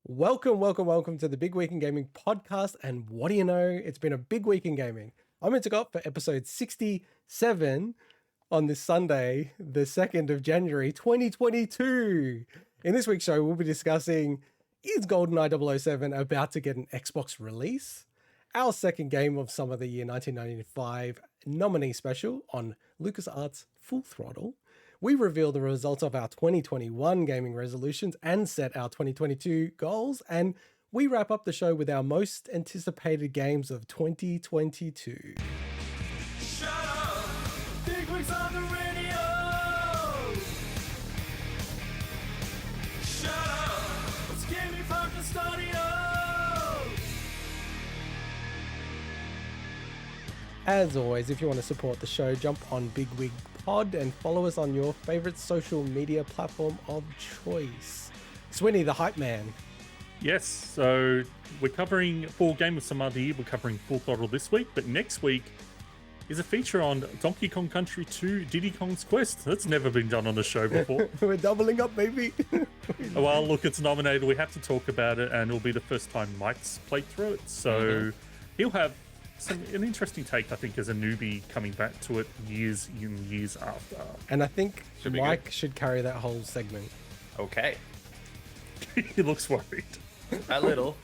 Welcome to the Big Week in Gaming podcast. And what do you know? It's been a big week in gaming. I'm into for episode 67 on this Sunday, the 2nd of January, 2022. In this week's show, we'll be discussing, is Goldeneye-007 about to get an Xbox release? Our second game of Summer of the Year 1995 nominee special on LucasArts' Full Throttle. We reveal the results of our 2021 gaming resolutions and set our 2022 goals. And we wrap up the show with our most anticipated games of 2022. Shut up! Bigwig's on the radio! Shut up! It's gaming from the studio! As always, if you want to support the show, jump on Bigwig Pod and follow us on your favorite social media platform of choice. Swinny, the hype man. Yes, so we're covering for Game of Summer of the Year, we're covering Full Throttle this week, but next week is a feature on Donkey Kong Country 2 Diddy Kong's Quest. That's never been done on the show before. We're doubling up, baby. Well, look, it's nominated, we have to talk about it, and it'll be the first time Mike's played through it, so he'll have an interesting take, I think, as a newbie coming back to it years and years after. And I think Mike should carry that whole segment. Okay. He looks worried. A little.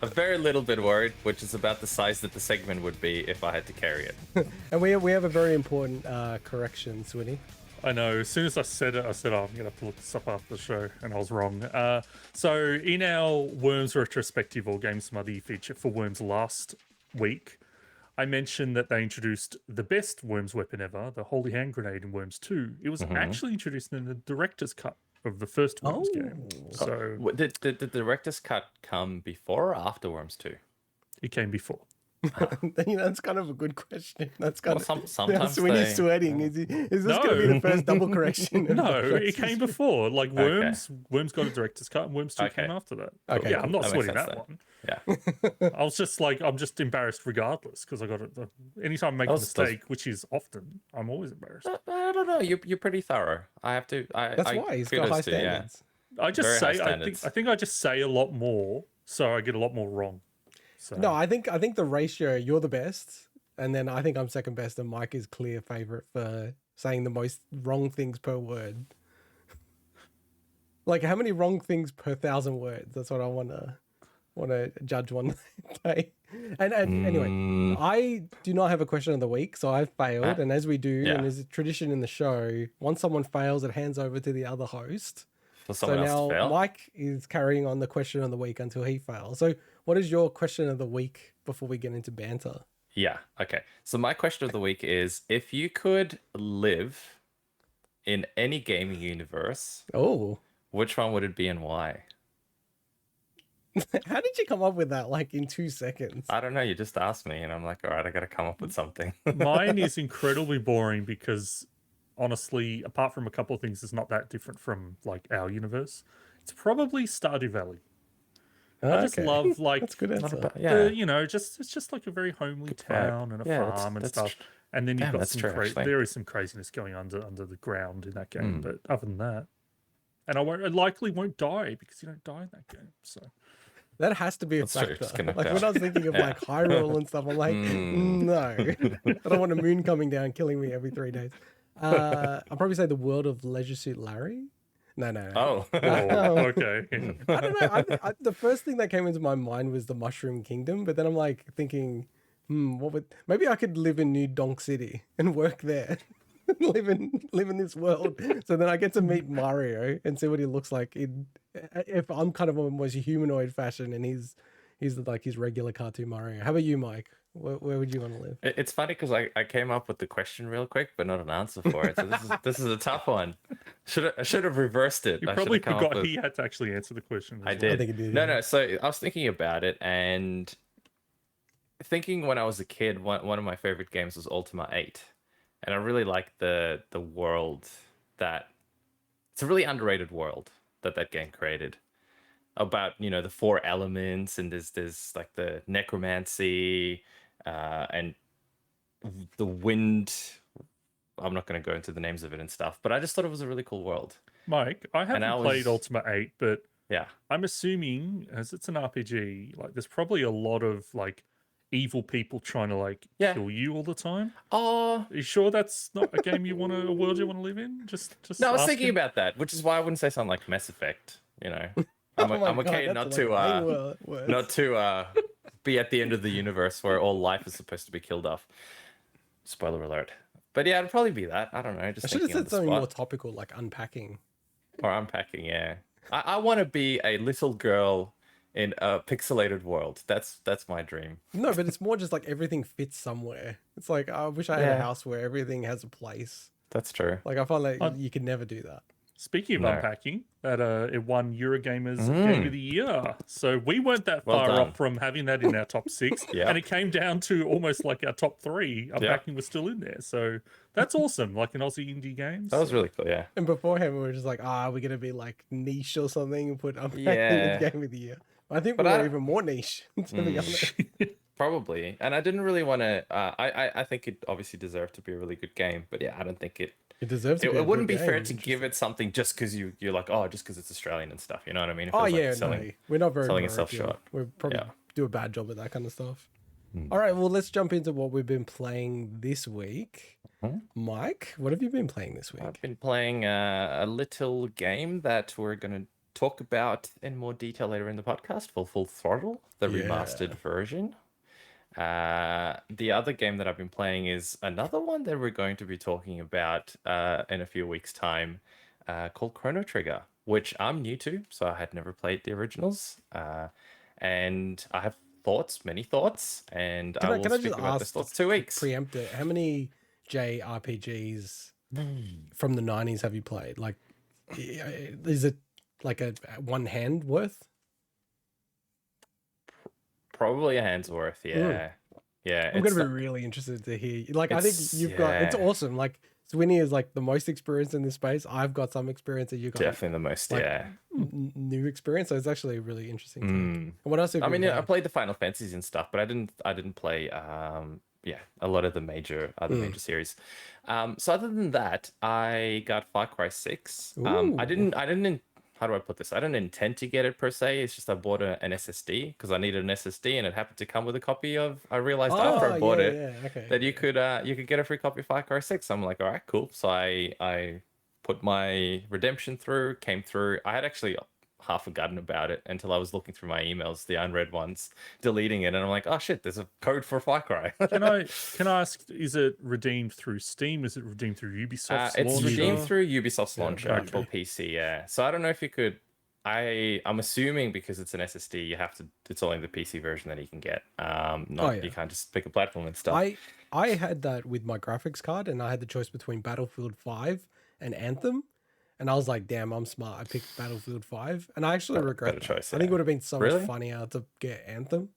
A very little bit worried, which is about the size that the segment would be if I had to carry it. And we have a very important correction, Swinny. I know. As soon as I said it, I said, oh, I'm going to have to look this up after the show, and I was wrong. So in our Worms retrospective or Games of the Year feature for Worms last week, I mentioned that they introduced the best Worms weapon ever, the Holy Hand Grenade in Worms 2. It was actually introduced in the director's cut of the first Worms game. So Did the director's cut come before or after Worms 2? it came before. That's kind of a good question. That's kind of sometimes Swinny's sweating. Is this going to be the first double correction? No, it came before. Like Worms got a director's cut, and Worms 2 came after that. Okay, Yeah, I'm not That sweating makes that sense one. Yeah. I was just like, I'm just embarrassed regardless because I got it. Anytime I make a mistake, which is often, I'm always embarrassed. I don't know. You're pretty thorough. I have to. That's why he's got high standards. I just Very high say, I think I just say a lot more, so I get a lot more wrong. So. No, I think the ratio, you're the best, and then I think I'm second best, and Mike is clear favorite for saying the most wrong things per word. Like how many wrong things per 1,000 words? That's what I want to judge one day. And anyway, I do not have a question of the week, so I've failed. And as we do, and there's a tradition in the show, once someone fails, it hands over to the other host. For someone else now to fail. Mike is carrying on the question of the week until he fails. So what is your question of the week before we get into banter? Yeah. Okay. So my question of the week is: if you could live in any gaming universe, which one would it be and why? How did you come up with that like in 2 seconds? I don't know. You just asked me, and I'm like, all right, I got to come up with something. Mine is incredibly boring because, honestly, apart from a couple of things, it's not that different from like our universe. It's probably Stardew Valley. I just love like That's a good answer. it's just like a very homely town and a farm and stuff. And then you've got there is some craziness going under the ground in that game. But other than that, and I likely won't die because you don't die in that game. So that has to be a factor. Like when I was thinking of like Hyrule and stuff, I'm like, no, I don't want a moon coming down killing me every 3 days. I'll probably say the world of Leisure Suit Larry. No. Oh, okay. I don't know. The first thing that came into my mind was the Mushroom Kingdom, but then I'm like thinking, maybe I could live in New Donk City and work there, live in this world. So then I get to meet Mario and see what he looks like if I'm kind of almost a humanoid fashion and he's like his regular cartoon Mario. How about you, Mike? Where would you want to live? It's funny because I came up with the question real quick, but not an answer for it. So this is a tough one. I should have reversed it. You probably forgot he had to actually answer the question. I did. I think he did. No. So I was thinking about it and thinking when I was a kid, one of my favorite games was Ultima 8, and I really liked the world that it's a really underrated world that game created. About the 4 elements, and there's like the necromancy and the wind. I'm not going to go into the names of it and stuff, but I just thought it was a really cool world. Mike, I haven't played Ultima 8, but Yeah. I'm assuming, as it's an RPG, like there's probably a lot of like evil people trying to like Yeah. kill you all the time. Oh, Are you sure that's not a game you want to, a world you want to live in? Just no, I was thinking asking. about that, which is why I wouldn't say something like Mass Effect. You know, I'm Oh my I'm God, okay that's not like to way worse. not to be at the end of the universe where all life is supposed to be killed off. Spoiler alert. But yeah, it'd probably be that. I don't know. I Just should have thinking on said the something spot. more topical, like unpacking. Or unpacking. Yeah, I want to be a little girl in a pixelated world. That's my dream. No, but it's more just like everything fits somewhere. It's like I wish I had a Yeah. house where everything has a place. That's true. Like I find like I'd- you could never do that. Speaking of No. unpacking, that it won Eurogamer's Game of the Year. So we weren't that Well far done. off from having that in our top 6. Yeah. And it came down to almost like our top 3. Unpacking was still in there. So that's awesome. Like an Aussie indie game. That was really cool. Yeah. And beforehand, we were just like, we're gonna be like niche or something and put unpacking Yeah. in the Game of the Year. I think But we were I- even more niche, to be honest. Probably. And I didn't really want to. I think it obviously deserved to be a really good game, but yeah, I don't think it. It deserves to be. It a wouldn't good be fair game. to give it something just because you're like, oh, just because it's Australian and stuff. You know what I mean? It Oh feels like yeah, selling. no, we're not very selling itself parochial. short. We probably Yeah. do a bad job at that kind of stuff. All right, well, let's jump into what we've been playing this week. Mike, what have you been playing this week? I've been playing a little game that we're going to talk about in more detail later in the podcast, Full Throttle, the remastered version. The other game that I've been playing is another one that we're going to be talking about in a few weeks' time, called Chrono Trigger, which I'm new to, so I had never played the originals. And I have many thoughts, and I will speak about those thoughts 2 weeks. Preempt it. How many JRPGs from the 90s have you played? Like, is it like a one hand worth? Probably a hand's worth, yeah. Yeah, I'm it's gonna be really interested to hear. Like, I think you've got. It's yeah. awesome. Like, Swinny is like the most experienced in this space. I've got some experience that you got. definitely the most, like, yeah. New experience. So it's actually really interesting. And what else? Have I you mean, played? I played the Final Fantasies and stuff, but I didn't play a lot of the major series. So other than that, I got Far Cry 6. I didn't how do I put this? I didn't intend to get it per se. It's just I bought an SSD because I needed an SSD, and it happened to come with a copy of. I realized after I bought it that you could get a free copy of Far Cry 6. I'm like, all right, cool. So I put my redemption through, came through. I had actually half forgotten about it until I was looking through my emails, the unread ones, deleting it, and I'm like, oh shit, there's a code for Far Cry. Can I ask, is it redeemed through Steam? Is it redeemed through Ubisoft's It's launcher? redeemed through Ubisoft's launcher okay. for PC, yeah. So I don't know if you could. I'm assuming because it's an SSD, you have to. It's only the PC version that you can get. You can't just pick a platform and stuff. I had that with my graphics card, and I had the choice between Battlefield 5 and Anthem. And I was like, damn, I'm smart. I picked Battlefield 5. And I actually regret better that. choice, I think it yeah. would have been so Really? much funnier to get Anthem.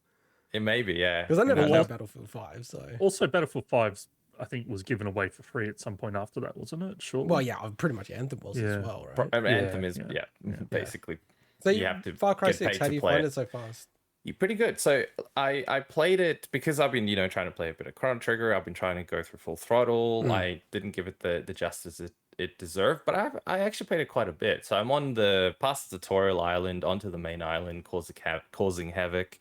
It may be, yeah. Because I never No, played Battlefield 5, so... Also, Battlefield 5, I think, was given away for free at some point after that, wasn't it? Sure. Well, yeah, pretty much Anthem was as well, right? Anthem is yeah. basically. So you have to Far Cry get 6, paid how to do you play find it. it so fast? You're pretty good. So I played it because I've been trying to play a bit of Chrono Trigger. I've been trying to go through Full Throttle. I didn't give it the justice it deserved, but I actually played it quite a bit. So I'm on past the tutorial island onto the main island, causing havoc.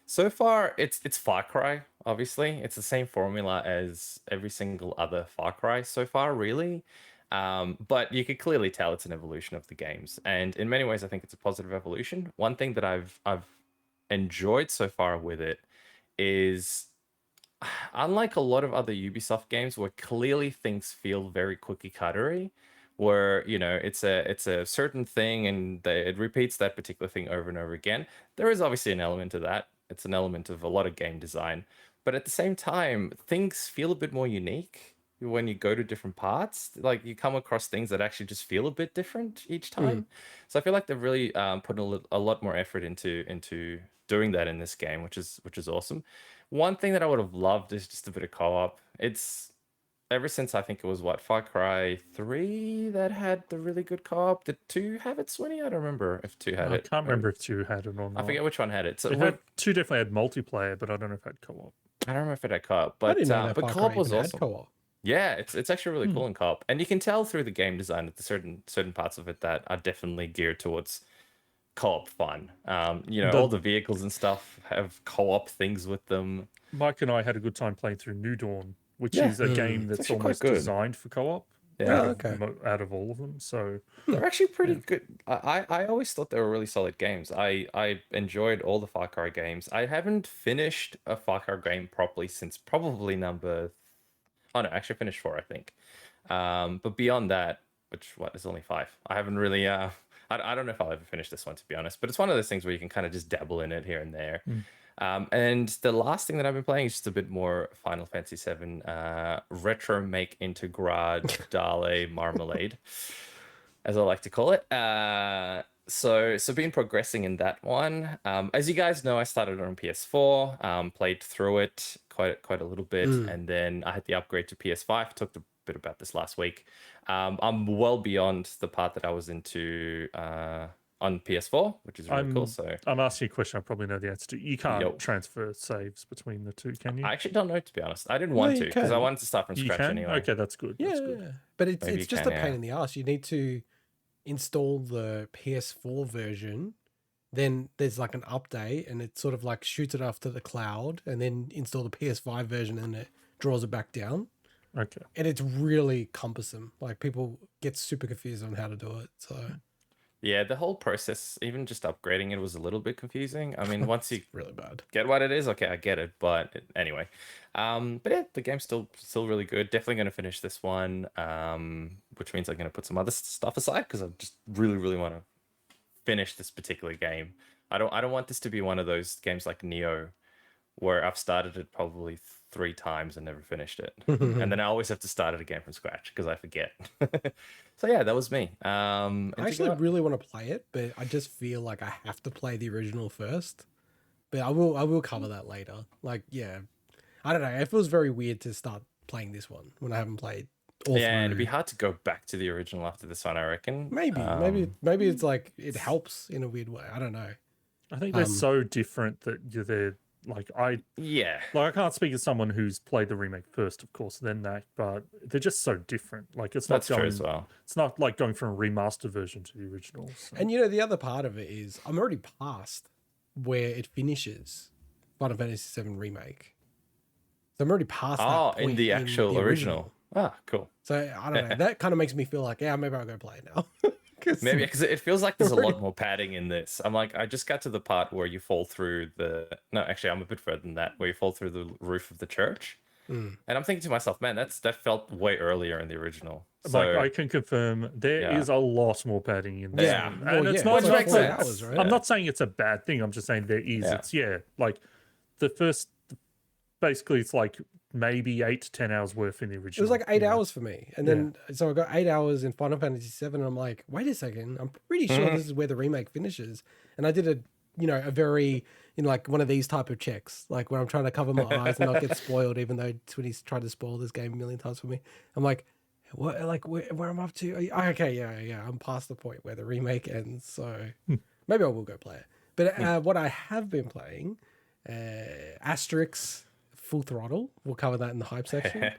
So far, it's Far Cry. Obviously, it's the same formula as every single other Far Cry so far, really. But you could clearly tell it's an evolution of the games, and in many ways, I think it's a positive evolution. One thing that I've enjoyed so far with it is, unlike a lot of other Ubisoft games where clearly things feel very cookie cuttery, where it's a certain thing and it repeats that particular thing over and over again. There is obviously an element of that. It's an element of a lot of game design, but at the same time, things feel a bit more unique when you go to different parts. Like, you come across things that actually just feel a bit different each time. So I feel like they've really put a lot more effort into doing that in this game, which is awesome. One thing that I would have loved is just a bit of co-op. It's ever since, I think it was Far Cry 3 that had the really good co-op. Did 2 have it, Swinny? I don't remember if 2 had I it. can't remember if 2 had it or not. I forget which one had it. So It had, 2 definitely had multiplayer, but I don't know if it had co-op. I don't remember if it had co-op, I but didn't know that Far co-op Cry was even had awesome. co-op. Yeah, it's actually really cool in co-op, and you can tell through the game design that the certain parts of it that are definitely geared towards co-op fun. All the vehicles and stuff have co-op things with them. Mike and I had a good time playing through New Dawn, which Yeah. is a game It's that's actually quite almost good. designed for co-op. Yeah. Out of all of them. So They're actually pretty good. I always thought they were really solid games. I enjoyed all the Far Cry games. I haven't finished a Far Cry game properly since probably number. Oh no, actually I finished 4, I think. But beyond that, is only 5. I haven't really. I don't know if I'll ever finish this one, to be honest. But it's one of those things where you can kind of just dabble in it here and there. And the last thing that I've been playing is just a bit more Final Fantasy VII retro make integrad Dale marmalade, as I like to call it. So been progressing in that one. As you guys know, I started on PS4, played through it quite a little bit, and then I had the upgrade to PS5. Talked a bit about this last week. I'm well beyond the part that I was into on PS4, which is really cool. So I'm asking you a question I probably know the answer to. You can't transfer saves between the two, can you? I actually don't know, to be honest. I didn't want to because I wanted to start from scratch anyway. Okay, that's good. Yeah, that's good. But it's just a pain in the ass. You need to install the PS4 version. Then there's like an update, and it sort of like shoots it off to the cloud, and then install the PS5 version, and it draws it back down. Okay. And it's really cumbersome. Like people get super confused on how to do it. So yeah, the whole process, even just upgrading it, was a little bit confusing. I mean, once you really bad get what it is, okay, I get it. But anyway, but yeah, the game's still really good. Definitely going to finish this one, which means I'm going to put some other stuff aside because I just really want to finish this particular game. I don't want this to be one of those games like Neo, where I've started it probably 3 times and never finished it, and then I always have to start it again from scratch because I forget. So yeah, that was me. I actually really want to play it, but I just feel like I have to play the original first. But I will cover that later. Like, yeah, I don't know. It feels very weird to start playing this one when I haven't played all through. And it'd be hard to go back to the original after this one, I reckon. Maybe it's like it helps in a weird way. I don't know. I think they're so different that they're like I can't speak as someone who's played the remake first, of course, then that, but they're just so different. Like it's not true as well. It's not like going from a remastered version to the original. So. And the other part of it is I'm already past where it finishes Final Fantasy VII remake. So I'm already past that point in the actual original. Ah, cool. So I don't know. That kind of makes me feel like, yeah, maybe I'll go play it now. Maybe because it feels like there's a lot more padding in this. I'm like, I just got to the part where you fall through no, actually, I'm a bit further than that, where you fall through the roof of the church. And I'm thinking to myself, man, that felt way earlier in the original. So, like I can confirm there is a lot lot more padding in this. Yeah. And it's not makes sense. Hours, right? I'm not saying it's a bad thing. I'm just saying there is. It's like the first. Basically, it's like maybe 8 to 10 hours worth in the original. It was like 8 hours for me. And then, so I got 8 hours in Final Fantasy VII, and I'm like, wait a second, I'm pretty sure this is where the remake finishes. And I did a very, like one of these type of checks, like when I'm trying to cover my eyes and not get spoiled, even though Twitty's tried to spoil this game a million times for me. I'm like, what, like where I'm up to? Okay, yeah, I'm past the point where the remake ends. So maybe I will go play it. But what I have been playing, Asterix Full Throttle. We'll cover that in the hype section.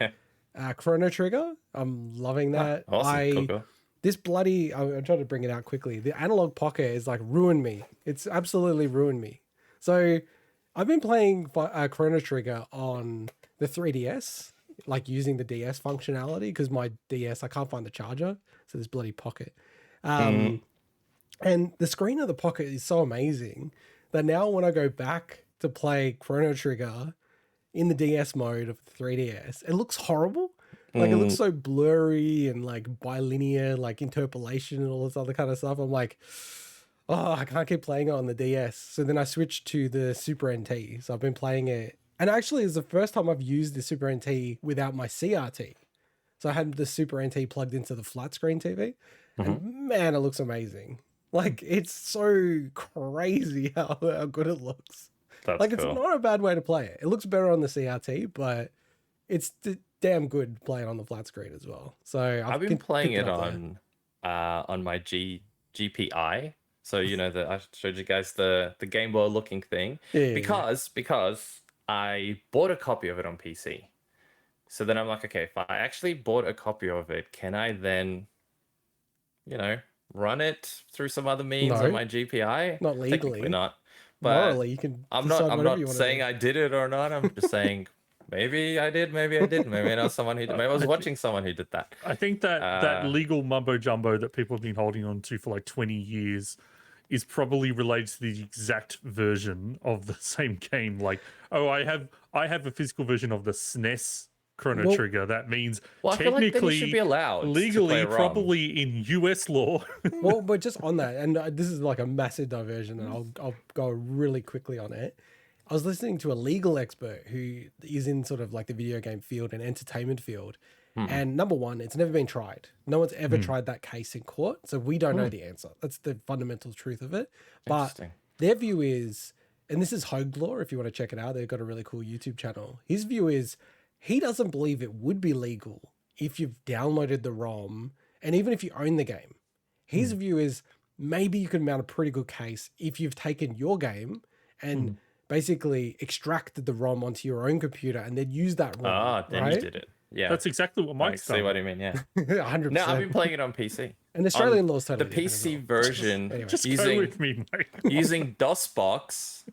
Chrono Trigger. I'm loving that. Awesome. Cool. This bloody, I'm trying to bring it out quickly. The Analogue Pocket is like ruined me. It's absolutely ruined me. So I've been playing Chrono Trigger on the 3DS, like using the DS functionality because my DS, I can't find the charger. So this bloody Pocket. And the screen of the Pocket is so amazing that now when I go back to play Chrono Trigger in the DS mode of the 3DS, it looks horrible. Like it looks so blurry and like bilinear, like interpolation and all this other kind of stuff. I'm like, oh, I can't keep playing it on the DS. So then I switched to the Super NT. So I've been playing it. And actually it's the first time I've used the Super NT without my CRT. So I had the Super NT plugged into the flat screen TV. And man, it looks amazing. Like it's so crazy how good it looks. That's like cool. It's not a bad way to play it. It looks better on the CRT, but it's damn good playing on the flat screen as well. So I've been playing it on my GPI. So I showed you guys the Game Boy looking thing because I bought a copy of it on PC. So then I'm like, okay, if I actually bought a copy of it, can I then run it through some other means No. on my GPI? Not legally. Technically not. But Morally, you can I'm decide not. I'm whatever not you want saying to I did it or not. I'm just saying maybe I did. Maybe I didn't. Maybe I know someone who. Maybe I was watching someone who did that. I think that that Uh, legal mumbo jumbo that people have been holding on to for like 20 years is probably related to the exact version of the same game. Like, oh, I have a physical version of the SNES Chrono Well- Trigger. That means well, I feel like then you technically, should be allowed to play legally, ROMs. probably in US law. Well, but just on that, and this is like a massive diversion, and I'll go really quickly on it. I was listening to a legal expert who is in sort of like the video game field and entertainment field. And number one, it's never been tried. No one's ever tried that case in court. So we don't know the answer. That's the fundamental truth of it. But Interesting. their view is, and this is Hoglaw, if you want to check it out, they've got a really cool YouTube channel. His view is he doesn't believe it would be legal if you've downloaded the ROM and even if you own the game. His view is maybe you could mount a pretty good case if you've taken your game and basically extracted the ROM onto your own computer and then used that ROM. Ah, then right? you did it. Yeah. That's exactly what I Mike's see done. what you mean. Yeah. 100%. No, I've been playing it on PC. and Australian law's The totally different as PC well. version Anyway. Just go using with me, mate. using DOSBox.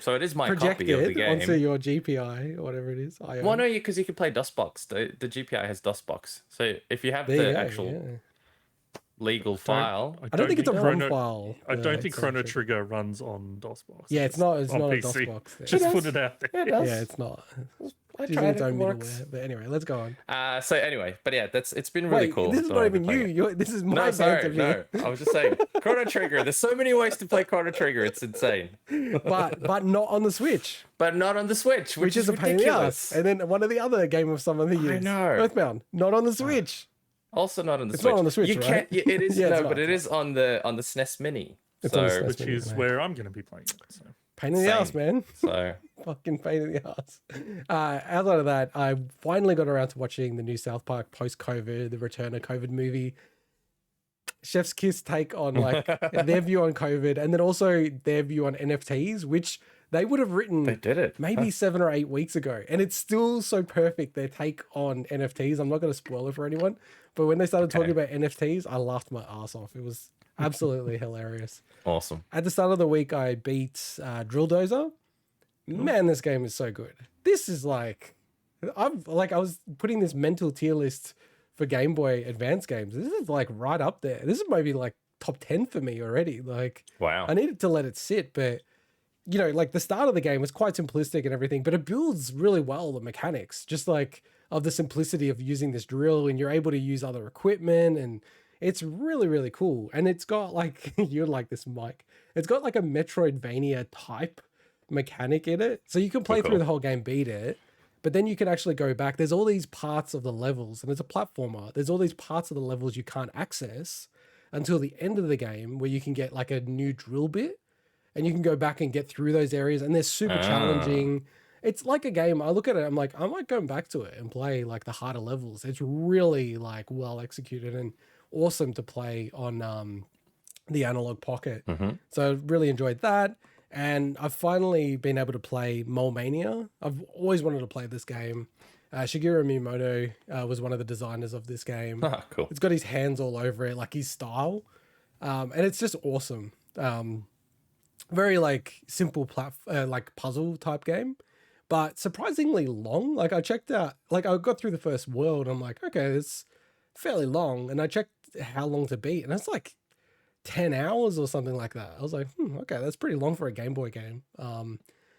So it is my copy of the Projected game. onto your GPI or whatever it is. Well, no, because you can play DOSBox. The GPI has DOSBox. So if you have There you the go, actual yeah. legal file, I don't think it's a ROM Chrono- file. I don't think it's Chrono actually- Trigger runs on DOSBox. Yeah, it's not. It's on not a PC. DOSBox. thing. Just does. put it out there. it does. Yeah, it's not. I It's tried its it, own it works. middleware. But anyway, let's go on. So anyway, but yeah, it's been really Wait, cool. this is so not I've been even you. playing it. You're, this is my No, sorry, banter no. I was just saying, Chrono Trigger. There's so many ways to play Chrono Trigger. It's insane, but not on the Switch, but not on the Switch, which is a pain in the ridiculous. ass. And then one of the other game of some of the years. know. Earthbound, not on the Switch. Also not on the It's Switch. not on the Switch, You right? can't. It is Yeah, it's no, not, but it's it is on the SNES Mini. It's on the So SNES. Which Mini, is mate. where I'm going to be playing it. So. Pain in the ass, man. so Fucking pain in the ass. Outside of that, I finally got around to watching the new South Park post-COVID, the return of COVID movie. Chef's Kiss take on like their view on COVID, and then also their view on NFTs, which they would have written they did it. maybe 7 or 8 weeks ago, and it's still so perfect. Their take on NFTs. I'm not going to spoil it for anyone, but when they started talking about NFTs, I laughed my ass off. It was absolutely hilarious. Awesome. At the start of the week, I beat Drill Dozer. Man, this game is so good. This is like, I was putting this mental tier list for Game Boy Advance games. This is like right up there. This is maybe like top 10 for me already. Like, Wow. I needed to let it sit, but you know, like the start of the game was quite simplistic and everything, but it builds really well the mechanics, just like of the simplicity of using this drill, and you're able to use other equipment, and it's really, really cool. And it's got like, you'd like this, Mike. It's got like a Metroidvania type mechanic in it. So you can play Cool. through the whole game, beat it, but then you can actually go back. There's all these parts of the levels, and it's a platformer. There's all these parts of the levels you can't access until the end of the game, where you can get like a new drill bit, and you can go back and get through those areas, and they're super challenging. It's like a game. I look at it, I'm like, I might go back to it and play like the harder levels. It's really like well executed and awesome to play on the Analogue Pocket. So really enjoyed that. And I've finally been able to play Mole Mania. I've always wanted to play this game. Shigeru Miyamoto was one of the designers of this game. Ah, cool. It's got his hands all over it, like his style. And it's just awesome. Very like simple like puzzle type game, but surprisingly long. Like I checked out, like I got through the first world. I'm like, okay, it's fairly long. And I checked how long to beat, and it's like 10 hours or something like that. I was like, okay, that's pretty long for a Game Boy game.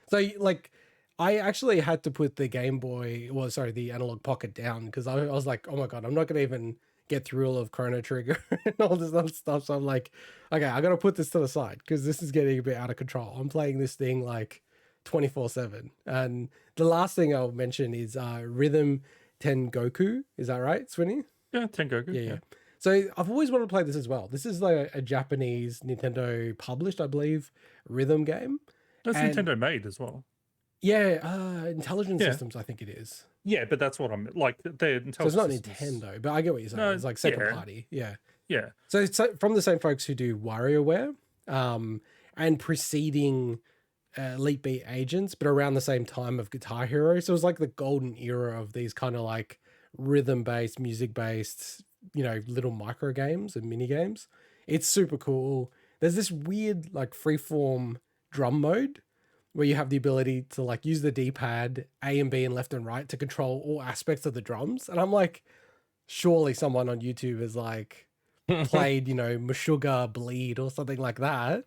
So like I actually had to put the the Analogue Pocket down, because I was like, oh my God, I'm not going to even get through all of Chrono Trigger and all this other stuff. So I'm like, okay, I got to put this to the side, because this is getting a bit out of control. I'm playing this thing like 24/7. And the last thing I'll mention is Rhythm Tengoku. Is that right, Swinny? Yeah, Tengoku. Yeah. So I've always wanted to play this as well. This is like a Japanese Nintendo published, I believe, rhythm game. That's And- Nintendo made as well. Yeah, Intelligent Yeah. Systems, I think it is. Yeah, but that's what I'm like. They're So it's not Systems. Nintendo, but I get what you're saying. No, It's like second yeah. party. Yeah. Yeah, So it's from the same folks who do WarioWare and preceding Elite Beat Agents, but around the same time of Guitar Hero. So it was like the golden era of these kind of like rhythm-based, music-based, you know, little micro games and mini games. It's super cool. There's this weird like freeform drum mode where you have the ability to like use the D-pad, A and B and left and right to control all aspects of the drums. And I'm like, surely someone on YouTube has like played, you know, Meshuggah Bleed or something like that.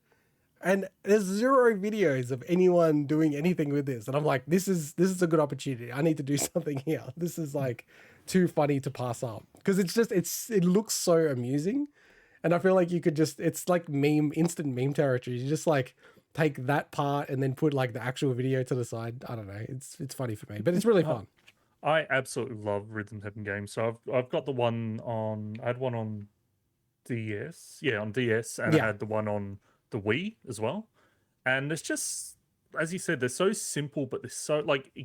And there's zero videos of anyone doing anything with this. And I'm like, this is a good opportunity. I need to do something here. This is like too funny to pass up. Because it looks so amusing. And I feel like you could just, it's like instant meme territory. You just like take that part and then put like the actual video to the side. I don't know. It's funny for me, but it's really fun. I absolutely love rhythm heaven games. So I've got the one on, I had one on DS. Yeah, on DS. And I had the one on the Wii as well. And it's just, as you said, they're so simple, but they're so like they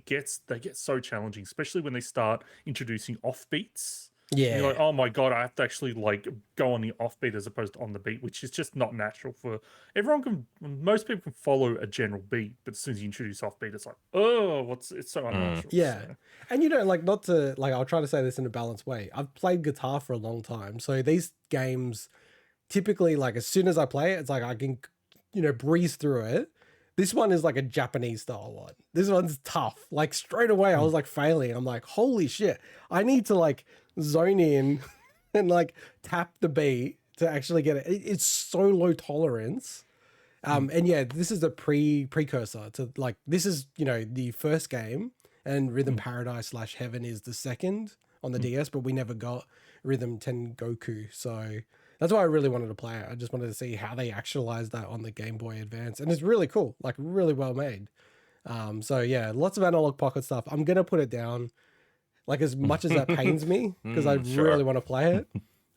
get so challenging, especially when they start introducing offbeats. Yeah. You're like, oh my god, I have to actually like go on the offbeat as opposed to on the beat, which is just not natural for everyone. Most people can follow a general beat, but as soon as you introduce offbeat, it's like, oh, it's so unnatural. Yeah. So. And you know, like not to like, I'll try to say this in a balanced way. I've played guitar for a long time. So these games typically, like as soon as I play it, it's like I can, you know, breeze through it. This one is like a Japanese style one. This one's tough. Like straight away, I was like failing. I'm like, holy shit. I need to like zone in and like tap the beat to actually get it. It's so low tolerance. And yeah, this is a precursor to like, this is, you know, the first game, and Rhythm Paradise / Heaven is the second on the DS, but we never got Rhythm Tengoku. So that's why I really wanted to play it. I just wanted to see how they actualized that on the Game Boy Advance. And it's really cool, like really well made. So yeah, lots of Analogue Pocket stuff. I'm going to put it down, like as much as that pains me, because I really want to play it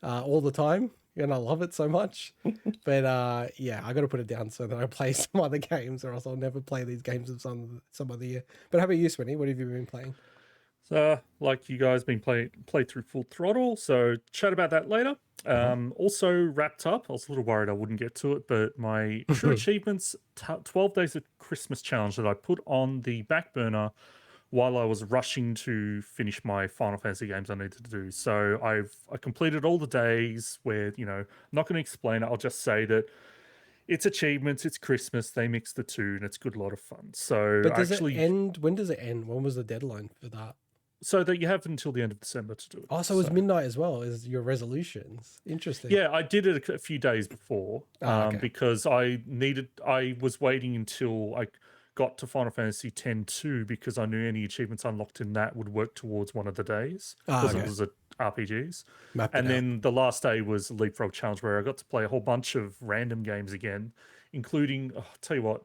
all the time. And I love it so much. But yeah, I got to put it down so that I play some other games, or else I'll never play these games of some other year. But how about you, Swinny? What have you been playing? So, like you guys been played through Full Throttle, so chat about that later. Also wrapped up. I was a little worried I wouldn't get to it, but my True Achievements 12 Days of Christmas challenge that I put on the back burner while I was rushing to finish my Final Fantasy games I needed to do. So I completed all the days where, you know, I'm not going to explain it. I'll just say that it's achievements, it's Christmas, they mix the two, and it's a good lot of fun. So but does it end? When does it end? When was the deadline for that? So that you have until the end of December to do it. Oh, so it was midnight as well as your resolutions. Interesting. Yeah, I did it a few days before because I was waiting until I got to Final Fantasy X-2 because I knew any achievements unlocked in that would work towards one of the days because it was RPGs. And then the last day was Leapfrog Challenge where I got to play a whole bunch of random games again, including, I'll tell you what,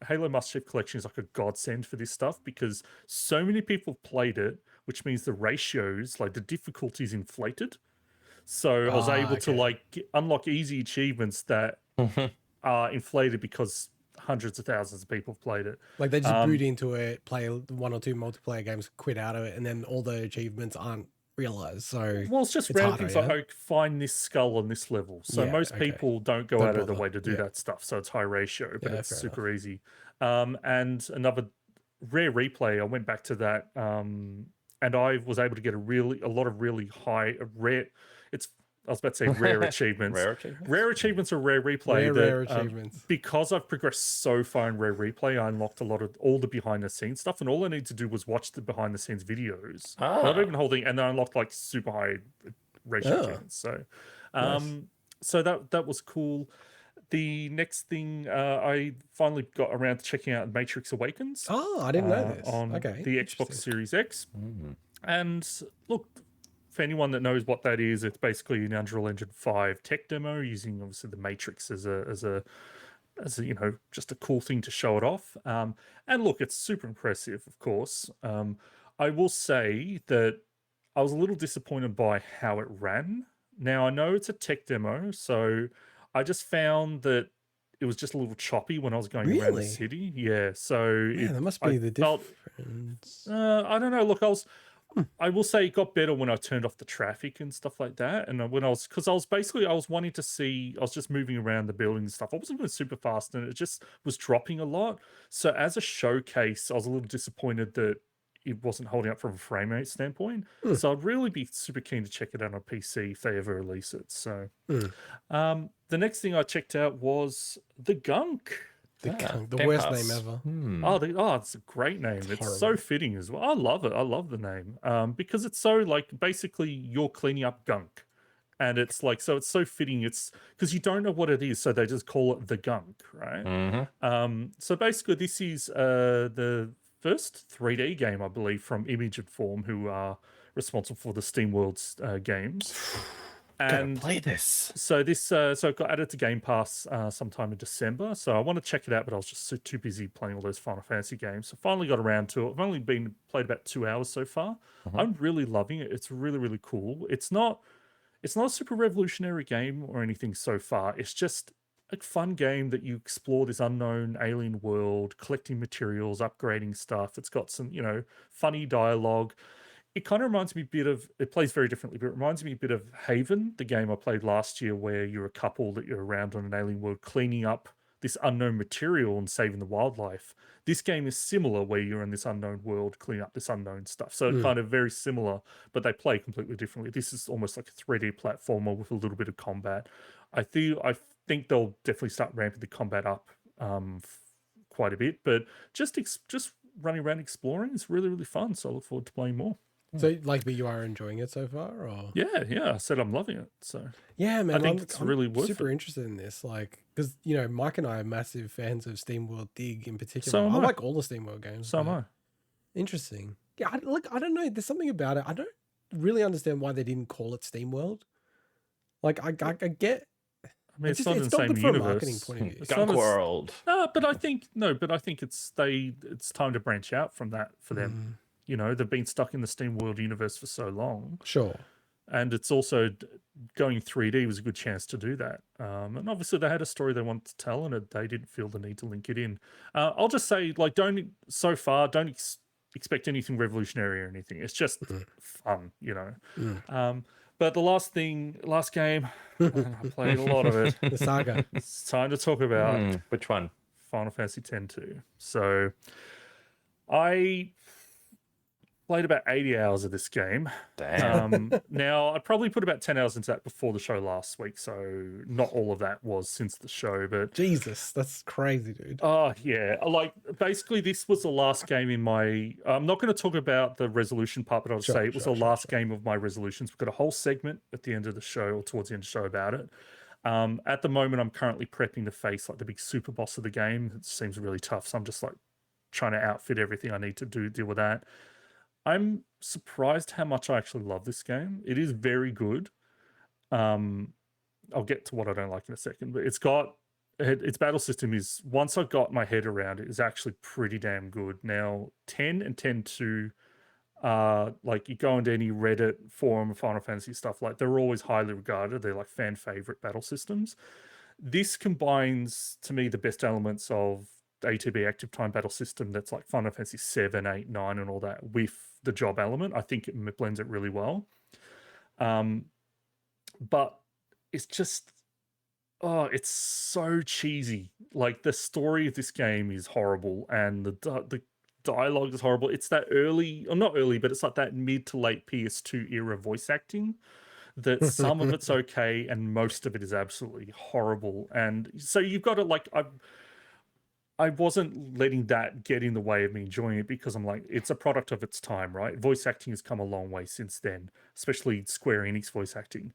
Halo Master Chief Collection is like a godsend for this stuff because so many people played it, which means the ratios, like the difficulties inflated. So I was able to like unlock easy achievements that are inflated because hundreds of thousands of people have played it. Like they just boot into it, play one or two multiplayer games, quit out of it, and then all the achievements aren't realized. So well, it's just random things like, oh, find this skull on this level. So most people don't go out of the way to do that stuff. So it's high ratio, but it's super easy. And another rare replay, I went back to that, and I was able to get a lot of really high rare. I was about to say rare achievements. Rare achievements are rare replay. Rare achievements. Because I've progressed so far in rare replay, I unlocked a lot of all the behind the scenes stuff, and all I need to do was watch the behind the scenes videos. Not even holding, and then I unlocked like super high ratio achievements. So, so that was cool. The next thing I finally got around to checking out Matrix Awakens. Oh, I didn't know this. On the Xbox Series X. And look, for anyone that knows what that is, it's basically an Unreal Engine 5 tech demo using obviously the Matrix as a you know, just a cool thing to show it off. And look, it's super impressive, of course. I will say that I was a little disappointed by how it ran. Now I know it's a tech demo, so I just found that it was just a little choppy when I was going around the city. Yeah, so that must be the difference. I don't know. Look, I will say it got better when I turned off the traffic and stuff like that. And when I was wanting to see, I was just moving around the building and stuff. I wasn't going super fast and it just was dropping a lot. So as a showcase, I was a little disappointed that it wasn't holding up from a frame rate standpoint. So I'd really be super keen to check it out on PC if they ever release it. So the next thing I checked out was The Gunk. The Game worst Pass. name ever. It's a great name. It's so horrible. fitting as well. I love it. I love the name because it's so like basically you're cleaning up gunk. And it's like, so it's so fitting. It's because you don't know what it is, so they just call it The Gunk, right? So basically, this is the first 3D game, I believe, from Image and Form, who are responsible for the SteamWorld's games. And Play this. so this, so it got added to Game Pass sometime in December. So I want to check it out, but I was just too busy playing all those Final Fantasy games. So finally got around to it. I've only played about 2 hours so far. I'm really loving it. It's really, really cool. It's not a super revolutionary game or anything so far. It's just a fun game that you explore this unknown alien world, collecting materials, upgrading stuff. It's got some, funny dialogue. It kind of reminds me a bit of, it plays very differently, but it reminds me a bit of Haven, the game I played last year where you're a couple that you're around on an alien world cleaning up this unknown material and saving the wildlife. This game is similar where you're in this unknown world cleaning up this unknown stuff. So kind of very similar, but they play completely differently. This is almost like a 3D platformer with a little bit of combat. I think they'll definitely start ramping the combat up quite a bit, but just running around exploring is really, really fun. So I look forward to playing more. So, like, but you are enjoying it so far, or? Yeah. I said I'm loving it. So Yeah, man. I think it's really worth super it. interested in this, like, because Mike and I are massive fans of SteamWorld Dig in particular. So am I I. like all the SteamWorld games. So am but I. Interesting. Yeah, I don't know. There's something about it. I don't really understand why they didn't call it SteamWorld. Like, I get. I mean, it's not in the not same good from a universe. marketing point of view. It's Gunk not as- World. No, but I think it's time to branch out from that for them. They've been stuck in the SteamWorld universe for so long, Sure. and it's also going 3D was a good chance to do that. And obviously they had a story they wanted to tell, and they didn't feel the need to link it in. I'll just say, like, don't expect anything revolutionary or anything. It's just fun, But the last game, I played a lot of it. The saga. It's time to talk about Which one? Final Fantasy X-2. So I played about 80 hours of this game. Damn. Now, I probably put about 10 hours into that before the show last week, so not all of that was since the show, but... Jesus, that's crazy, dude. Oh, yeah. Like, basically, this was the last game in my... I'm not going to talk about the resolution part, but I'll say it was the last game of my resolutions. We've got a whole segment at the end of the show, or towards the end of the show, about it. At the moment, I'm currently prepping to face, like, the big super boss of the game. It seems really tough, so I'm just, like, trying to outfit everything I need to deal with that. I'm surprised how much I actually love this game. It is very good. I'll get to what I don't like in a second, but its battle system is, once I got my head around it, is actually pretty damn good. Now, 10 and 10.2, like, you go into any Reddit forum of Final Fantasy stuff, like, they're always highly regarded. They're like fan favorite battle systems. This combines, to me, the best elements of ATB active time battle system that's like Final Fantasy 7, 8, 9 and all that with the job element. I think it blends it really well. But it's just, it's so cheesy. Like, the story of this game is horrible and the dialogue is horrible. It's that early, or not early, but it's like that mid to late PS2 era voice acting that some of it's okay and most of it is absolutely horrible. And so you've got to, like, I wasn't letting that get in the way of me enjoying it, because I'm like, it's a product of its time, right? Voice acting has come a long way since then, especially Square Enix voice acting.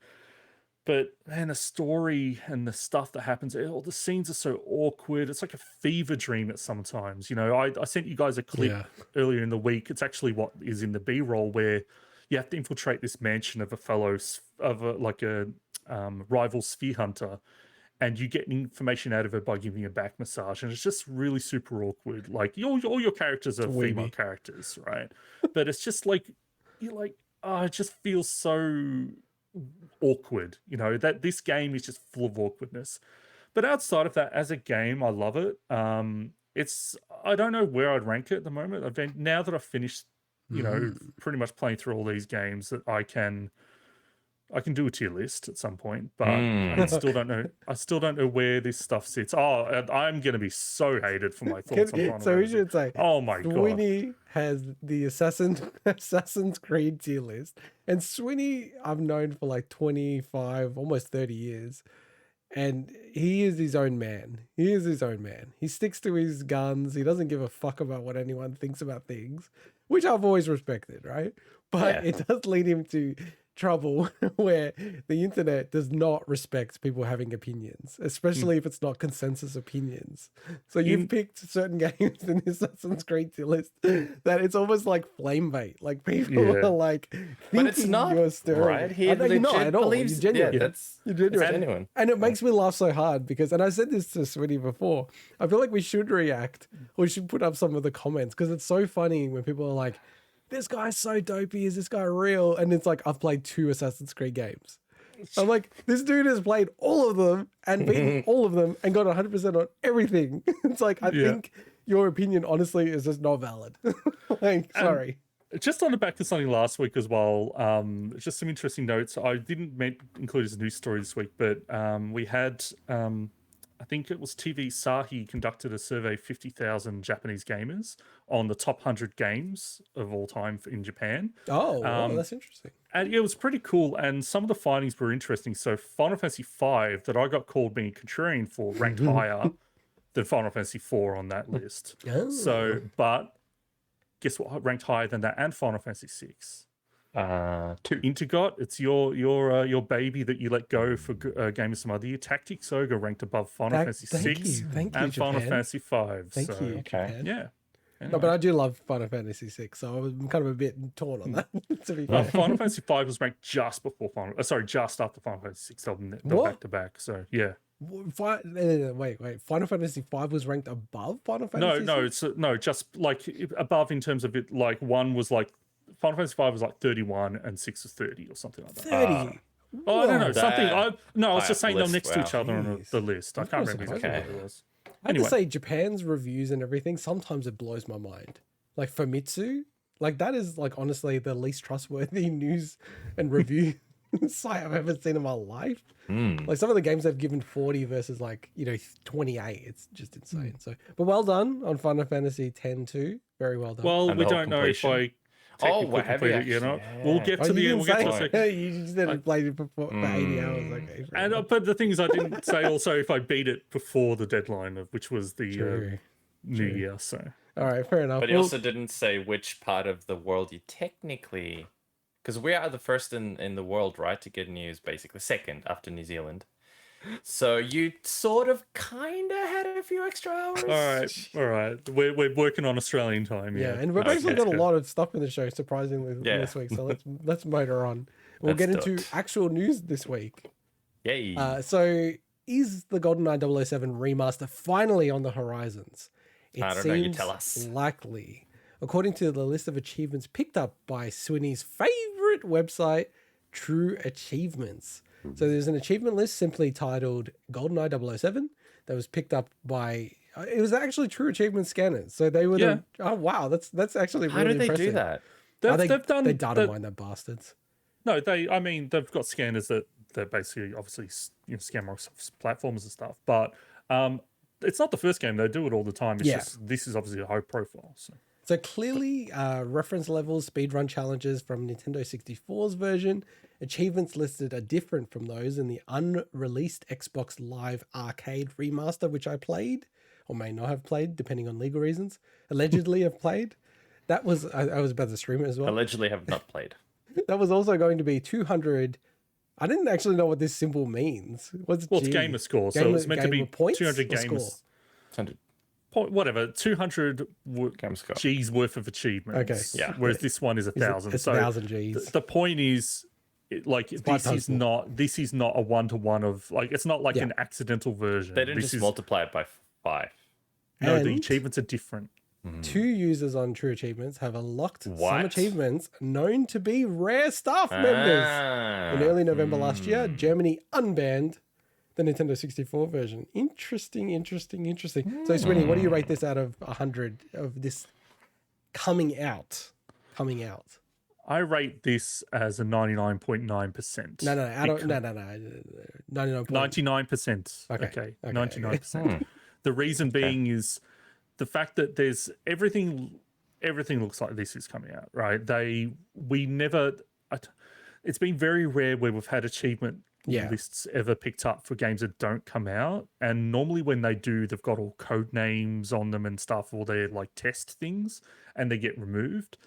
But man, the story and the stuff that happens, all the scenes are so awkward. It's like a fever dream at sometimes. I sent you guys a clip earlier in the week. It's actually what is in the B-roll, where you have to infiltrate this mansion of a rival sphere hunter, and you get information out of it by giving a back massage, and it's just really super awkward. Like, all your characters are female characters, right? But it's just like, you're like, it just feels so awkward, that this game is just full of awkwardness. But outside of that, as a game, I love it. I don't know where I'd rank it at the moment. Now that I've finished, pretty much playing through all these games, that I can I can do a tier list at some point, but I still don't know. I still don't know where this stuff sits. Oh, and I'm gonna be so hated for my thoughts on Final So we Fantasy. should say, Oh my god. Swinny has the Assassin's Creed tier list, and Swinny I've known for like 25, almost 30 years, and he is his own man. He is his own man. He sticks to his guns. He doesn't give a fuck about what anyone thinks about things, which I've always respected, right? But it does lead him to trouble where the internet does not respect people having opinions, especially if it's not consensus opinions. So you've picked certain games in the Assassin's Creed tier list that it's almost like flame bait. Like people are like, but it's not you're stirring. right. He You're not at all. believes You're genuine. that's You're genuine. genuine. And it makes me laugh so hard because, and I said this to Swinny before, I feel like we should react or we should put up some of the comments because it's so funny when people are like, this guy's so dopey, is this guy real? And it's like, I've played 2 Assassin's Creed games. I'm like, this dude has played all of them and beaten all of them and got 100% on everything. It's like, I think your opinion, honestly, is just not valid. Like, sorry. Just on the back of something last week as well, just some interesting notes. I didn't include as a news story this week, but we had, I think it was TV Sahi conducted a survey of 50,000 Japanese gamers on the top 100 games of all time in Japan. Oh, well, that's interesting. And it was pretty cool. And some of the findings were interesting. So Final Fantasy V, that I got called being contrarian for, ranked higher than Final Fantasy IV on that list. Oh. So, but guess what? Ranked higher than that and Final Fantasy VI. 2. Intergot, it's your baby that you let go for Game of Some Other Year. Tactics Ogre ranked above Final Fantasy VI Thank you, and Final Japan. Fantasy V. Thank so, you, Japan. Yeah. No, but I do love Final Fantasy VI, so I'm kind of a bit torn on that, to be fair. Final Fantasy V was ranked just before just after Final Fantasy VI. They're back to back. So yeah. Wait. Final Fantasy V was ranked above Final Fantasy VI? No, just like above in terms of it. Like one was like Final Fantasy V was like 31 and 6 was 30 or something like that. 30? Oh, I don't know. Something. I was just saying list, they're next to each other on the list. I can't remember exactly what it was. I have to say, Japan's reviews and everything, sometimes it blows my mind. Like Famitsu, like that is like honestly the least trustworthy news and review site I've ever seen in my life. Like some of the games they've given 40 versus 28. It's just insane. So, but well done on Final Fantasy X too. Very well done. Well, And we the whole don't know if I we're heavy, completed it, you know. actually. We'll get to the end. We'll get to a second. You just didn't play it for 80 hours. Okay, And but the thing is, I didn't say also if I beat it before the deadline, which was the New Year. So all right, fair enough. But he also didn't say which part of the world you technically, because we are the first in the world, right, to get news, basically second after New Zealand. So you sort of kind of had a few extra hours. all right. We're working on Australian time. Yeah, and we've actually got a lot of stuff in the show, surprisingly, this week. So let's motor on. We'll get into actual news this week. Yay! So is the GoldenEye 007 remaster finally on the horizons? It I don't know. You tell us. Likely, according to the list of achievements picked up by Swinny's favorite website, True Achievements. So there's an achievement list simply titled GoldenEye 007 that was picked up by. It was actually True Achievement scanners. So they were. Oh wow, that's actually really How did they impressive. do that? They data mine, that bastards. No, they've got scanners that basically obviously scan Microsoft's platforms and stuff. But it's not the first game. They do it all the time. It's just this is obviously a high profile. So clearly, reference levels, speedrun challenges from Nintendo 64's version, achievements listed are different from those in the unreleased Xbox Live Arcade remaster, which I played, or may not have played, depending on legal reasons. Allegedly have played. That was, I was about to stream it as well. Allegedly have not played. That was also going to be 200. I didn't actually know what this symbol means. What's it's gamer score. So it's meant to be 200 games. 100. Whatever, 200 G's worth of achievements. Okay. Yeah. Whereas this one is 1,000. It's 1,000 G's. The point is, this is not a 1-to-1 of it's not like an accidental version. They didn't just multiply it by 5. No, the achievements are different. 2 users on True Achievements have unlocked some achievements known to be rare stuff members. In early November last year, Germany unbanned the Nintendo 64 version. Interesting. So, Swinny, what do you rate this out of 100 of this coming out? I rate this as a 99.9%. No, no, 99%. Okay, Okay, okay. 99%. The reason being is the fact that there's everything looks like this is coming out, right? It's been very rare where we've had achievement lists ever picked up for games that don't come out. And normally when they do, they've got all code names on them and stuff, or they're like test things and they get removed.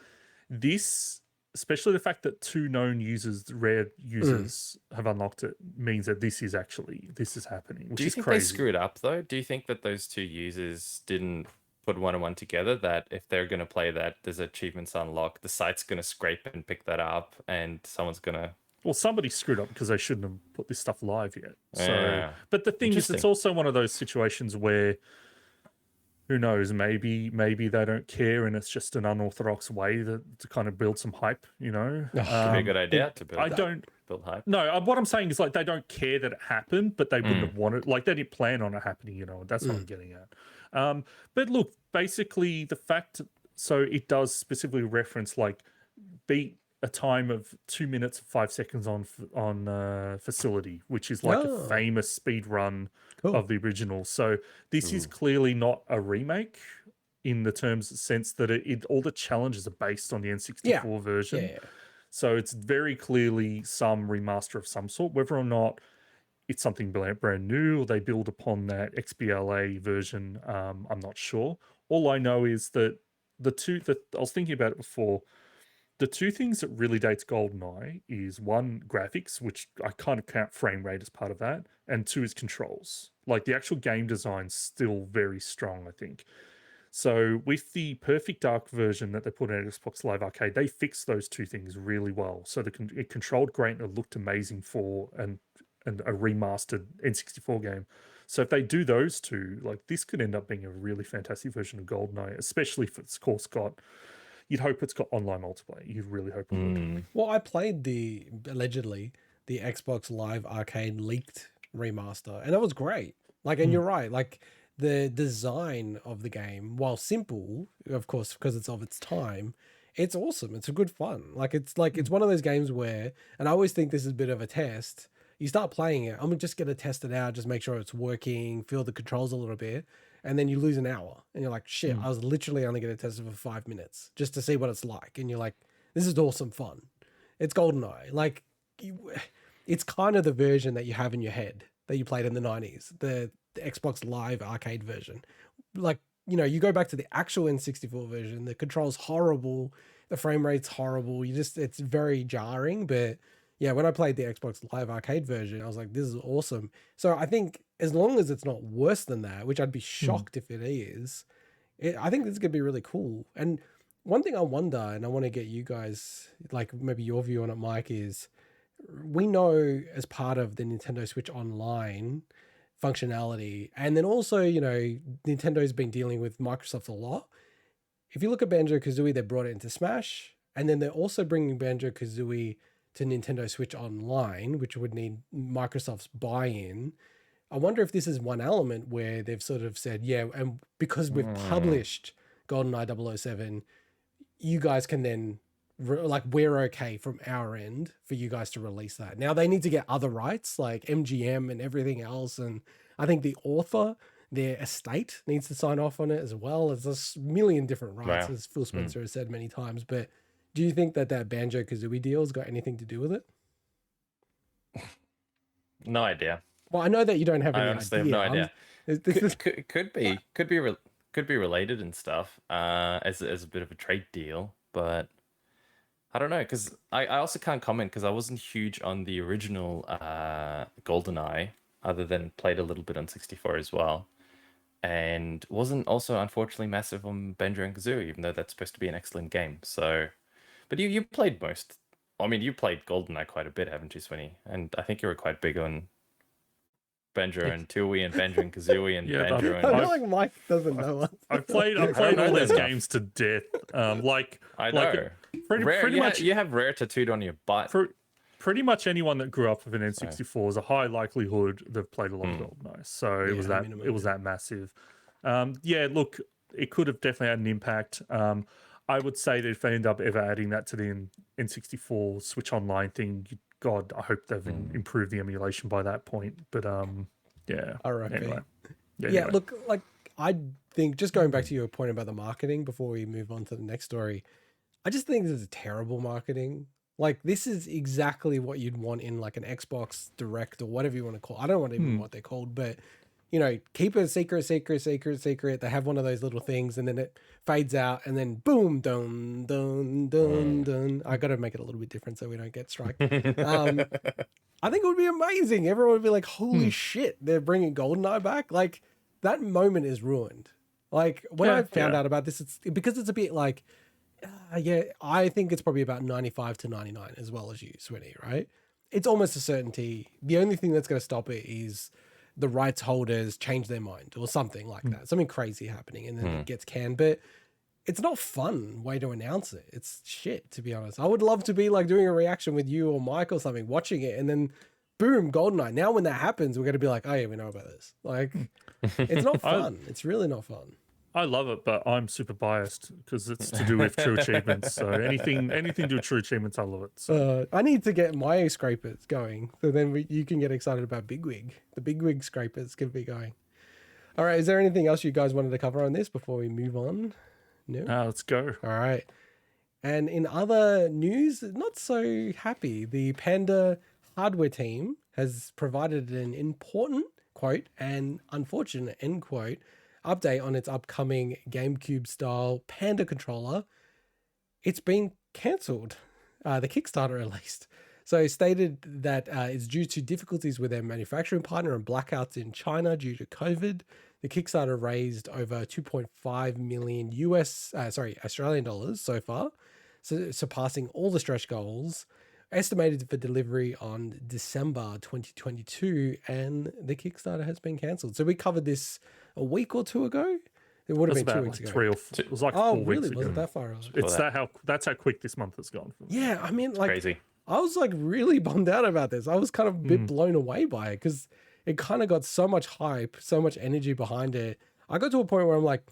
This, especially the fact that 2 known users, rare users, have unlocked it, means that this is happening, which Do you is think crazy. they screwed up though? Do you think that those 2 users didn't put 1 and 1 together, that if they're going to play that, there's achievements unlocked, the site's going to scrape and pick that up, and someone's going to... Well, somebody screwed up because they shouldn't have put this stuff live yet. So, Yeah. but the thing is, it's also one of those situations where, who knows, maybe they don't care and it's just an unorthodox way to kind of build some hype, you know? Could be a good idea to build. Build hype. No, what I'm saying is like they don't care that it happened, but they wouldn't have wanted, like they didn't plan on it happening, you know. That's what I'm getting at. But look, basically the fact, so it does specifically reference like beat a time of 2 minutes 5 seconds on Facility, which is like a famous speed run of the original. So this is clearly not a remake in the sense that it all the challenges are based on the N64 version. Yeah. So it's very clearly some remaster of some sort, whether or not it's something brand new or they build upon that XBLA version. I'm not sure. All I know is that I was thinking about it before. The 2 things that really dates GoldenEye is 1, graphics, which I kind of count frame rate as part of that, and 2 is controls. Like the actual game design's still very strong, I think. So with the Perfect Dark version that they put in Xbox Live Arcade, they fixed those 2 things really well. So it controlled great and it looked amazing for a remastered N64 game. So if they do those 2, like this could end up being a really fantastic version of GoldenEye, especially if it's, of course, you'd hope it's got online multiplayer. You'd really hope it would. Well, I played allegedly the Xbox Live Arcade leaked remaster, and that was great. Like, and you're right, like the design of the game, while simple, of course, because it's of its time, it's awesome. It's a good fun. It's one of those games where, and I always think this is a bit of a test. You start playing it, I'm just gonna test it out, just make sure it's working, feel the controls a little bit. And then you lose an hour and you're like, shit, I was literally only going to test it for 5 minutes just to see what it's like. And you're like, this is awesome fun. It's GoldenEye. Like, it's kind of the version that you have in your head that you played in the 90s, the Xbox Live Arcade version. Like, you know, you go back to the actual N64 version, the controls horrible, the frame rate's horrible. It's very jarring. But yeah, when I played the Xbox Live Arcade version, I was like, this is awesome. So I think as long as it's not worse than that, which I'd be shocked if it is, I think this is going to be really cool. And one thing I wonder, and I want to get you guys, like maybe your view on it, Mike, is we know as part of the Nintendo Switch Online functionality, and then also, you know, Nintendo's been dealing with Microsoft a lot. If you look at Banjo-Kazooie, they brought it into Smash, and then they're also bringing Banjo-Kazooie to Nintendo Switch Online, which would need Microsoft's buy-in. I wonder if this is one element where they've sort of said, yeah, and because we've published GoldenEye 007, you guys can then, we're okay from our end for you guys to release that. Now they need to get other rights like MGM and everything else. And I think the author, their estate needs to sign off on it as well. There's a million different rights, as Phil Spencer has said many times. But do you think that Banjo-Kazooie deal's got anything to do with it? No idea. Well, I know that you don't have any idea. I honestly have no idea. Could be related and stuff as a bit of a trade deal, but I don't know, because I also can't comment because I wasn't huge on the original GoldenEye, other than played a little bit on 64 as well, and wasn't also unfortunately massive on Banjo and Kazooie, even though that's supposed to be an excellent game. So, but you played most. I mean, you played GoldenEye quite a bit, haven't you, Swinny? And I think you were quite big on Banjo and Tooie and Banjo and Kazooie and Banjo. I feel like Mike doesn't know us. I've played all those games to death. I know. Like pretty much you have rare tattooed on your butt. Pretty much anyone that grew up with an N64 is a high likelihood they've played a lot of GoldenEye. So it was that massive. Yeah, look, it could have definitely had an impact. I would say that if they end up ever adding that to the N64 Switch Online thing, God, I hope they've improved the emulation by that point. But yeah. RIP. Anyway. Yeah, anyway. look, like I think just going back to your point about the marketing before we move on to the next story, I just think this is terrible marketing. Like this is exactly what you'd want in like an Xbox Direct or whatever you want to call it. I don't want even what they're called, but you know, keep it secret. They have one of those little things and then it fades out and then boom, dun, dun, dun, dun. I got to make it a little bit different so we don't get struck. I think it would be amazing. Everyone would be like, holy shit, they're bringing GoldenEye back. Like that moment is ruined. Like when I found out about this, it's because it's a bit like, yeah, I think it's probably about 95 to 99 as well as you, Swinny, right? It's almost a certainty. The only thing that's going to stop it is the rights holders change their mind or something like that. Something crazy happening and then it gets canned. But it's not fun way to announce it. It's shit, to be honest. I would love to be like doing a reaction with you or Mike or something, watching it and then boom, GoldenEye. Now when that happens, we're going to be like, oh yeah, we know about this. Like, it's not fun. It's really not fun. I love it, but I'm super biased because it's to do with true achievements. So anything to do with true achievements, I love it. So. I need to get my scrapers going, so then you can get excited about Bigwig. The Bigwig scrapers can be going. All right, is there anything else you guys wanted to cover on this before we move on? No? Let's go. All right. And in other news, not so happy. The Panda hardware team has provided an important, quote, and unfortunate, end quote, update on its upcoming GameCube-style Panda Controller. It's been cancelled, the Kickstarter at least. So stated that it's due to difficulties with their manufacturing partner and blackouts in China due to COVID. The Kickstarter raised over 2.5 million Australian dollars so far, so surpassing all the stretch goals. Estimated for delivery on December 2022, and the Kickstarter has been cancelled. So we covered this a week or two ago. It would have been 2 weeks ago. It was like 4 weeks really? ago. Was it that far? That's how quick this month has gone. Yeah, I mean, like, Crazy. I was like really bummed out about this. I was kind of a bit blown away by it because it kind of got so much hype, so much energy behind it. I got to a point where I'm like,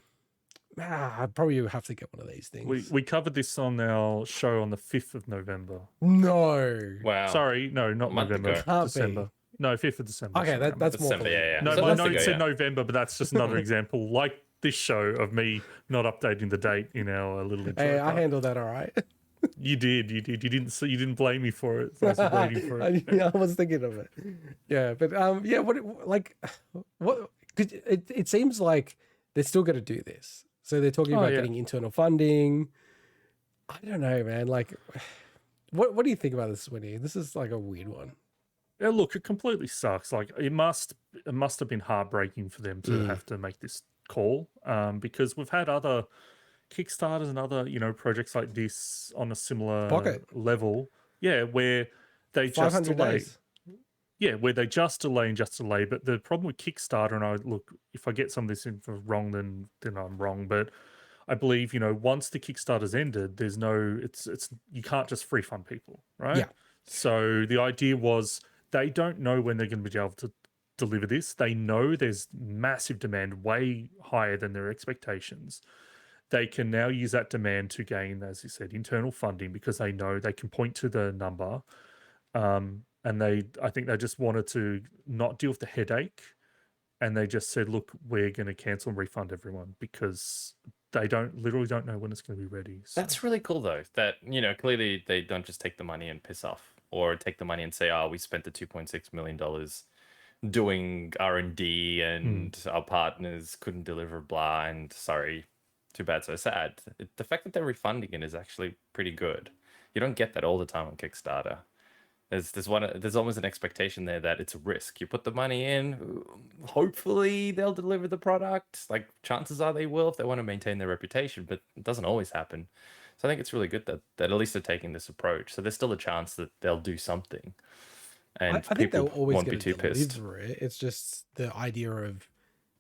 I probably have to get one of these things. We covered this on our show on the 5th of November. No. Wow. Sorry, no, not November. Can't December. be. No, 5th of December. Okay, that's more. December, yeah. No, So my that's note the go, said yeah. November, but that's just another example, like this show, of me not updating the date in our little intro. Hey, I part. handled that all right. You did. You didn't blame me for it. So I was waiting for it. I was thinking of it. Yeah, but yeah, what? 'Cause it seems like they're still going to do this. So they're talking about getting internal funding. I don't know, man. Like, what do you think about this, Winnie? This is like a weird one. Yeah, look, it completely sucks. Like it must have been heartbreaking for them to have to make this call, because we've had other Kickstarters and other projects like this on a similar Pocket level. Yeah, where they just delay. days. Yeah, where they just delay and just delay. But the problem with Kickstarter, and if I get some of this info wrong, then I'm wrong. But I believe, once the Kickstarter's ended, there's it's you can't just free fund people, right? Yeah. So the idea was they don't know when they're going to be able to deliver this. They know there's massive demand, way higher than their expectations. They can now use that demand to gain, as you said, internal funding because they know they can point to the number. And I think they just wanted to not deal with the headache, and they just said, "Look, we're going to cancel and refund everyone because they literally don't know when it's going to be ready." So. That's really cool though. That clearly they don't just take the money and piss off, or take the money and say, "Oh, we spent the $2.6 million doing R&D, and our partners couldn't deliver." Blah, and sorry, too bad, so sad. The fact that they're refunding it is actually pretty good. You don't get that all the time on Kickstarter. There's almost an expectation there that it's a risk. You put the money in, hopefully they'll deliver the product. Like chances are they will if they want to maintain their reputation, but it doesn't always happen. So I think it's really good that at least they're taking this approach. So there's still a chance that they'll do something. And I think they'll always won't get be too pissed. deliver it. It's just the idea of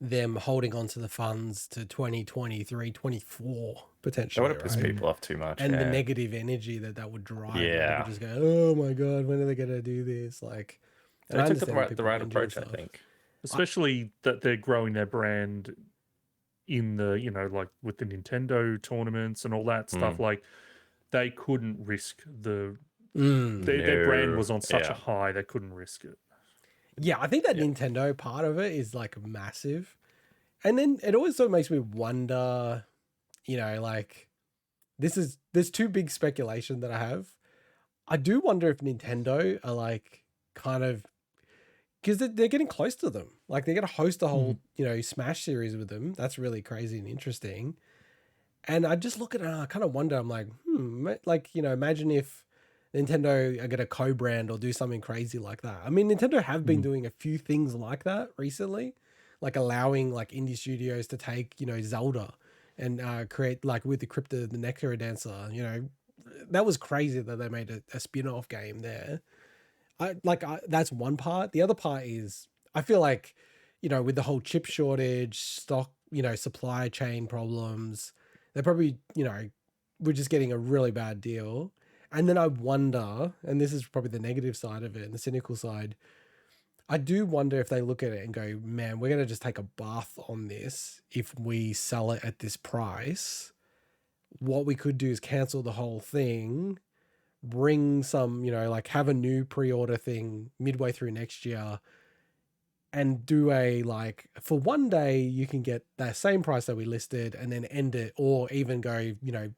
them holding on to the funds to 2023, 24 potentially. That would have pissed people off too much. And the negative energy that would drive. Yeah. People just go, oh my God, when are they going to do this? Like, they took the right approach, I think. Especially that they're growing their brand in the, you know, like with the Nintendo tournaments and all that stuff, like they couldn't risk their brand was on such a high, they couldn't risk it. Yeah, I think that Nintendo part of it is like massive. And then it always sort of makes me wonder, you know, like there's two big speculation that I have. I do wonder if Nintendo are like kind of, because they're getting close to them. Like they're going to host a whole, you know, Smash series with them. That's really crazy and interesting. And I just look at it and I kind of wonder, I'm like, like, you know, imagine if Nintendo are going to co-brand or do something crazy like that. I mean, Nintendo have been doing a few things like that recently, like allowing like indie studios to take, you know, Zelda and create like with the Crypto the Necrodancer, you know, that was crazy that they made a spin-off game there. That's one part. The other part is I feel like, you know, with the whole chip shortage, stock, you know, supply chain problems, they probably, you know, we're just getting a really bad deal. And then I wonder, and this is probably the negative side of it and the cynical side, I do wonder if they look at it and go, man, we're going to just take a bath on this if we sell it at this price. What we could do is cancel the whole thing, bring some, you know, like have a new pre-order thing midway through next year and do a, like, for one day you can get that same price that we listed and then end it, or even go, you know,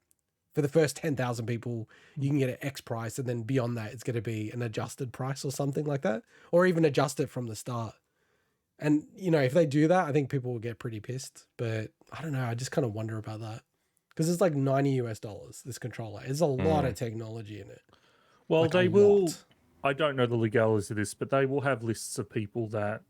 for the first 10,000 people, you can get an X price, and then beyond that, it's going to be an adjusted price or something like that, or even adjust it from the start. And, you know, if they do that, I think people will get pretty pissed. But I don't know. I just kind of wonder about that because it's like $90, this controller. There's a lot of technology in it. Well, like they will. I don't know the legalities of this, but they will have lists of people that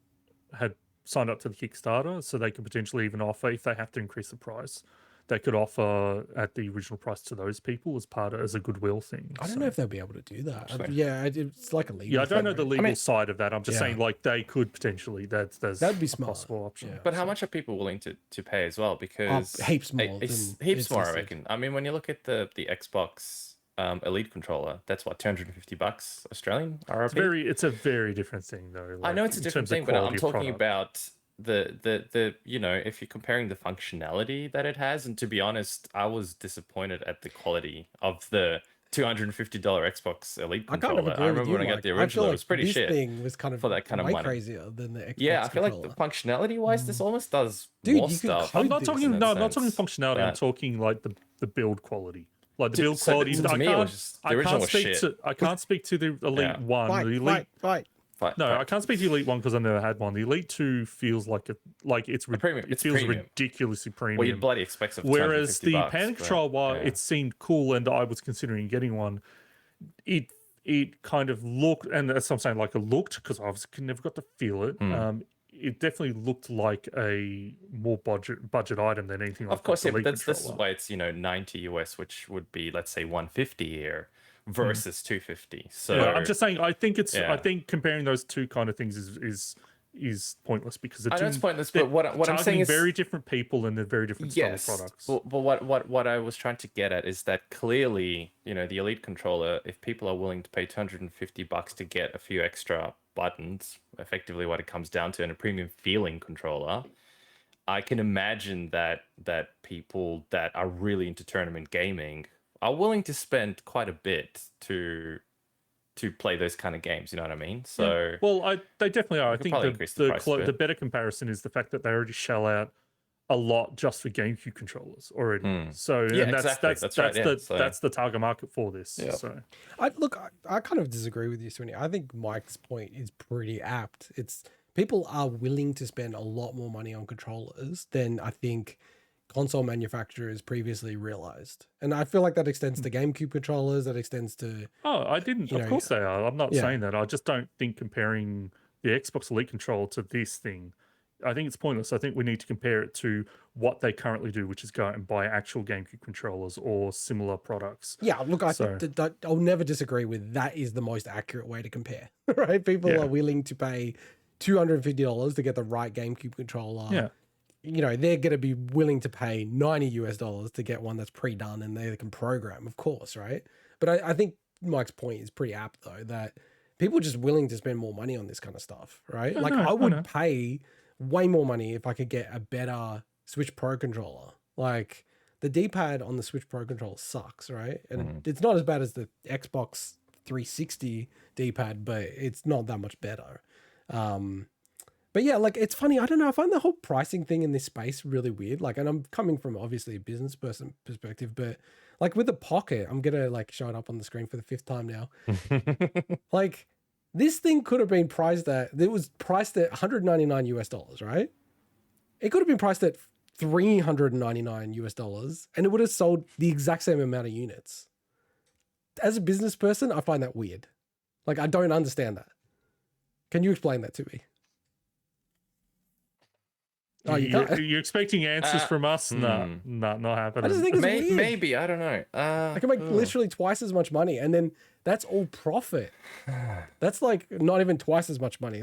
had signed up to the Kickstarter, so they could potentially even offer, if they have to increase the price, they could offer at the original price to those people as a goodwill thing. I don't know if they'll be able to do that. It's like a legal. Yeah, I don't know the legal side of that. I'm just saying, like, they could potentially. That'd be a smart. possible option. Yeah. But how much are people willing to pay as well? Because heaps more. Heaps more, I reckon. I mean, when you look at the Xbox Elite controller, that's what, $250 Australian RRP. It's a very different thing though. I know it's a different thing, but I'm talking about the you know, if you're comparing the functionality that it has, and to be honest, I was disappointed at the quality of the $250 Xbox Elite controller. I remember when I got the original, it was pretty this shit. Thing was kind of for that kind of way money. crazier than the Xbox Yeah, I feel controller. like the functionality wise, this almost does more stuff. I'm not talking functionality. I'm talking like the build quality. Like the build quality. I can't speak to the Elite One. The Elite. I can't speak to the Elite One because I've never had one. The Elite 2 feels like it's premium. It feels ridiculously premium. Well, you'd bloody expect it. Whereas the Panda Controller, while it seemed cool and I was considering getting one, it kind of looked, and that's what I'm saying, like it looked, because I obviously never got to feel it. It definitely looked like a more budget item than anything like that. Of course, yeah, but this is why it's, you know, 90 US, which would be, let's say, 150 here versus 250. So yeah, I'm just saying, I think comparing those two kind of things is pointless because it's pointless. But what I'm saying is very different people and they're very different style of products. But what I was trying to get at is that clearly, you know, the Elite controller, if people are willing to pay $250 to get a few extra buttons, effectively what it comes down to, and a premium feeling controller, I can imagine that people that are really into tournament gaming are willing to spend quite a bit to play those kind of games. You know what I mean? So they definitely are. I think the better comparison is the fact that they already shell out a lot just for GameCube controllers already. So that's the target market for this. Yeah. So I kind of disagree with you, Swinny. I think Mike's point is pretty apt. It's people are willing to spend a lot more money on controllers than I think console manufacturers previously realized. And I feel like that extends to GameCube controllers, that extends to... Of course they are. I'm not saying that. I just don't think comparing the Xbox Elite controller to this thing, I think it's pointless. I think we need to compare it to what they currently do, which is go out and buy actual GameCube controllers or similar products. Yeah, look, I think that I'll never disagree with that is the most accurate way to compare, right? People are willing to pay $250 to get the right GameCube controller. Yeah. You know, they're going to be willing to pay $90 to get one that's pre-done and they can program, of course, right? But I think Mike's point is pretty apt, though, that people are just willing to spend more money on this kind of stuff, right? I would pay way more money if I could get a better Switch Pro controller. Like the D-pad on the Switch Pro controller sucks, right? And it's not as bad as the Xbox 360 D-pad, but it's not that much better. But yeah, like it's funny. I don't know. I find the whole pricing thing in this space really weird. Like, and I'm coming from obviously a business person perspective, but like with the Pocket, I'm gonna like show it up on the screen for the 5th time now. Like this thing could have been priced at. It was priced at $199 US, right? It could have been priced at $399 and it would have sold the exact same amount of units. As a business person, I find that weird. Like I don't understand that. Can you explain that to me? Oh, you're expecting answers from us? No, not happening. I just think it's weird. Maybe, I don't know. I can make literally twice as much money, and then that's all profit. That's like not even twice as much money.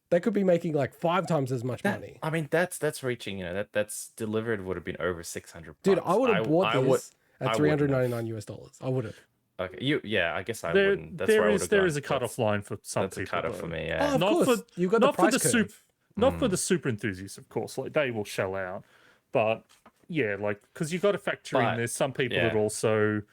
They could be making like 5 times as much money. I mean, that's reaching. That's delivered would have been over $600. Dude, I would have bought this at $399 US. I would have. Okay, I guess I wouldn't. That's where I would have there is a cutoff line for some people. That's a cutoff for me. Oh, Yeah. of course. You've got the price curve. Not for the super enthusiasts, of course. Like they will shell out, but yeah, like because you've got to factor in. There's some people that also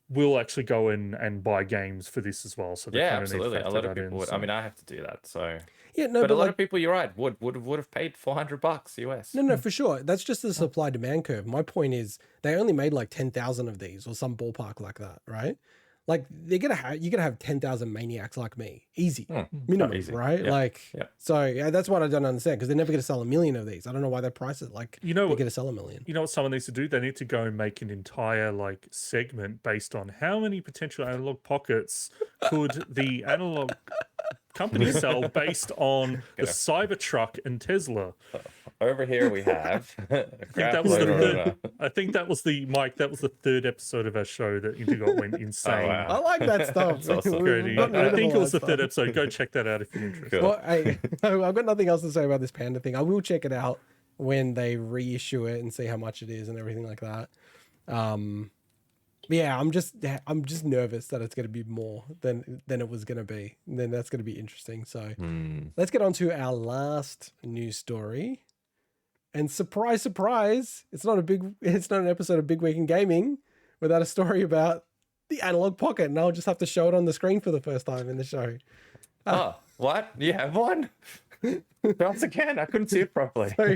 will actually go in and buy games for this as well. So they kind of absolutely. need to A lot of factor people that in, would. so. I mean, I have to do that. So Yeah, no, but a lot like, of people, you're right, would have paid $400 US. No, for sure. That's just the supply demand curve. My point is they only made like 10,000 of these or some ballpark like that, right? Like you're gonna have 10,000 maniacs like me, easy, minimum, easy. right? Yeah. Like, Yeah. so yeah, that's what I don't understand because they're never gonna sell 1 million of these. I don't know why they price it like they're gonna sell 1 million. You know what someone needs to do? They need to go and make an entire like segment based on how many potential analog pockets could the analog company sell based on the Cybertruck and Tesla. Over here we have. I think that was the Mike. That was the 3rd episode of our show that Intergot went insane. wow. I like that stuff. awesome. We've gotten rid I of think it all was the that 3rd stuff. episode. Go check that out if you're interested. Cool. Well, I've got nothing else to say about this Panda thing. I will check it out when they reissue it and see how much it is and everything like that. Yeah, I'm just nervous that it's going to be more than it was going to be. And then that's going to be interesting. So let's get on to our last news story. And surprise, surprise, it's not an episode of Big Week in Gaming without a story about the Analogue Pocket. And I'll just have to show it on the screen for the first time in the show. Oh, what? You have one? Once again, I couldn't see it properly. So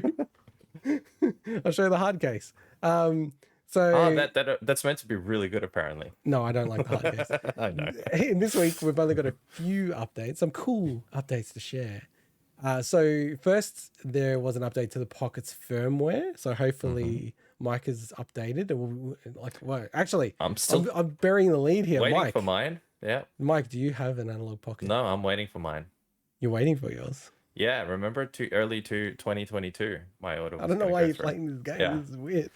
I'll show you the hard case. That's meant to be really good, apparently. No, I don't like the hard case. I know. In this week, we've only got a few updates, some cool updates to share. So first, there was an update to the Pocket's firmware. So hopefully Mike is updated. Actually, I'm burying the lead here. Waiting Mike, for mine. Yeah. Mike, do you have an Analogue Pocket? No, I'm waiting for mine. You're waiting for yours. Yeah, remember early 2022, my order was I don't know gonna why go you're through. playing this game. Yeah. This is weird.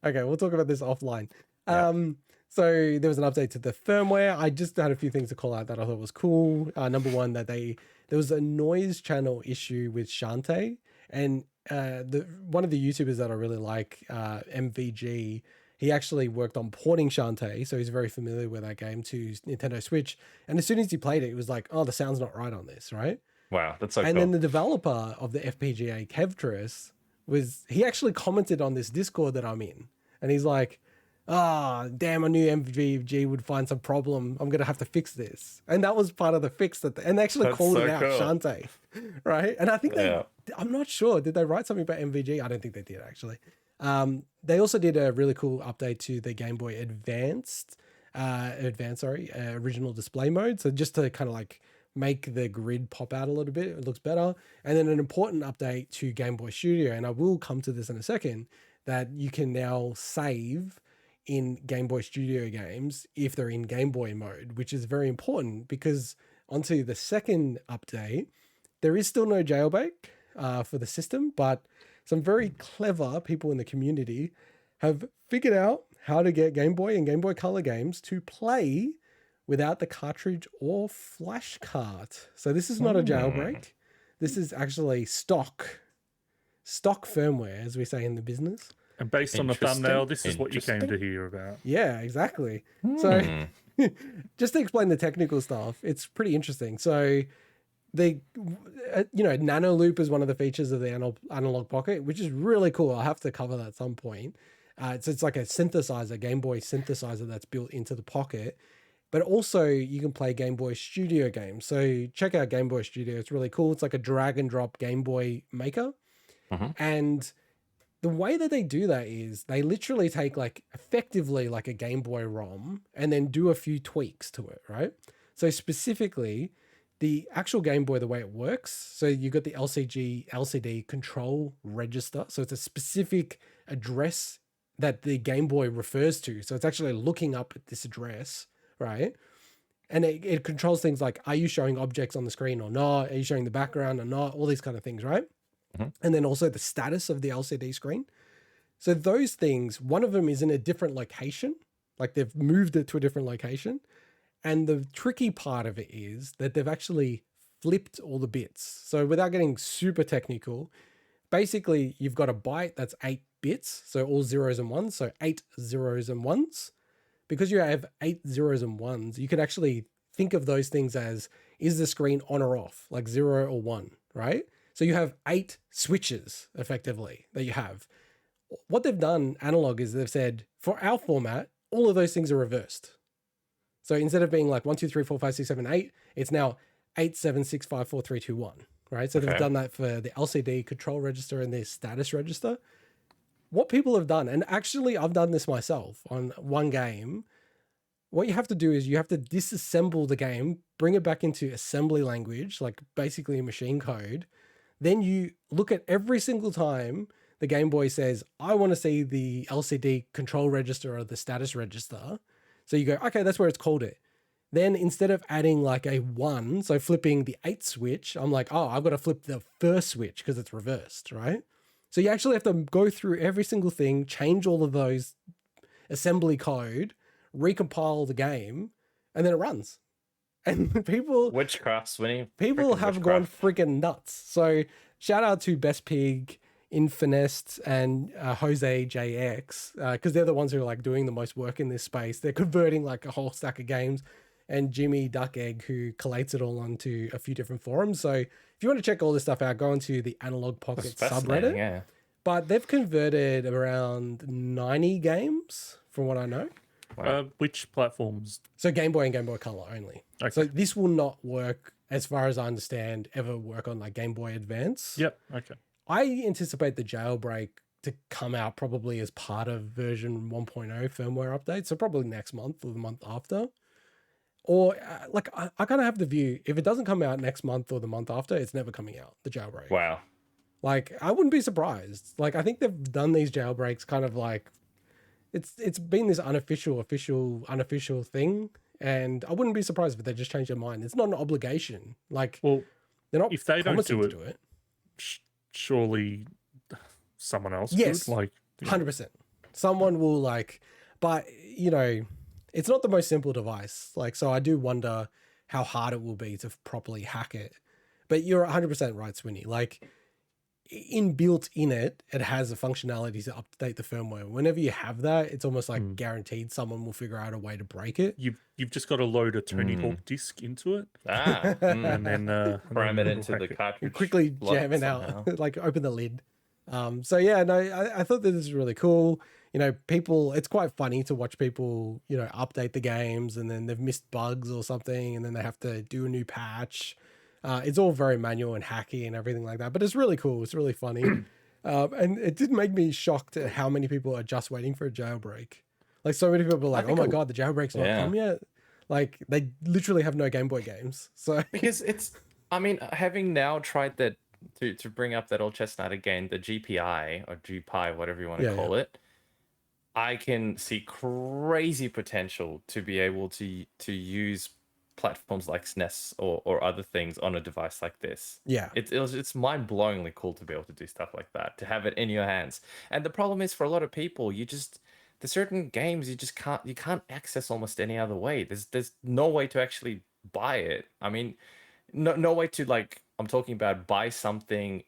Okay, we'll talk about this offline. So there was an update to the firmware. I just had a few things to call out that I thought was cool. Number one, that there was a noise channel issue with Shantae, and one of the YouTubers that I really like, MVG, he actually worked on porting Shantae, so he's very familiar with that game to Nintendo Switch. And as soon as he played it, it was like, oh, the sound's not right on this, right? Wow, that's so And cool. then the developer of the FPGA, Kevtris, he actually commented on this Discord that I'm in, and he's like, damn, I knew MVG would find some problem. I'm going to have to fix this. And that was part of the fix and they actually called so it out, cool. Shantae, right? And I think I'm not sure. Did they write something about MVG? I don't think they did, actually. They also did a really cool update to the Game Boy original display mode. So just to kind of like make the grid pop out a little bit, it looks better. And then an important update to Game Boy Studio, and I will come to this in a second, that you can now save in Game Boy Studio games if they're in Game Boy mode, which is very important because onto the second update, there is still no jailbreak for the system, but some very clever people in the community have figured out how to get Game Boy and Game Boy Color games to play without the cartridge or flash cart. So this is not a jailbreak. This is actually stock firmware, as we say in the business. And based on the thumbnail, this is what you came to hear about. Yeah, exactly. So just to explain the technical stuff, it's pretty interesting. So nano loop is one of the features of the Analogue Pocket, which is really cool. I'll have to cover that at some point. It's like a synthesizer, Game Boy synthesizer that's built into the Pocket. But also you can play Game Boy Studio games. So check out Game Boy Studio. It's really cool. It's like a drag and drop Game Boy maker. And the way that they do that is they literally take like effectively like a Game Boy ROM and then do a few tweaks to it, right? So specifically the actual Game Boy, the way it works. So you got the LCD control register. So it's a specific address that the Game Boy refers to. So it's actually looking up at this address, right? And it controls things like, are you showing objects on the screen or not? Are you showing the background or not? All these kind of things, right? And then also the status of the LCD screen. So those things, one of them is in a different location, like they've moved it to a different location. And the tricky part of it is that they've actually flipped all the bits. So without getting super technical, basically you've got a byte that's 8 bits. So all zeros and ones. So 8 zeros and ones. Because you have 8 zeros and ones, you can actually think of those things as, is the screen on or off, like 0 or 1, right? So you have 8 switches effectively that you have. What they've done, Analog, is they've said, for our format, all of those things are reversed. So instead of being like 1, 2, 3, 4, 5, 6, 7, 8, it's now 8, 7, 6, 5, 4, 3, 2, 1, right? So they've done that for the LCD control register and the status register. What people have done, and actually I've done this myself on one game, what you have to do is you have to disassemble the game, bring it back into assembly language, like basically machine code. Then you look at every single time the Game Boy says, I want to see the LCD control register or the status register. So you go, okay, that's where it's called it. Then instead of adding like a 1, so flipping the 8 switch, I'm like, oh, I've got to flip the first switch because it's reversed, right? So you actually have to go through every single thing, change all of those assembly code, recompile the game, and then it runs. And people... Witchcraft, Swinny. People have gone freaking nuts. So shout out to Best Pig, Infinest, and Jose JX, because they're the ones who are like doing the most work in this space. They're converting like a whole stack of games. And Jimmy Duck Egg, who collates it all onto a few different forums. So if you want to check all this stuff out, go into the Analogue Pocket subreddit. Yeah. But they've converted around 90 games, from what I know. Wow. Which platforms? So Game Boy and Game Boy Color only. Okay. So this will not work, as far as I understand, ever work on like Game Boy Advance. Yep. Okay. I anticipate the Jailbreak to come out probably as part of version 1.0 firmware update. So probably next month or the month after. Or I kind of have the view, if it doesn't come out next month or the month after, it's never coming out, the Jailbreak. Wow. Like, I wouldn't be surprised. Like, I think they've done these jailbreaks kind of like, it's been this unofficial thing. And I wouldn't be surprised if they just change their mind. It's not an obligation. Like, well, they're not if they don't promising do to do it. Surely someone else Yes, could. Like, 100%. Someone will like, but you know, it's not the most simple device. Like, so I do wonder how hard it will be to properly hack it. But you're 100% right, Swinny. Like, inbuilt in it, it has a functionality to update the firmware. Whenever you have that, it's almost like guaranteed someone will figure out a way to break it. You've just got to load a Tony Hawk disc into it, And then cram it into the cartridge. Quickly jam it out, like open the lid. So yeah, no, I thought that this was really cool. You know, people, it's quite funny to watch people, you know, update the games and then they've missed bugs or something and then they have to do a new patch. It's all very manual and hacky and everything like that, but it's really cool. It's really funny. And it did make me shocked at how many people are just waiting for a jailbreak. Like, so many people are like, oh my God, the jailbreak's not come yet. Like, they literally have no Game Boy games. So because it's, I mean, having now tried that, to bring up that old chestnut again, the GPI or GPI, whatever you want to call it, I can see crazy potential to be able to use platforms like SNES or other things on a device like this. Yeah. It's mind-blowingly cool to be able to do stuff like that, to have it in your hands. And the problem is, for a lot of people, there's certain games you can't access almost any other way. There's no way to actually buy it. I mean, no way to, like, I'm talking about buy something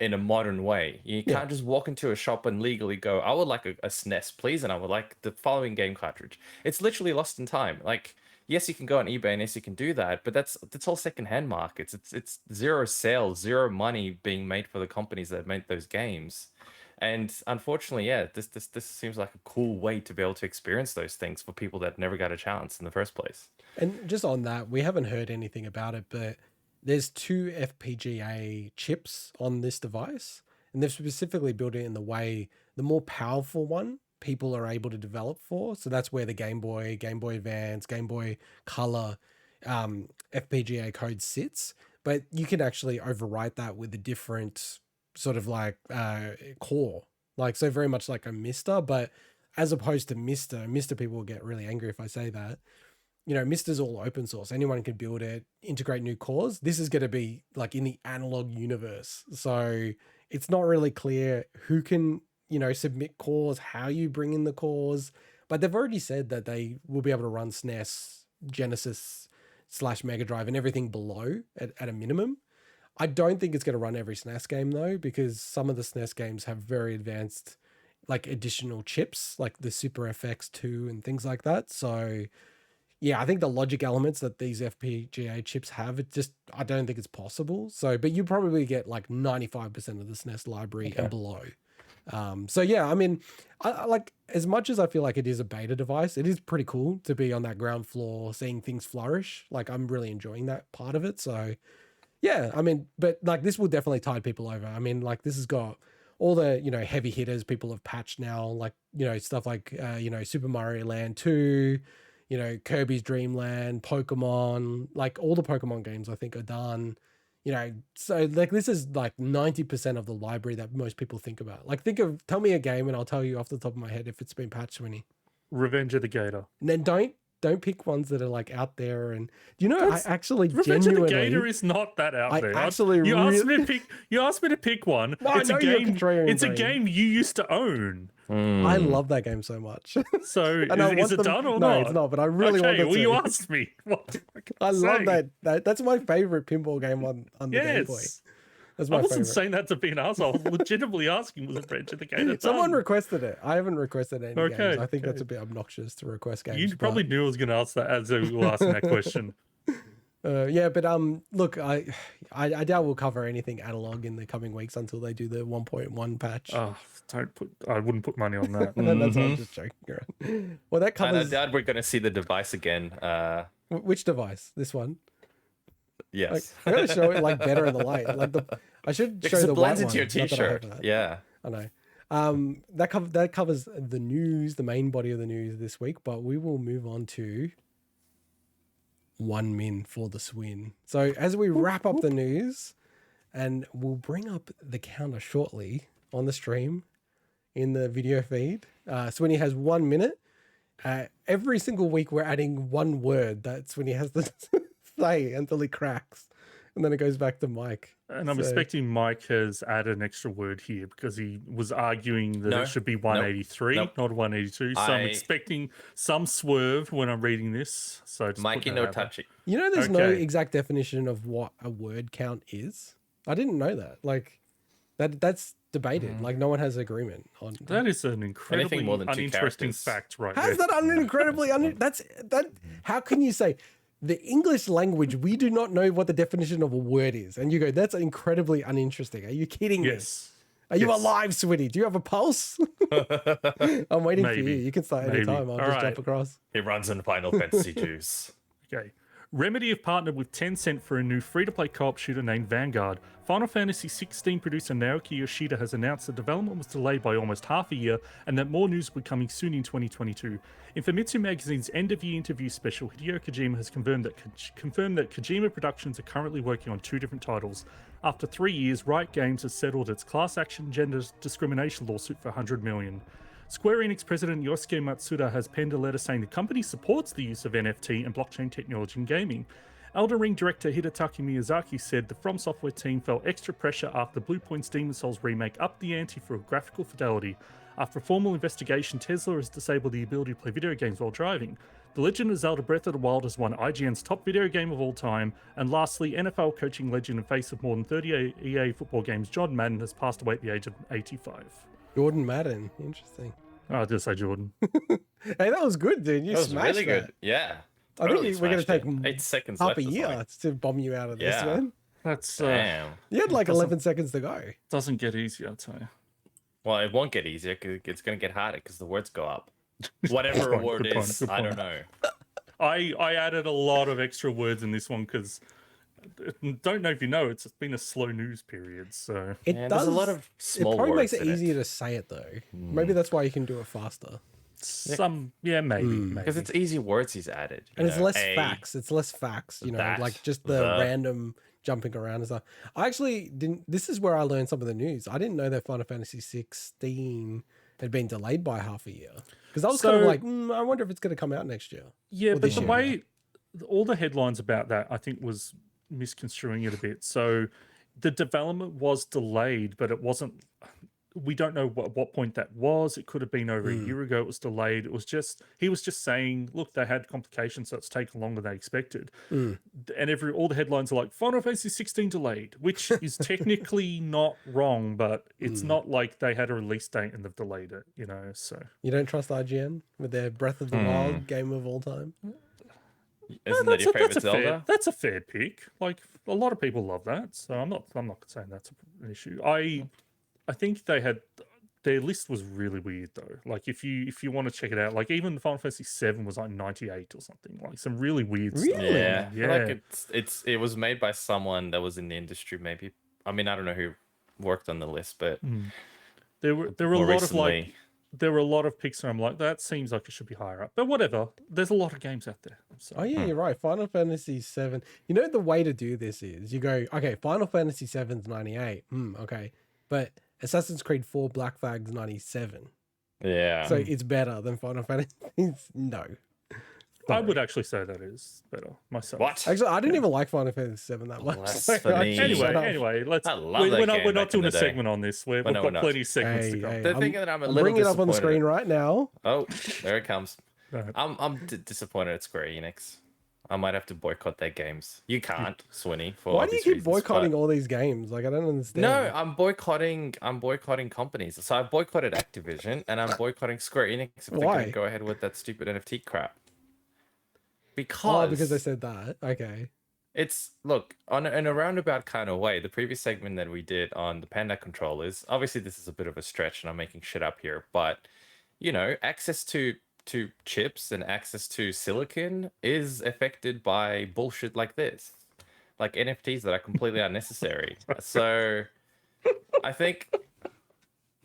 in a modern way. You can't just walk into a shop and legally go, I would like a SNES, please, and I would like the following game cartridge. It's literally lost in time. Like, yes, you can go on eBay and yes, you can do that, but that's all secondhand markets. It's zero sales, zero money being made for the companies that made those games. And unfortunately, yeah, this seems like a cool way to be able to experience those things for people that never got a chance in the first place. And just on that, we haven't heard anything about it, but there's 2 FPGA chips on this device, and they've specifically built it in the way the more powerful one people are able to develop for. So that's where the Game Boy Advance, Game Boy Color FPGA code sits. But you can actually overwrite that with a different sort of like core, like so very much like a Mister, but as opposed to Mister people will get really angry if I say that. You know, Mister's all open source. Anyone can build it, integrate new cores. This is going to be like in the analog universe. So it's not really clear who can, you know, submit cores, how you bring in the cores, but they've already said that they will be able to run SNES, Genesis / Mega Drive and everything below at a minimum. I don't think it's going to run every SNES game though, because some of the SNES games have very advanced like additional chips, like the Super FX2 and things like that. So yeah, I think the logic elements that these FPGA chips have, I don't think it's possible. So, but you probably get like 95% of the SNES library and below. So yeah, I mean, I like, as much as I feel like it is a beta device, it is pretty cool to be on that ground floor, seeing things flourish. Like I'm really enjoying that part of it. So yeah, I mean, but like this will definitely tide people over. I mean, like this has got all the, you know, heavy hitters people have patched now, like, you know, stuff like, you know, Super Mario Land 2, you know, Kirby's Dream Land, Pokemon, like all the Pokemon games I think are done, you know, so like this is like 90% of the library that most people think about. Like tell me a game and I'll tell you off the top of my head if it's been patched, Winnie. Revenge of the Gator. And then don't pick ones that are like out there. And do you know, I actually Revenge genuinely... of the Gator is not that out there. Actually you asked me to pick one. No, it's a game. It's a game you used to own. I love that game so much. So is it done or not? No, it's not. But I really want it to. Well, you asked me. What I love that. That's my favorite pinball game on the Game Boy. That's my I wasn't favorite. saying that to be an arsehole. I was legitimately asking, was Revenge of the Gator done? Someone requested it. I haven't requested any games. I think that's a bit obnoxious to request games. You probably knew I was going to ask that as you were asking that question. Yeah, but look, I doubt we'll cover anything analog in the coming weeks until they do the 1.1 patch. Oh, I wouldn't put money on that. That's why I'm just joking around. Well, that covers. And I doubt we're going to see the device again. Which device? This one? Yes. Like, I gotta show it like better in the light. Like I should show because the it blends white into your one. Not that I have t-shirt. that. Yeah. I know. That covers the news, the main body of the news this week. But we will move on to one Min for the Swin. So as we wrap up the news, and we'll bring up the counter shortly on the stream in the video feed. Swinny has 1 minute. Every single week we're adding one word that Swinny has to say until he cracks, and then it goes back to Mike. And I'm expecting Mike has added an extra word here because he was arguing that it should be 183, not 182. So I'm expecting some swerve when I'm reading this. So just Mikey, no touchy. You know, there's no exact definition of what a word count is. I didn't know that. Like that's debated. Like no one has agreement on that. Is an incredibly more than uninteresting fact, right? How's that incredibly how can you say the English language, we do not know what the definition of a word is? And you go, that's incredibly uninteresting. Are you kidding me? Are you alive, Swinny? Do you have a pulse? I'm waiting for you. You can start anytime. I'll just jump across. He runs in Final Fantasy juice. Okay. Remedy have partnered with Tencent for a new free-to-play co-op shooter named Vanguard. Final Fantasy XVI producer Naoki Yoshida has announced that development was delayed by almost half a year and that more news will be coming soon in 2022. In Famitsu Magazine's end-of-year interview special, Hideo Kojima has confirmed that Kojima Productions are currently working on 2 different titles. After 3 years, Riot Games has settled its class action gender discrimination lawsuit for $100 million. Square Enix president Yosuke Matsuda has penned a letter saying the company supports the use of NFT and blockchain technology in gaming. Elden Ring director Hidetaka Miyazaki said the From Software team felt extra pressure after Bluepoint's Demon's Souls remake upped the ante for graphical fidelity. After a formal investigation, Tesla has disabled the ability to play video games while driving. The Legend of Zelda Breath of the Wild has won IGN's top video game of all time. And lastly, NFL coaching legend and face of more than 30 EA football games, John Madden, has passed away at the age of 85. Jordan Madden. Interesting. Oh, I did say Jordan. Hey, that was good, dude. You that was smashed really good. Yeah. I think we're going to take 8 seconds half left a or year something. to bomb you out of this, Yeah. man. That's Damn. You had like 11 seconds to go. doesn't get easier, I'll tell you. Well, it won't get easier. It's going to get harder because the words go up. Whatever Good point, reward good point, is, good I don't point. know. I added a lot of extra words in this one because don't know if you know, it's been a slow news period. So It Yeah, does. there's a lot of small it probably words makes it in easier to say it though. Maybe that's why you can do it faster. maybe. Because it's easy words he's added. you And it's know, less a- facts. It's less facts, you know, that, like just the random jumping around and stuff. I actually didn't. This is where I learned some of the news. I didn't know that Final Fantasy 16 had been delayed by half a year because I was kind of So- like, I wonder if it's going to come out next year. Yeah, Or but this the year, way all the headlines about that, I think, was misconstruing it a bit. So the development was delayed, but it wasn't. We don't know what point that was. It could have been over a year ago. It was delayed. It was just he was just saying, look, they had complications, so it's taken longer than they expected. And all the headlines are like Final Fantasy 16 delayed, which is technically not wrong, but it's not like they had a release date and they've delayed it. You know, so You don't trust IGN with their Breath of the Wild game of all time? Isn't that your favorite Zelda? That's a fair pick. Like a lot of people love that, so I'm not saying that's an issue. I think they had their list was really weird though. Like if you want to check it out, like even Final Fantasy 7 was like 98 or something. Like some really weird stuff. Really? Yeah, I feel Yeah. like it was made by someone that was in the industry. Maybe I mean I don't know who worked on the list, but There were a more lot of like recently- there were a lot of picks where I'm like, that seems like it should be higher up. But whatever. There's a lot of games out there. So Oh yeah, you're right. Final Fantasy 7. You know the way to do this is you go, okay, Final Fantasy 7's 98. Okay. But Assassin's Creed 4 Black Flag's 97. yeah. So it's better than Final Fantasy. No. I would actually say that is better myself. What? Actually, I didn't even like Final Fantasy 7 that much. Blasphemy. Anyway, let's. I love We're that not game not back in doing a the day. segment on this. We've no, we're got not. plenty of segments to go. The thing that I'm a I'm little bringing it up on the disappointed- screen right now. Oh, there it comes. Right. I'm disappointed at Square Enix. I might have to boycott their games. You can't, Swinny. For Why do you obvious keep reasons, boycotting but- all these games? Like, I don't understand. No, I'm boycotting companies. So I boycotted Activision and I'm boycotting Square Enix if they're Why? going to go ahead with that stupid NFT crap. Because, because they said that. Okay. it's look in a roundabout kind of way. The previous segment that we did on the Panda controllers, obviously this is a bit of a stretch, and I'm making shit up here, but you know, access to chips and access to silicon is affected by bullshit like this, like NFTs that are completely unnecessary. So, I think.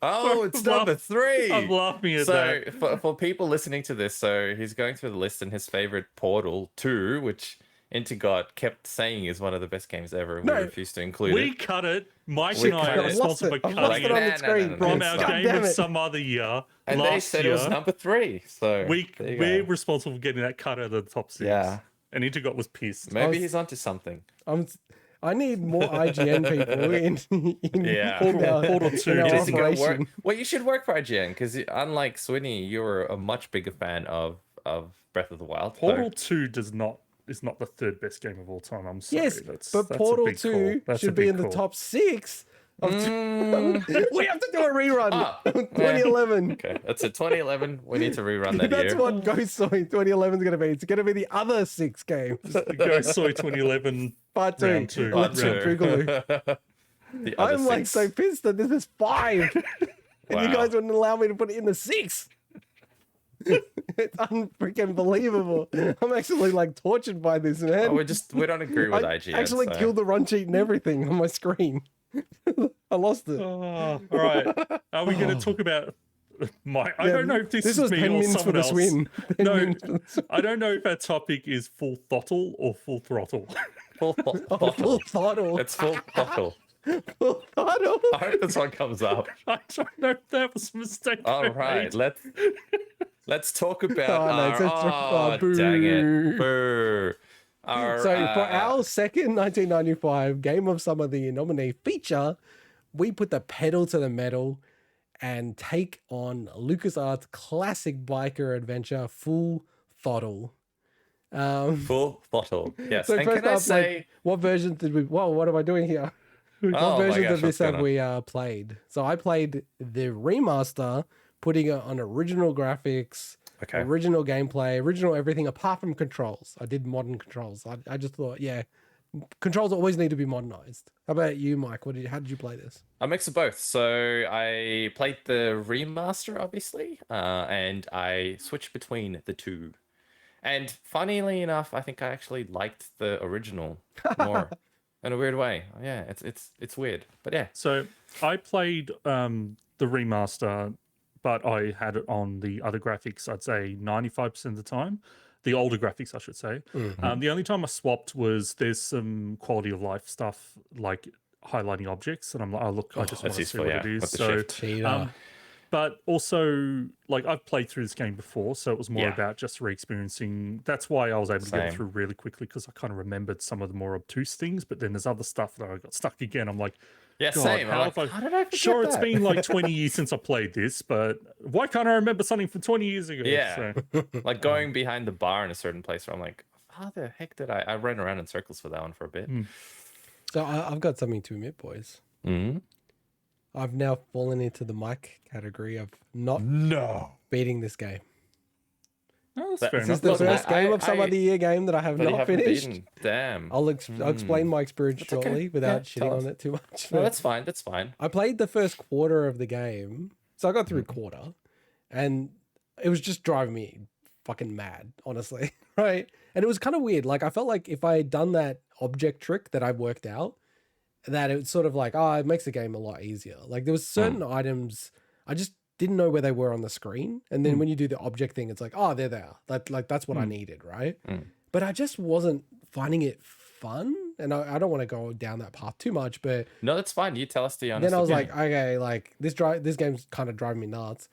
Oh, it's number 3. I'm laughing at So that. for people listening to this, so he's going through the list and his favorite Portal 2, which Intergot kept saying is one of the best games ever. We No, refused to include We it. cut it. Mike We and I cut are it. responsible for I've lost cutting it on it the screen. from it's our God game damn of it. some other year. And they last said year, it was number 3. So there you we're go. responsible for getting that cut out of the top 6. Yeah. And Intergot was pissed. Maybe he's onto something. I need more IGN people in Yeah. Portal 2 in our He doesn't doesn't go work. operation. Well, you should work for IGN because unlike Swinny, you're a much bigger fan of Breath of the Wild. so- Portal 2 is not the third best game of all time. I'm sorry. Yes, that's but a Portal big 2 call. That's a should be big in the call. top 6. We have to do a rerun. Ah, 2011. Okay, that's a 2011. We need to rerun that That's year. what GOSOY 2011 is going to be. It's going to be the other 6 games. The GOSOY 2011 Part 2. Round 2. Electric Round Boogaloo. The other I'm like 6. so pissed that this is 5. And you Wow. guys wouldn't allow me to put it in the 6. It's unfreaking believable. I'm actually like tortured by this, man. We don't agree with I IGN. actually so- killed the run sheet and everything on my screen. I lost it. Oh, all right. Are we going to talk about my? I Yeah, don't know if this is was me 10 or mins for someone the else. swin. 10 No, mins for the swin. I don't know if our topic is full throttle or full throttle. Full Full throttle. throttle. It's full throttle. Full throttle. I hope this one comes up. I don't know if that was a mistake. All I right, made. let's talk about. Oh, no, it's our, boo. dang it! Boo. Our, So for our second 1995 Game of Summer the Year nominee feature, we put the pedal to the metal and take on LucasArts' classic biker adventure, Full Thottle. full throttle. Yes. So And first can I off, say? like, what versions did we? Whoa, what am I doing here? Oh What my versions gosh, of this what's going have on? we played? So I played the remaster, putting it on original graphics, Okay. original gameplay, original everything apart from controls. I did modern controls. I just thought, yeah, controls always need to be modernized. How about you, Mike? How did you play this? A mix of both. So I played the remaster, obviously, and I switched between the two. And funnily enough, I think I actually liked the original more in a weird way. Yeah, it's weird, but yeah. So I played the remaster, but I had it on the other graphics, I'd say 95% of the time. The older graphics, I should say. The only time I swapped was there's some quality of life stuff like highlighting objects, and I'm like, oh look, I just want That's to see useful, what yeah, it is. with the So shift. Cheater. but also, like, I've played through this game before, so it was more Yeah. about just re-experiencing. That's why I was able to get it Same. through really quickly, because I kind of remembered some of the more obtuse things. But then there's other stuff that I got stuck again. I'm like, Yeah, God, same. I'm how like, have I- how did I forget sure, it's that? been like 20 years since I played this, but why can't I remember something from 20 years ago? Yeah. So, Like going behind the bar in a certain place where I'm like, how the heck did I ran around in circles for that one for a bit. So I've got something to admit, boys. Mm-hmm. I've now fallen into the Mike category of not beating this game. no, that's That- fair This enough. is the Look, first game of some I- of the year game that I have But you not haven't finished. beaten. Damn. I'll explain my experience That's okay. shortly without Yeah, shitting tell on us. it too much. No, but that's fine. That's fine. I played the first quarter of the game. So I got through quarter and it was just driving me fucking mad, honestly. Right. And it was kind of weird. Like I felt like if I had done that object trick that I worked out, that it was sort of like, it makes the game a lot easier. Like there was certain items I just didn't know where they were on the screen. And then when you do the object thing, it's like, there they are. That's what I needed, right? But I just wasn't finding it fun. And I don't want to go down that path too much, but No, that's fine. You tell us the honest then I was opinion. like, okay, like this game's kind of driving me nuts.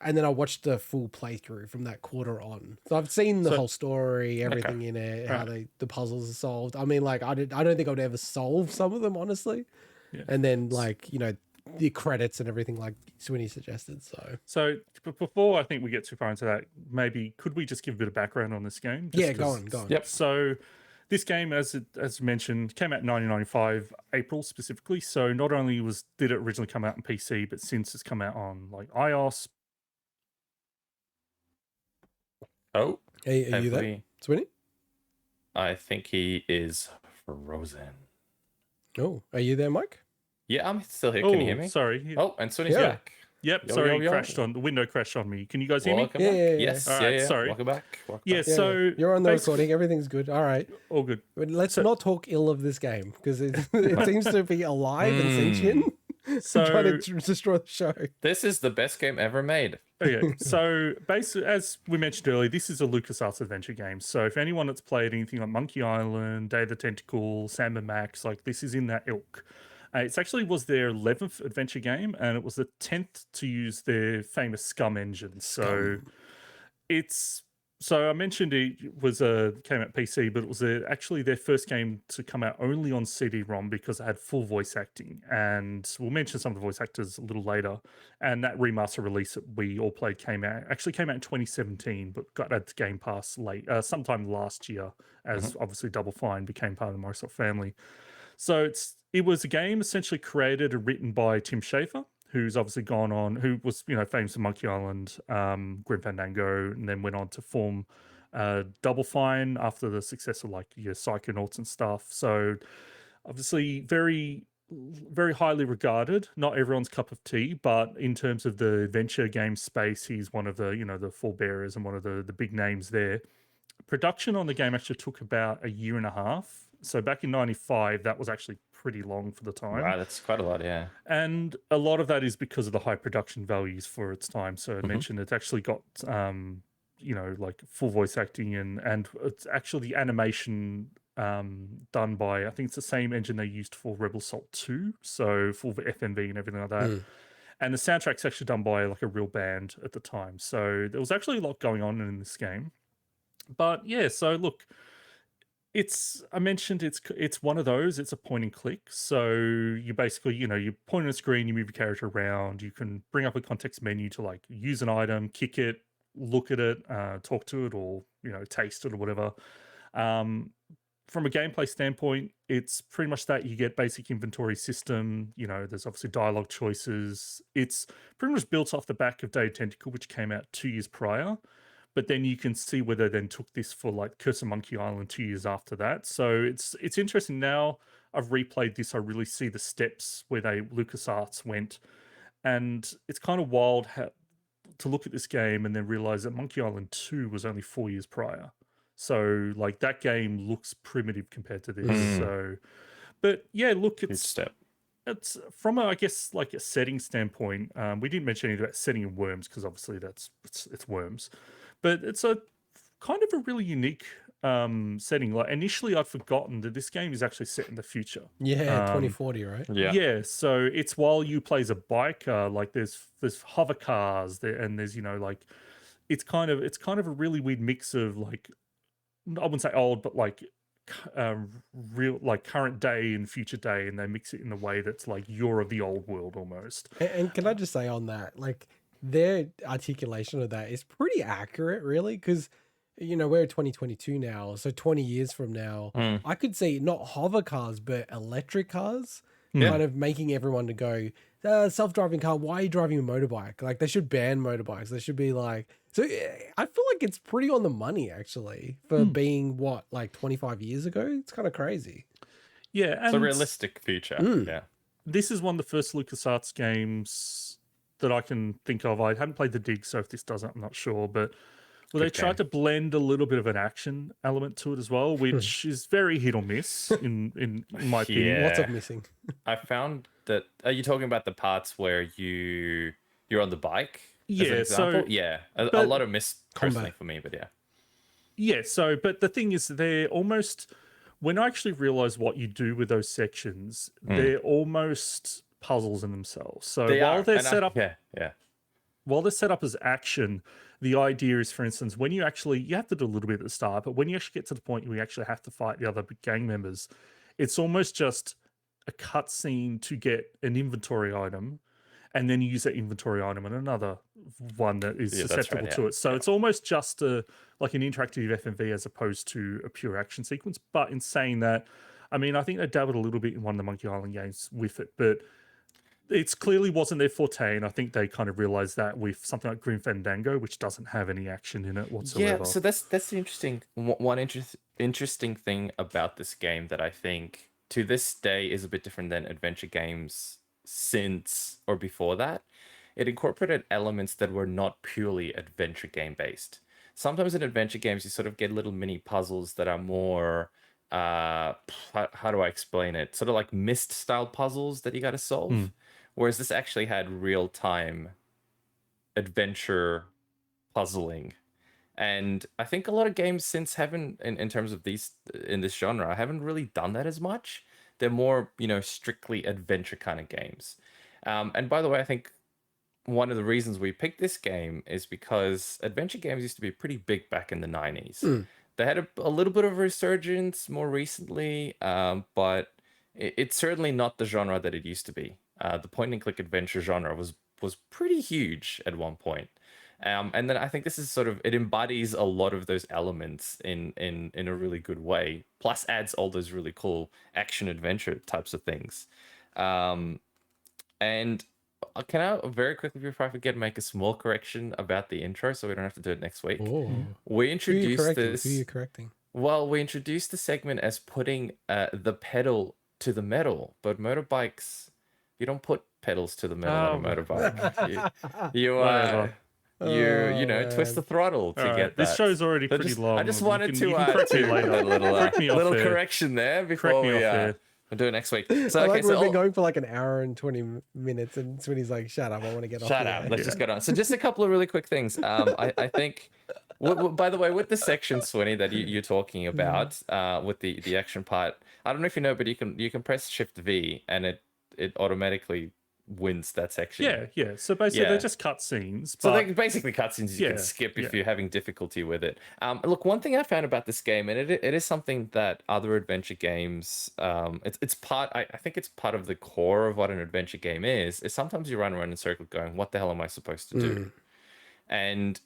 And then I watched the full playthrough from that quarter on. So I've seen the whole story, everything in it, how the puzzles are solved. I mean, like I don't think I would ever solve some of them, honestly. Yeah. And then like, the credits and everything like Swinny suggested. So Before I think we get too far into that, maybe could we just give a bit of background on this game? Just yeah, go 'cause- on. Yep. So this game, as mentioned, came out in 1995, April specifically. So not only did it originally come out on PC, but since it's come out on like iOS. Oh, Are you there, hopefully- Swinny? I think he is frozen. Oh, are you there, Mike? Yeah, I'm still here. Can you hear me? Sorry. Oh, and Swinny's Yeah. back. Yep. Yo, sorry, yo, it yo. crashed on the window. Crashed on me. Can you guys hear me? Welcome Yeah, back. yeah, yeah. Yes. All yeah, right, yeah. sorry. Welcome back. Welcome Yeah. back. Yeah, So yeah. You're on the basically- recording. Everything's good. All right. all good. But let's not talk ill of this game because it seems to be alive and sentient. So trying to destroy the show. This is the best game ever made. Okay, so basically, as we mentioned earlier, this is a LucasArts adventure game. So if anyone that's played anything like Monkey Island, Day of the Tentacle, Sam and Max, like this is in that ilk. It's actually was their 11th adventure game, and it was the 10th to use their famous Scum engine. So I mentioned it came out PC, but it was actually their first game to come out only on CD-ROM because it had full voice acting. And we'll mention some of the voice actors a little later. And that remaster release that we all played came out in 2017, but got at Game Pass sometime last year, as obviously Double Fine became part of the Microsoft family. So it was a game essentially created and written by Tim Schafer, who's obviously gone on, who was, famous for Monkey Island, Grim Fandango, and then went on to form Double Fine after the success of like your Psychonauts and stuff. So obviously very, very highly regarded. Not everyone's cup of tea, but in terms of the adventure game space, he's one of the, the forebearers and one of the big names there. Production on the game actually took about a year and a half. So back in 95, that was actually pretty long for the time. Wow, that's quite a lot, yeah. And a lot of that is because of the high production values for its time. So I mentioned it actually got, like full voice acting and it's actually the animation done by, I think it's the same engine they used for Rebel Assault 2. So full FMV and everything like that. And the soundtrack's actually done by like a real band at the time. So there was actually a lot going on in this game. But yeah, so look, it's one of those. It's a point and click. So you basically, you point on a screen, you move your character around. You can bring up a context menu to like use an item, kick it, look at it, talk to it, or taste it or whatever. From a gameplay standpoint, it's pretty much that you get basic inventory system. There's obviously dialogue choices. It's pretty much built off the back of Day of Tentacle, which came out 2 years prior. But then you can see where they then took this for like Curse of Monkey Island 2 years after that. So it's interesting now. I've replayed this. I really see the steps where LucasArts went, and it's kind of wild to look at this game and then realize that Monkey Island 2 was only 4 years prior. So like that game looks primitive compared to this. So, but yeah, look, it's from I guess like a setting standpoint. We didn't mention anything about setting in Worms because obviously it's Worms, but it's a kind of a really unique setting. Like initially, I'd forgotten that this game is actually set in the future. Yeah, 2040, right? Yeah. So it's while you play as a biker, like there's hover cars there, and there's like it's kind of a really weird mix of like I wouldn't say old, but like real like current day and future day, and they mix it in a way that's like you're of the old world almost. And can I just say on that, like their articulation of that is pretty accurate, really, because we're 2022 now, so 20 years from now, I could see not hover cars but electric cars, kind of making everyone to go, self-driving car, why are you driving a motorbike? Like they should ban motorbikes. They should be like, so I feel like it's pretty on the money actually for being what, like 25 years ago. It's kind of crazy. Yeah, and it's a realistic future. Yeah, this is one of the first LucasArts games that I can think of. I hadn't played the dig, so if this doesn't, I'm not sure, but they tried to blend a little bit of an action element to it as well, which is very hit or miss in my opinion. Lots of missing. I found that. Are you talking about the parts where you're on the bike? Yeah. So a lot of miss personally for me, but yeah. Yeah. So, but the thing is, they're almost when I actually realize what you do with those sections, they're almost puzzles in themselves. So they're set up, while they're set up as action. The idea is, for instance, when you have to do a little bit at the start, but when you actually get to the point where you actually have to fight the other gang members, it's almost just a cutscene to get an inventory item, and then you use that inventory item on another one that is susceptible to it. So it's almost just like an interactive FMV as opposed to a pure action sequence. But in saying that, I mean, I think they dabbled a little bit in one of the Monkey Island games with it, but it's clearly wasn't their forte, and I think they kind of realized that with something like Grim Fandango, which doesn't have any action in it whatsoever. Yeah, so that's the interesting thing about this game that I think to this day is a bit different than adventure games since or before that. It incorporated elements that were not purely adventure game based. Sometimes in adventure games, you sort of get little mini puzzles that are more how do I explain it? Sort of like Myst style puzzles that you got to solve. Whereas this actually had real-time adventure puzzling. And I think a lot of games since haven't, in terms of these, in this genre, haven't really done that as much. They're more, strictly adventure kind of games. And by the way, I think one of the reasons we picked this game is because adventure games used to be pretty big back in the 90s. They had a little bit of a resurgence more recently, but it's certainly not the genre that it used to be. The point-and-click adventure genre was pretty huge at one point. And then I think this is it embodies a lot of those elements in a really good way, plus adds all those really cool action-adventure types of things. And can I, very quickly before I forget, make a small correction about the intro so we don't have to do it next week? We introduced this... Who are you correcting? Well, we introduced the segment as putting the pedal to the metal, but motorbikes... You don't put pedals to the metal on a motorbike. You twist the throttle to get that. This show's already pretty long. I just wanted to correct me later. a little there. correction there before we'll do it next week. So we've been going for like an hour and 20 minutes, and Swinny's like, "Shut up! I want to get off." Shut up! Let's just get on. So just a couple of really quick things. I think. By the way, with the section, Swinny, that you're talking about, with the action part, I don't know if you know, but you can press Shift V and it automatically wins that section. Yeah. So basically, they're just cutscenes. So they're basically cutscenes you can skip if you're having difficulty with it. Look, one thing I found about this game, and it is something that other adventure games, it's part. I think it's part of the core of what an adventure game is sometimes you run around in circles going, "What the hell am I supposed to do?" And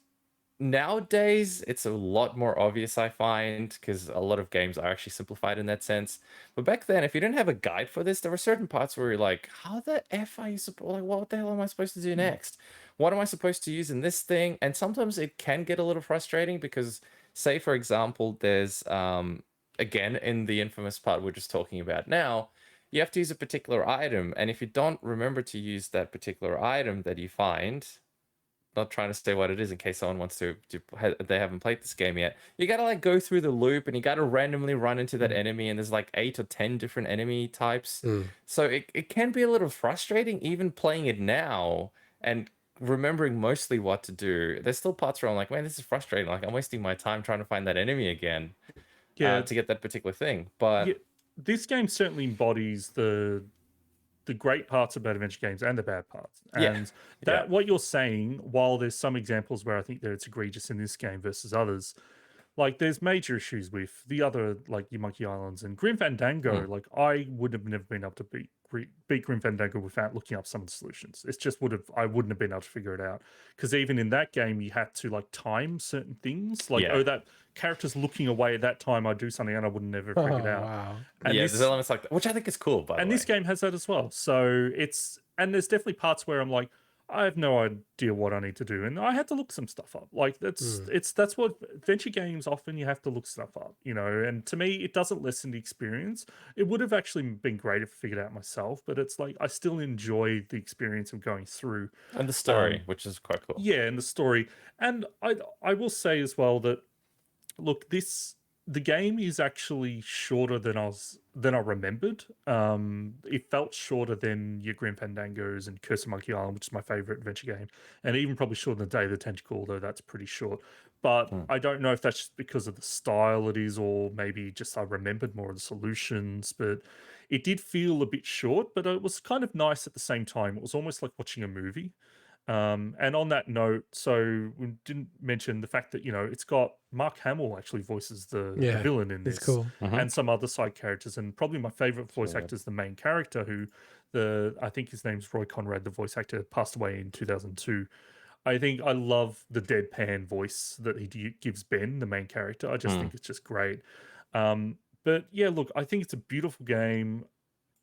nowadays, it's a lot more obvious, I find, because a lot of games are actually simplified in that sense. But back then, if you didn't have a guide for this, there were certain parts where you're like, how the F are you supposed, like, what the hell am I supposed to do next? what am I supposed to use in this thing? And sometimes it can get a little frustrating because, say, for example, there's, again, in the infamous part we're just talking about now, you have to use a particular item. And if you don't remember to use that particular item that you find, not trying to say what it is in case someone wants to they haven't played this game yet, you gotta like go through the loop and you gotta randomly run into that enemy, and there's like 8 or 10 different enemy types. So it can be a little frustrating even playing it now and remembering mostly what to do. There's still parts where I'm like, man, this is frustrating, like I'm wasting my time trying to find that enemy again to get that particular thing. But this game certainly embodies the great parts about adventure games and the bad parts. And what you're saying, while there's some examples where I think that it's egregious in this game versus others, like there's major issues with the other, like your Monkey Islands and Grim Fandango. Like I would have never been able to beat Grim Fandango without looking up some of the solutions. It's just I wouldn't have been able to figure it out, because even in that game you had to like time certain things, like oh, that character's looking away at that time, I do something and I would never figure it out. Wow. And there's elements like that, which I think is cool, by the way. this game has that as well. So and there's definitely parts where I'm like, I have no idea what I need to do, and I had to look some stuff up. Like that's what adventure games often, you have to look stuff up, you know. And to me, it doesn't lessen the experience. It would have actually been great if I figured it out myself, but it's like I still enjoy the experience of going through and the story, which is quite cool. Yeah, and the story. And I will say as well that look, the game is actually shorter than I remembered. It felt shorter than your Grim Fandangos and Curse of Monkey Island, which is my favorite adventure game, and even probably shorter than Day of the Tentacle, although that's pretty short. But I don't know if that's just because of the style it is, or maybe just I remembered more of the solutions. But it did feel a bit short, but it was kind of nice at the same time. It was almost like watching a movie. And on that note, so we didn't mention the fact that, you know, it's got Mark Hamill actually voices the villain in this, cool. and some other side characters. And probably my favorite voice actor is the main character, who I think his name's Roy Conrad, the voice actor, passed away in 2002. I think I love the deadpan voice that he gives Ben, the main character. I just think it's just great. But yeah, look, I think it's a beautiful game.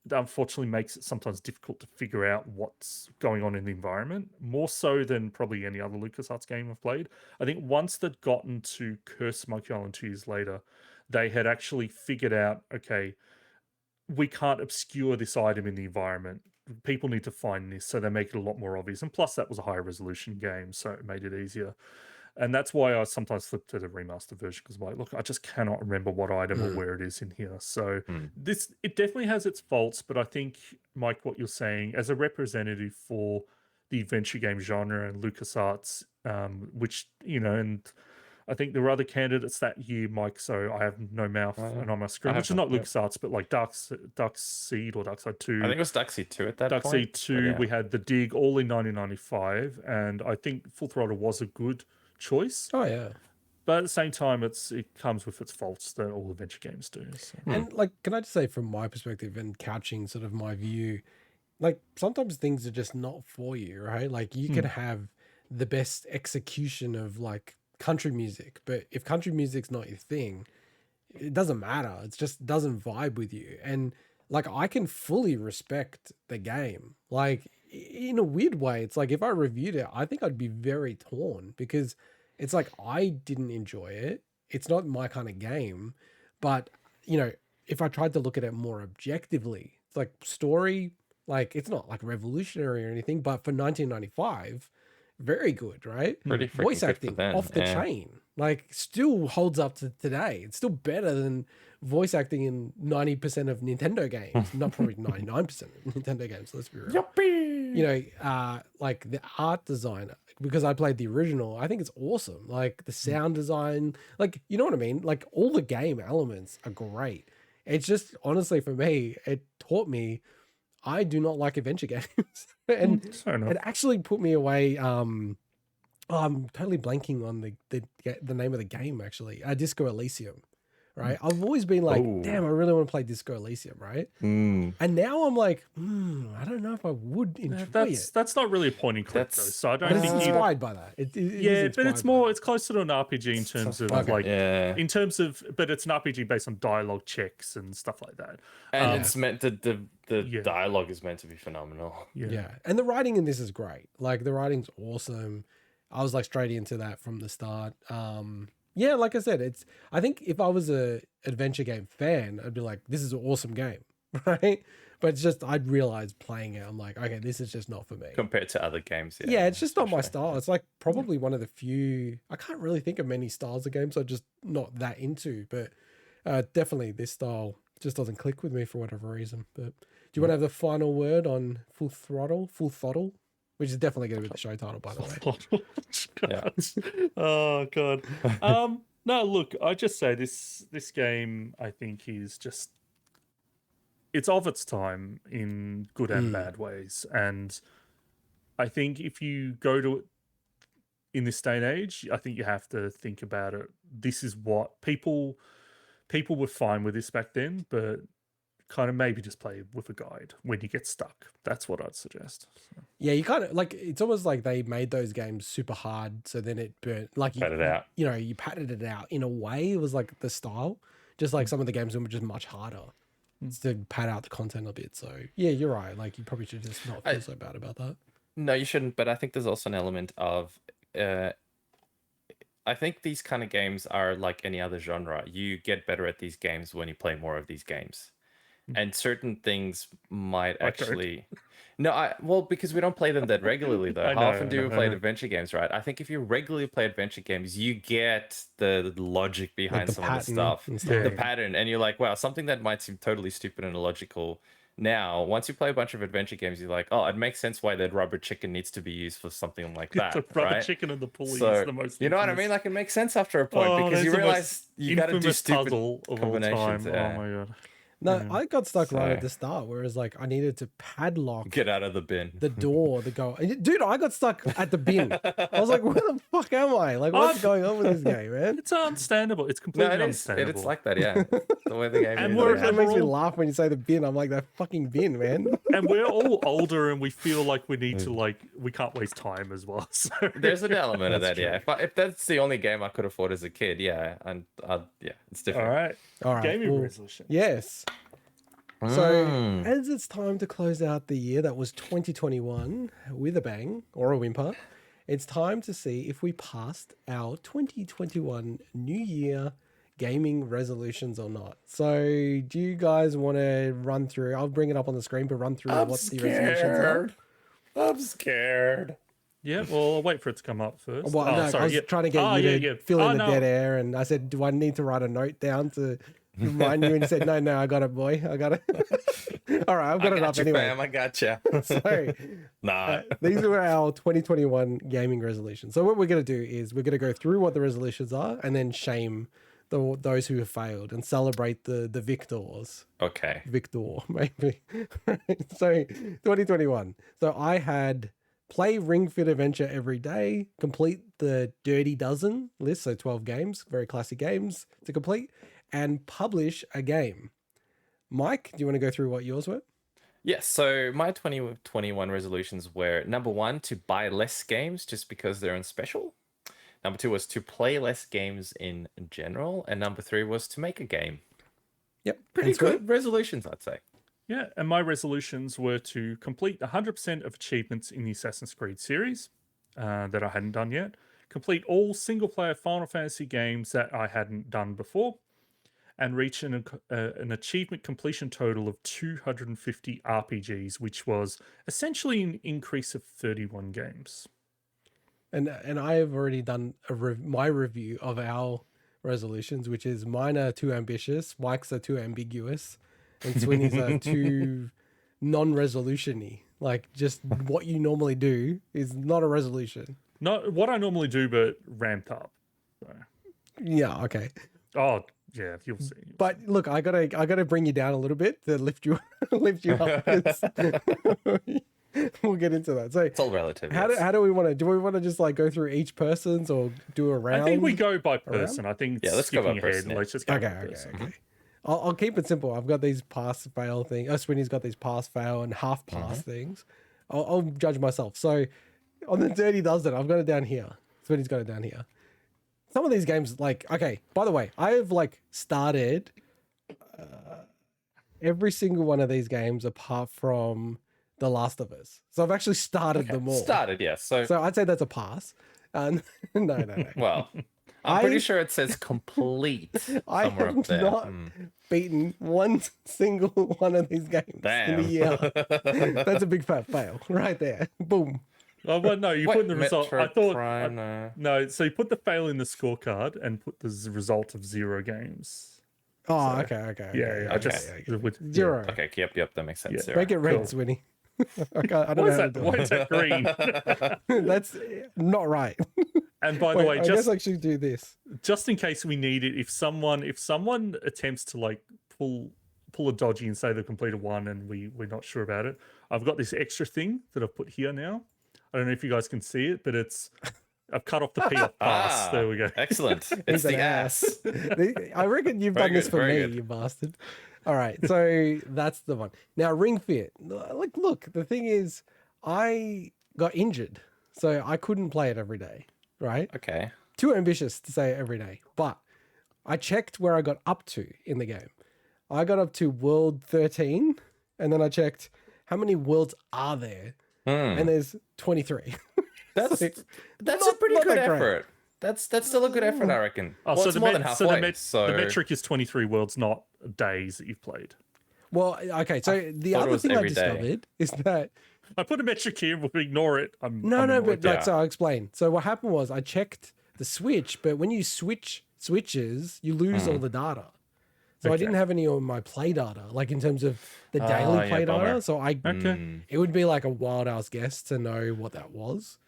That unfortunately makes it sometimes difficult to figure out what's going on in the environment, more so than probably any other LucasArts game I've played. I think once they'd gotten to Curse Monkey Island 2 years later, they had actually figured out, okay, we can't obscure this item in the environment. People need to find this, so they make it a lot more obvious. And plus, that was a higher resolution game, so it made it easier. And that's why I sometimes flip to the remaster version, because I'm like, look, I just cannot remember what item or where it is in here. So it definitely has its faults, but I think, Mike, what you're saying as a representative for the adventure game genre and LucasArts, which, you know, and I think there were other candidates that year, Mike, so I have no mouth and on my screen, which is not LucasArts, but like Darkseid or Darkseid 2. I think it was Darkseid 2 at that point. Darkseid 2, we had The Dig, all in 1995, and I think Full Throttle was a good choice. Oh yeah. But at the same time, it comes with its faults that all adventure games do. So. And like, can I just say from my perspective and couching sort of my view, like sometimes things are just not for you, right? Like you can have the best execution of like country music, but if country music's not your thing, it doesn't matter. It just doesn't vibe with you. And like, I can fully respect the game. Like in a weird way, it's like if I reviewed it, I think I'd be very torn, because it's like I didn't enjoy it. It's not my kind of game. But, you know, if I tried to look at it more objectively, it's like story, like it's not like revolutionary or anything, but for 1995, very good, right? Pretty voice freaking good acting for them, off the chain, like still holds up to today. It's still better than voice acting in 90% of Nintendo games, not probably 99% of Nintendo games. Let's be real. Yuppie! You know, like the art design, because I played the original, I think it's awesome. Like the sound design, like, you know what I mean? Like all the game elements are great. It's just, honestly, for me, it taught me I do not like adventure games. And it actually put me away. I'm totally blanking on the name of the game, actually. Disco Elysium. right? I've always been like, Ooh. damn, I really want to play Disco Elysium, right? Mm. And now I'm like, I don't know if I would enjoy it. That's not really a point and click though. That's- So I don't But it's think you. inspired by that. It Yeah, is but it's inspired by more. that. It's closer to an RPG in terms of Okay. like, Yeah. in terms of, but it's an RPG based on dialogue checks and stuff like that. And it's meant to, the Yeah. dialogue is meant to be phenomenal. Yeah. And the writing in this is great. Like the writing's awesome. I was like straight into that from the start. Yeah, like I said, I think if I was a adventure game fan, I'd be like, this is an awesome game, right? But it's just I'd realize playing it, I'm like, okay, this is just not for me. Compared to other games. Yeah, it's just not my especially. style. It's like probably one of the few, I can't really think of many styles of games I'm just not that into, but definitely this style just doesn't click with me for whatever reason. But do you want to have the final word on Full Thottle? Which is definitely going to be the show title, by the way. God. Oh god. No, look, I just say this game I think is just, it's of its time in good and bad ways. And I think if you go to it in this day and age, I think you have to think about it. This is what people were fine with this back then, but kind of maybe just play with a guide when you get stuck. That's what I'd suggest. So. Yeah, you kind of like, it's almost like they made those games super hard, so then it burnt. Like Pat it out. You know, you patted it out in a way. It was like the style, just like some of the games were just much harder to pad out the content a bit. So yeah, you're right. Like you probably should just not feel so bad about that. No, you shouldn't. But I think there's also an element of, I think these kind of games are like any other genre. You get better at these games when you play more of these games. And certain things might actually... well, because we don't play them that regularly, though. How often do we play adventure games, right? I think if you regularly play adventure games, you get the logic behind some of the stuff. The pattern. And you're like, wow, something that might seem totally stupid and illogical. Now, once you play a bunch of adventure games, you're like, oh, it makes sense why that rubber chicken needs to be used for something like that. The rubber right? chicken and the pulley So, is the most... you know what I mean? Like, it makes sense after a point because you realize you got to do stupid puzzle of combinations. all time. Oh my god. No, I got stuck right at So- the start, whereas like I needed to padlock Get out of the bin. the door, dude, I got stuck at the bin. I was like, where the fuck am I? Like, what's going on with this game, man? It's understandable. It's No, completely it is. understandable. It's like that, yeah. The way the game And is. we're- yeah. It makes me all- laugh when you say the bin. I'm like, that fucking bin, man. And we're all older and we feel like we need to, like, we can't waste time as well. So There's an element of That's that, yeah. If that's the only game I could afford as a kid, yeah, and yeah, it's different. all right. Gaming well, resolution. Yes. So, Mm. as it's time to close out the year that was 2021 with a bang or a whimper, it's time to see if we passed our 2021 New Year gaming resolutions or not. So, do you guys want to run through? I'll bring it up on the screen, but run through what the resolutions are. I'm scared. Yeah, well, I'll wait for it to come up first. Well, no, I was trying to get you to fill in the dead air, and I said, "Do I need to write a note down to remind you?" And you said, "No, I got it, boy. I got it." All right, I've got it up anyway. Fam, I gotcha. So, Nah. these were our 2021 gaming resolutions. So what we're going to do is we're going to go through what the resolutions are, and then shame those who have failed, and celebrate the victors. Okay. Victor, maybe. So 2021. So I had play Ring Fit Adventure every day, complete the Dirty Dozen list, so 12 games, very classic games to complete, and publish a game. Mike, do you want to go through what yours were? Yes, so my 2021 resolutions were number 1, to buy less games just because they're on special. Number 2 was to play less games in general. And number 3 was to make a game. Yep. Pretty that's good resolutions, I'd say. Yeah, and my resolutions were to complete 100% of achievements in the Assassin's Creed series that I hadn't done yet, complete all single-player Final Fantasy games that I hadn't done before, and reach an achievement completion total of 250 RPGs, which was essentially an increase of 31 games. And I have already done my review of our resolutions, which is mine are too ambitious, Mike's are too ambiguous, and Swinny's are too non-resolution-y. Like, just what you normally do is not a resolution. Not what I normally do, but ramped up. So. Yeah, okay. Oh, yeah, you'll see. But look, I gotta bring you down a little bit to lift you up. we'll get into that. So It's all relative. how yes. do we want to? Do we want to just like go through each person's or do a round? I think we go by person. I think Yeah, let's go by skipping ahead. person, yeah. Let's just go Okay, by okay, person. okay. I'll keep it simple. I've got these pass fail things. Swinny's got these pass fail and half pass things. I'll judge myself. So on the Dirty Does It, I've got it down here. Swinny's got it down here. Some of these games, like, okay, by the way, I have like started every single one of these games apart from The Last of Us. So I've actually started them all. Started, yes. So, So I'd say that's a pass. No. well, I'm pretty sure it says complete I somewhere have up there. not beaten one single one of these games in Damn. a year. That's a big fat fail right there. Boom. Oh, well, no, you Wait, put in the result. I Metroid thought Prime, no. So you put the fail in the scorecard and put the result of 0 games. Oh, okay. Yeah, I okay. just Zero. Okay, yep, that makes sense. Yeah. Zero. Make it red, Cool. Swinny. I don't Why know is that? Why is that green? That's not right. And by the Wait, way, I guess I should do this. just in case we need it, if someone attempts to like pull a dodgy and say they've completed one and we're not sure about it, I've got this extra thing that I've put here now. I don't know if you guys can see it, but I've cut off the P off pass. There we go. Excellent. It's He's an the ass. I reckon you've Very done this good, for very me, good. you bastard. All right, so that's the one. Now, Ring Fit. Like, look, the thing is, I got injured, so I couldn't play it every day, right? Okay. Too ambitious to say every day, but I checked where I got up to in the game. I got up to World 13, and then I checked how many worlds are there, and there's 23. That's So, that's a not- pretty not good that great. effort. That's still a good effort, I reckon. Oh, Well, so it's the more met- than so halfway. the metric is 23 worlds, not days that you've played. Well, okay, so the thought it other was thing I every day. discovered is that I put a metric here. We'll ignore it. I'm No, annoyed. but like, Yeah. so I'll explain. So what happened was I checked the switch, but when you switch switches, you lose all the data. So I didn't have any on my play data, like in terms of the daily yeah, play bummer. data. So Okay. it would be like a wild ass guess to know what that was.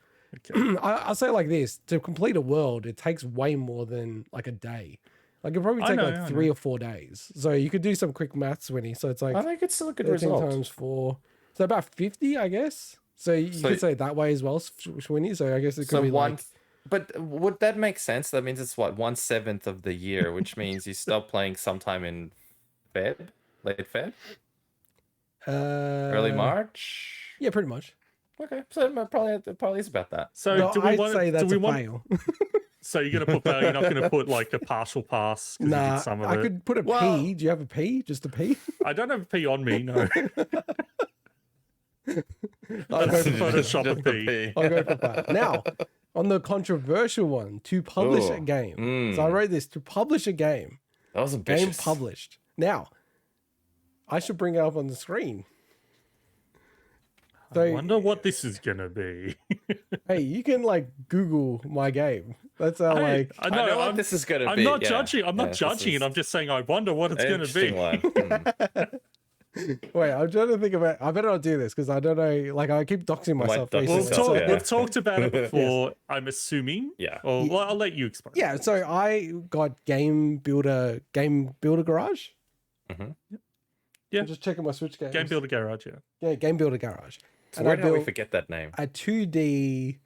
Okay. I'll say it like this: to complete a world, it takes way more than like a day. Like it probably I take know, like I 3 or 4 days. So you could do some quick maths, Winnie. So it's like I think it's still a good 13 result. times 4, so about 50, I guess. So you So- could say it that way as well, Winnie. So I guess it could So be one, like. but would that make sense? That means it's what 1/7 of the year, which means you stop playing sometime in Feb, late Feb, early March. Yeah, pretty much. Okay, so it probably is about that. So No, do we I'd want? say that's do we a want? fail. So you're gonna put fail. You're not gonna put like a partial pass. 'Cause you Nah, did some of I it. could put a P. Well- Do you have a P? Just a P? I don't have a P on me. No. I'll go for Photoshop a Just the P. I'll go for that. Now, on the controversial one, to publish a Ooh, game. So I wrote this: to publish a game. That was Game ambitious. published. Now, I should bring it up on the screen. I So, wonder what this is gonna be. hey, you can like Google my game. That's how like. I I know what I'm, this is gonna I'm be. not yeah. judging. I'm Yeah, not this judging is it. I'm just saying I wonder what it's an gonna be. interesting one. Wait, I'm trying to think about. I better not do this because I don't know. Like I keep doxing myself. dox recently. We've, yourself, talk, yeah. we've talked about it before. I'm assuming. Yeah. Or, well, I'll let you explain. Yeah, so I got Game Builder Garage. Yeah. I'm just checking my Switch games. Game Builder Garage. Yeah. Yeah, Game Builder Garage. So And where I did we built forget that name? a 2D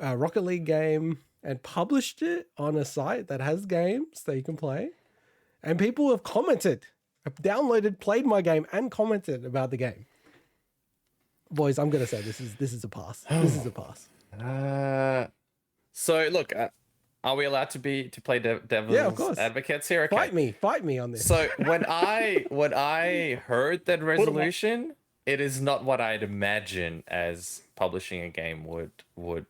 Rocket League game and published it on a site that has games that you can play. And people have commented, have downloaded, played my game, and commented about the game. Boys, I'm gonna say this is a pass. This is a pass. So look, are we allowed to play devil's Yeah, of course. advocates here? Okay. Fight me on this. So when I heard that resolution, it is not what I'd imagine as publishing a game would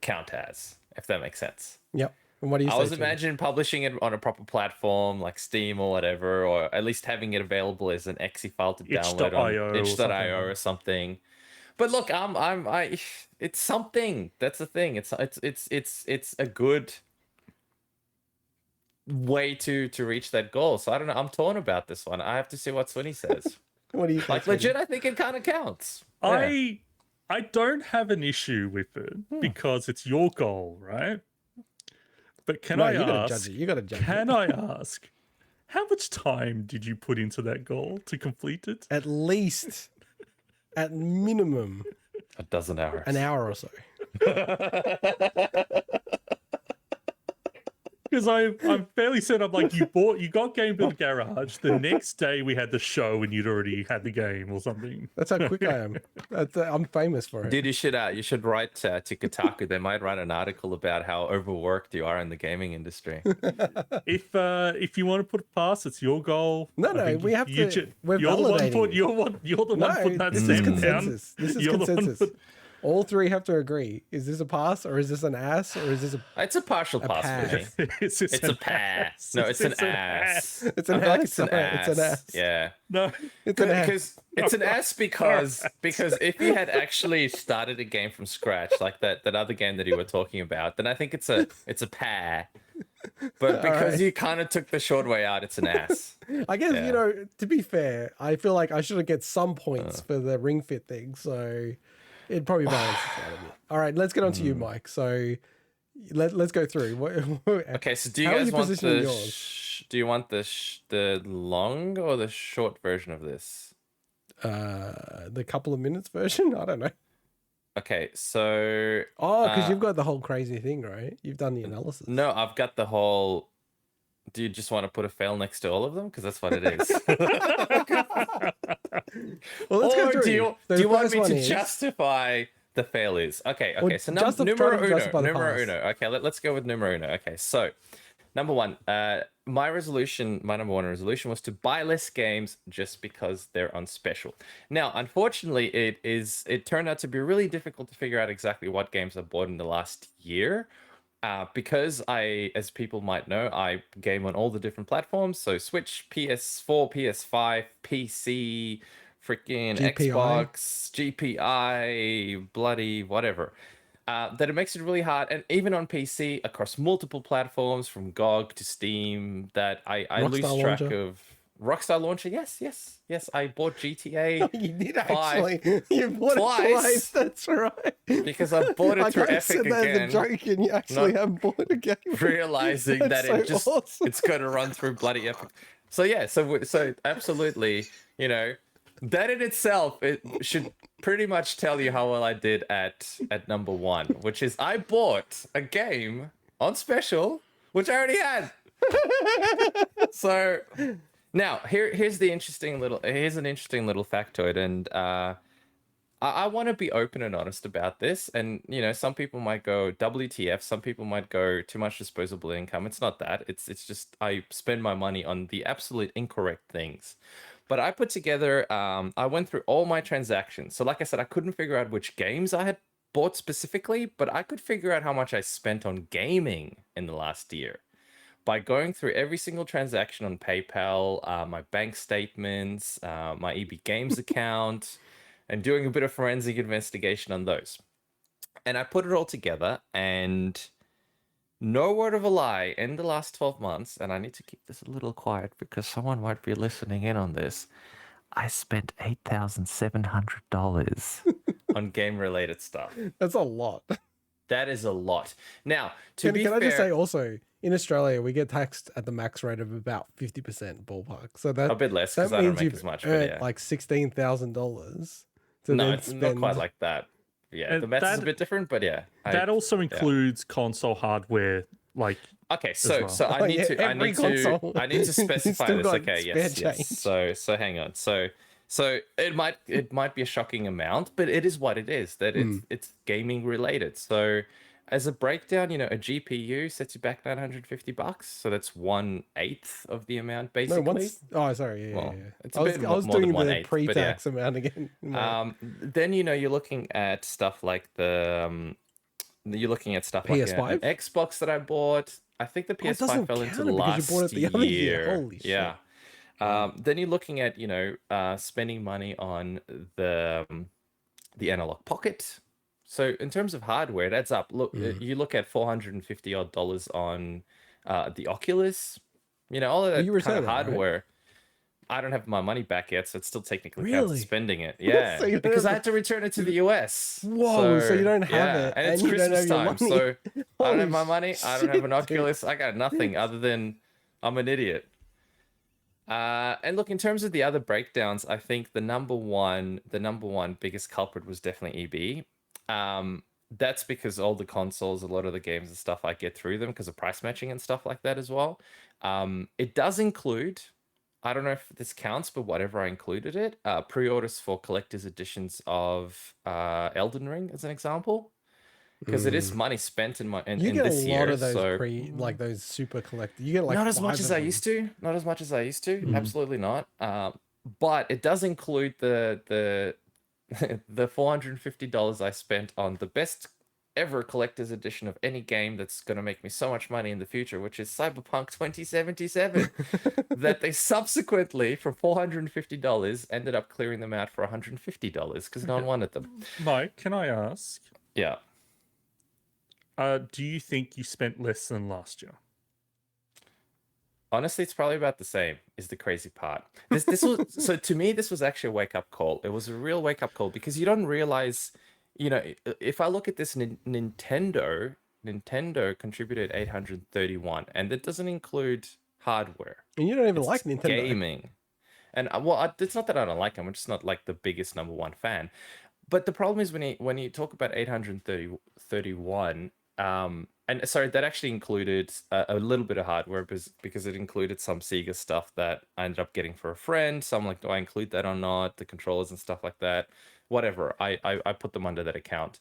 count as, if that makes sense. Yep. And what do you I say? was Tim? imagining publishing it on a proper platform like Steam or whatever, or at least having it available as an exe file to download itch.io on or itch.io or something. But look, it's something. That's the thing. It's a good way to reach that goal. So I don't know. I'm torn about this one. I have to see what Swinny says. What do you think? Like Swinny? legit, I think it kind of counts. Yeah. I don't have an issue with it because it's your goal, right? But can No, I you gotta ask? judge it. You gotta judge Can it. I ask? How much time did you put into that goal to complete it? At least at minimum A dozen hours. an hour or so. Because I'm fairly certain, I'm like, you got Game Builder Garage. The next day we had the show and you'd already had the game or something. That's how quick I am. I'm famous for it. Dude, you should write to Kotaku. They might write an article about how overworked you are in the gaming industry. If you want to put it past, it's your goal. No, I think we have you to. We're you're the one validating. put, you're the one putting that this is stamp down. consensus. This is You're the one consensus. put- All three have to agree. Is this a pass or is this an ass or is this a? It's a partial pass pass. for me. it's It's a pass. No, it's an ass. It's I an feel like ass. it's an Sorry, ass. It's an ass. Yeah. No, It's an ass. Because it's an ass because if you had actually started a game from scratch, like that other game that you were talking about, then I think it's a pair. But because right. you kind of took the short way out, it's an ass. I guess Yeah. you know. To be fair, I feel like I should get some points for the Ring Fit thing. So it probably balances out a bit. All right, let's get on to you, Mike. So let's go through. Okay, so do you How are guys you want positioning the yours? do you want the long or the short version of this? The couple of minutes version? I don't know. Okay, so Oh, because you've got the whole crazy thing, right? You've done the analysis. no, I've got the whole. Do you just want to put a fail next to all of them? Because that's what it is. Well, let's go Or through. do you The do you want first me one to is- justify the failures? Okay, Well, so try to numero justify the numero pass. uno. Okay, let's go with numero uno. Okay, so number one, my number one resolution was to buy less games just because they're on special. Now, unfortunately, it turned out to be really difficult to figure out exactly what games I bought in the last year. Because as people might know, I game on all the different platforms. So Switch, PS4, PS5, PC, freaking GPI. Xbox, GPI, bloody whatever. That it makes it really hard. And even on PC, across multiple platforms, from GOG to Steam, that I lose Rockstar track Launcher. of. Rockstar Launcher, yes. I bought GTA You did 5 actually. You bought twice. it twice. That's right. because I bought it I through can't Epic say that as a again. joke, and you actually Not have bought a game. Realizing that That's it so just awesome. it's going to run through bloody Epic. So yeah, so absolutely, you know, that in itself it should pretty much tell you how well I did at number one, which is I bought a game on special which I already had. So now here's an interesting little factoid, and I want to be open and honest about this. And you know, some people might go WTF, some people might go too much disposable income. It's not that. It's just I spend my money on the absolute incorrect things. But I put together, I went through all my transactions. So like I said, I couldn't figure out which games I had bought specifically, but I could figure out how much I spent on gaming in the last year by going through every single transaction on PayPal, my bank statements, my EB Games account, and doing a bit of forensic investigation on those. And I put it all together, and no word of a lie, in the last 12 months, and I need to keep this a little quiet because someone might be listening in on this, I spent $8,700 on game-related stuff. That's a lot. That is a lot. Now, to be Can I fair, just say also, in Australia, we get taxed at the max rate of about 50% ballpark. So that a bit less that because I don't means make you've as much. But earned yeah, like $16,000. To no, then it's not spend- quite like that. Yeah, And the math's is a that- bit different, but yeah. that also includes console hardware, like Okay, so well. so I Oh, need yeah, to every console. I need to specify Still this. got Okay, spare yes, change. yes. So hang on. So it might be a shocking amount, but it is what it is. That it's gaming related. So as a breakdown, you know, a GPU sets you back $950. So that's 1/8 of the amount basically. No, once. Oh, sorry. Yeah, Well, yeah. it's I a was, bit I was more than doing the 1/8, but yeah. pre-tax amount again. Then you know you're looking at stuff like you're looking at stuff like PS5? an Xbox that I bought. I think the Oh, it doesn't PS5 fell into count it because last you bought it the other year. Holy shit. Yeah. Then you're looking at spending money on the Analogue Pocket. So in terms of hardware, it adds up. Look, you look at $450 on the Oculus. You know, all of that you were kind saying of that, right? hardware. I don't have my money back yet, so it's still technically Really? counts spending it. Yeah, So you don't because have I had to return it to the US. Whoa, so you don't have it, and it's and you don't Christmas have your time, money. so I don't have Holy my money. I don't have an shit, dude. Oculus. I got nothing other than I'm an idiot. And look, in terms of the other breakdowns, I think the number one biggest culprit was definitely EB. That's because all the consoles, a lot of the games and stuff, I get through them because of price matching and stuff like that as well. It does include, I don't know if this counts, but whatever, I included it. Pre-orders for collector's editions of Elden Ring, as an example, because it is money spent in You get this a year. lot of those so like those super collect. You get like not as 5 much as of I them. used to. Not as much as I used to. Absolutely not. But it does include the the $450 I spent on the best ever collector's edition of any game that's going to make me so much money in the future, which is Cyberpunk 2077. That they subsequently, for $450, ended up clearing them out for $150 because no one wanted them. Mike, can I ask? Yeah. Do you think you spent less than last year? Honestly, it's probably about the same, is the crazy part. This was so to me, this was actually a wake-up call. It was a real wake-up call because you don't realize, if I look at this, Nintendo contributed 831, and that doesn't include hardware. And you don't even It's like Nintendo. gaming. And it's not that I don't like them. I'm just not like the biggest number one fan. But the problem is when you talk about 831, and sorry, that actually included a little bit of hardware because it included some Sega stuff that I ended up getting for a friend. So I'm like, do I include that or not? The controllers and stuff like that. Whatever. I put them under that account.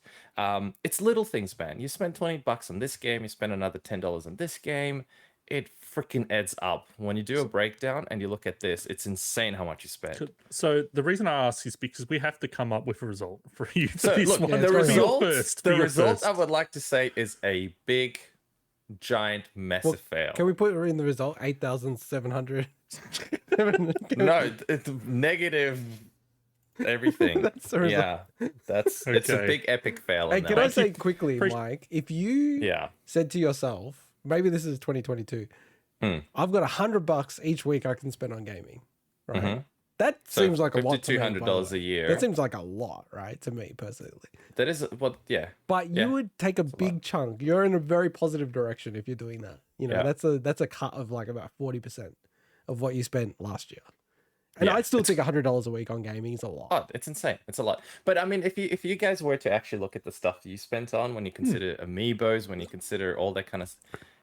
It's little things, man. You spend $20 on this game, you spend another $10 on this game. It freaking adds up. When you do a breakdown and you look at this, it's insane how much you spend. So the reason I ask is because we have to come up with a result for you. So look, Yeah, the result, the result I would like to say is a big, giant, massive fail. Can we put in the result 8,700? No, it's negative everything. That's the result. Yeah, it's a Okay. big epic fail. Hey, on can that I one. say quickly, Pre- Mike, if you Yeah. said to yourself, maybe this is 2022, I've got $100 each week I can spend on gaming, right? That So seems like a lot to me, by the $5,200 a way. year. That seems like a lot, right? To me personally. That is yeah. But Yeah, you would take a big chunk. You're in a very positive direction if you're doing that. Yeah. That's a cut of like about 40% of what you spent last year. And Yeah, I still think $100 a week on gaming is a lot. Oh, it's insane. It's a lot. But I mean, if you guys were to actually look at the stuff you spent on, when you consider amiibos, when you consider all that kind of,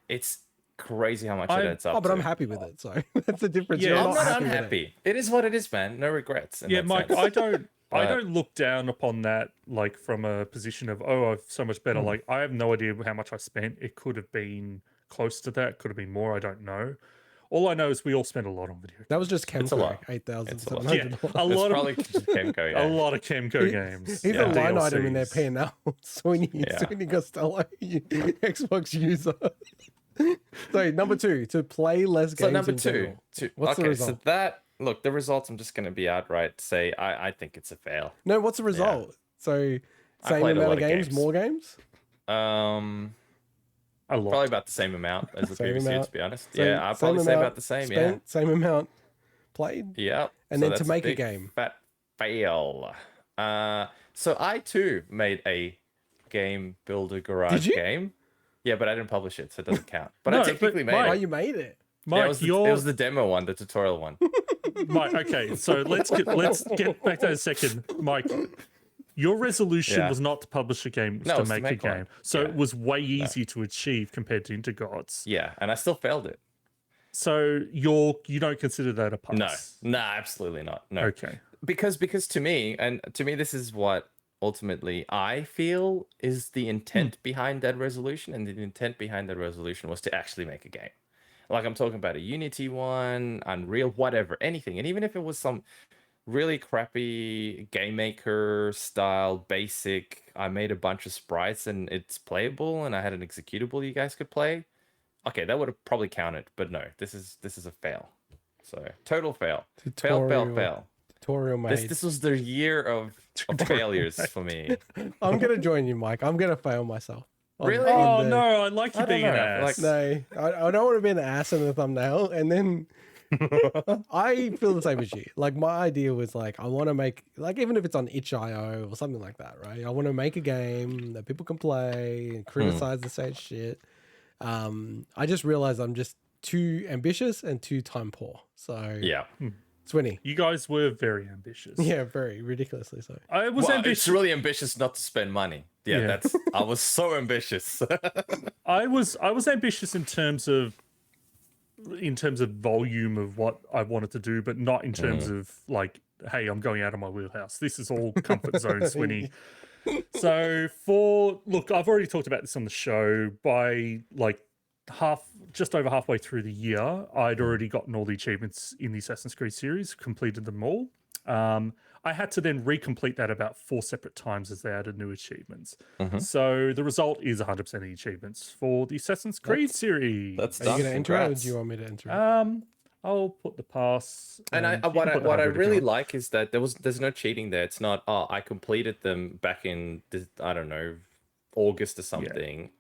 it's crazy how much it adds up. Oh, but to. I'm happy with it. So that's the difference. Yeah, You're I'm not happy with it. unhappy. It is what it is, man. No regrets. in Yeah, that Mike, sense. I don't But- look down upon that like from a position of I've so much better. Like I have no idea how much I spent. It could have been close to that, could have been more, I don't know. All I know is we all spent a lot on video games. That was just It's a Chemco, lot. Yeah, $8,700. a It's lot probably of Chemco, yeah. a lot of Chemco games. He's Yeah. a line item in their DLCs. P&L. Sweeney Yeah. Costello, Xbox user. So number 2, to play less games. So number in two, general. What's the okay, result? so that look, the results. I'm just going to be outright say I think it's a fail. No, what's the result? So I same played a amount lot of of games, games. more games. A lot. Probably about the same amount as the Same previous year, amount. to be honest. Same- Yeah, I'd same probably say amount about the same. spent, same amount played. Yeah. And So then to that's make a big game. Fat fail. So I too made a game builder garage Did you? game. Yeah, but I didn't publish it, so it doesn't count. But No, I but technically made Mike- Oh, it. you made it. Yeah, Mike, it was the demo one, the tutorial one. Mike, okay, so let's get back to that a second. Mike, your resolution Yeah. was not to publish a game, it was No, it to was to make a make one. game. So Yeah. it was way easier to achieve compared to Intergods. Yeah, and I still failed it. So you don't consider that a pass? No, absolutely not. No. Okay. Because to me this is what ultimately I feel is the intent behind that resolution, and the intent behind that resolution was to actually make a game. Like I'm talking about a Unity one, Unreal, whatever, anything. And even if it was some really crappy game maker style basic, I made a bunch of sprites and it's playable and I had an executable you guys could play. Okay, that would have probably counted, but no, this is a fail. So total fail. Fail. Tutorial made. This was the year of failures for me. I'm gonna join you, Mike. I'm gonna fail myself. Really? Oh no, I like you I don't being an know, ass. like- No, I don't want to be an ass in the thumbnail. And then I feel the same as you. Like my idea was like, I want to make, like, even if it's on itch.io or something like that, right? I want to make a game that people can play and criticize and say shit. I just realized I'm just too ambitious and too time poor. So Yeah. Swinny. You guys were very ambitious. Yeah, very ridiculously so. I was Well, ambitious. it's really ambitious not to spend money. Yeah, Yeah. that's. I was so ambitious. I was ambitious in terms of volume of what I wanted to do, but not in terms of like, hey, I'm going out of my wheelhouse. This is all comfort zone, Swinny. So I've already talked about this on the show. By like just over halfway through the year, I'd already gotten all the achievements in the Assassin's Creed series, completed them all. I had to then recomplete that about 4 separate times as they added new achievements. So the result is 100% of the achievements for the Assassin's Creed series. That's Are you done. going to enter it, or Congrats. do you want me to enter it? I'll put the pass. And you can what put the I 100 if you really want. like is that there's no cheating there. It's not, oh, I completed them back in I don't know, August or something,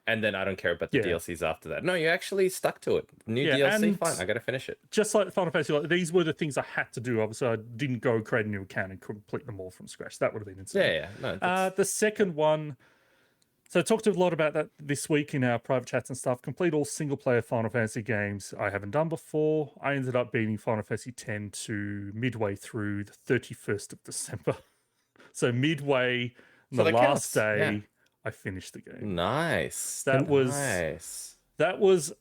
and then I don't care about the Yeah. DLCs after that. No, you actually stuck to it. New Yeah, DLC, and- fine. I got to finish it. Just like the Final Fantasy, like, these were the things I had to do. Obviously, I didn't go create a new account and complete them all from scratch. That would have been insane. Yeah. No, that's, The second one, so I talked a lot about that this week in our private chats and stuff. Complete all single-player Final Fantasy games I haven't done before. I ended up beating Final Fantasy X to midway through the 31st of December. So midway, So the that last counts, day, yeah. I finished the game. nice. That was- nice. That was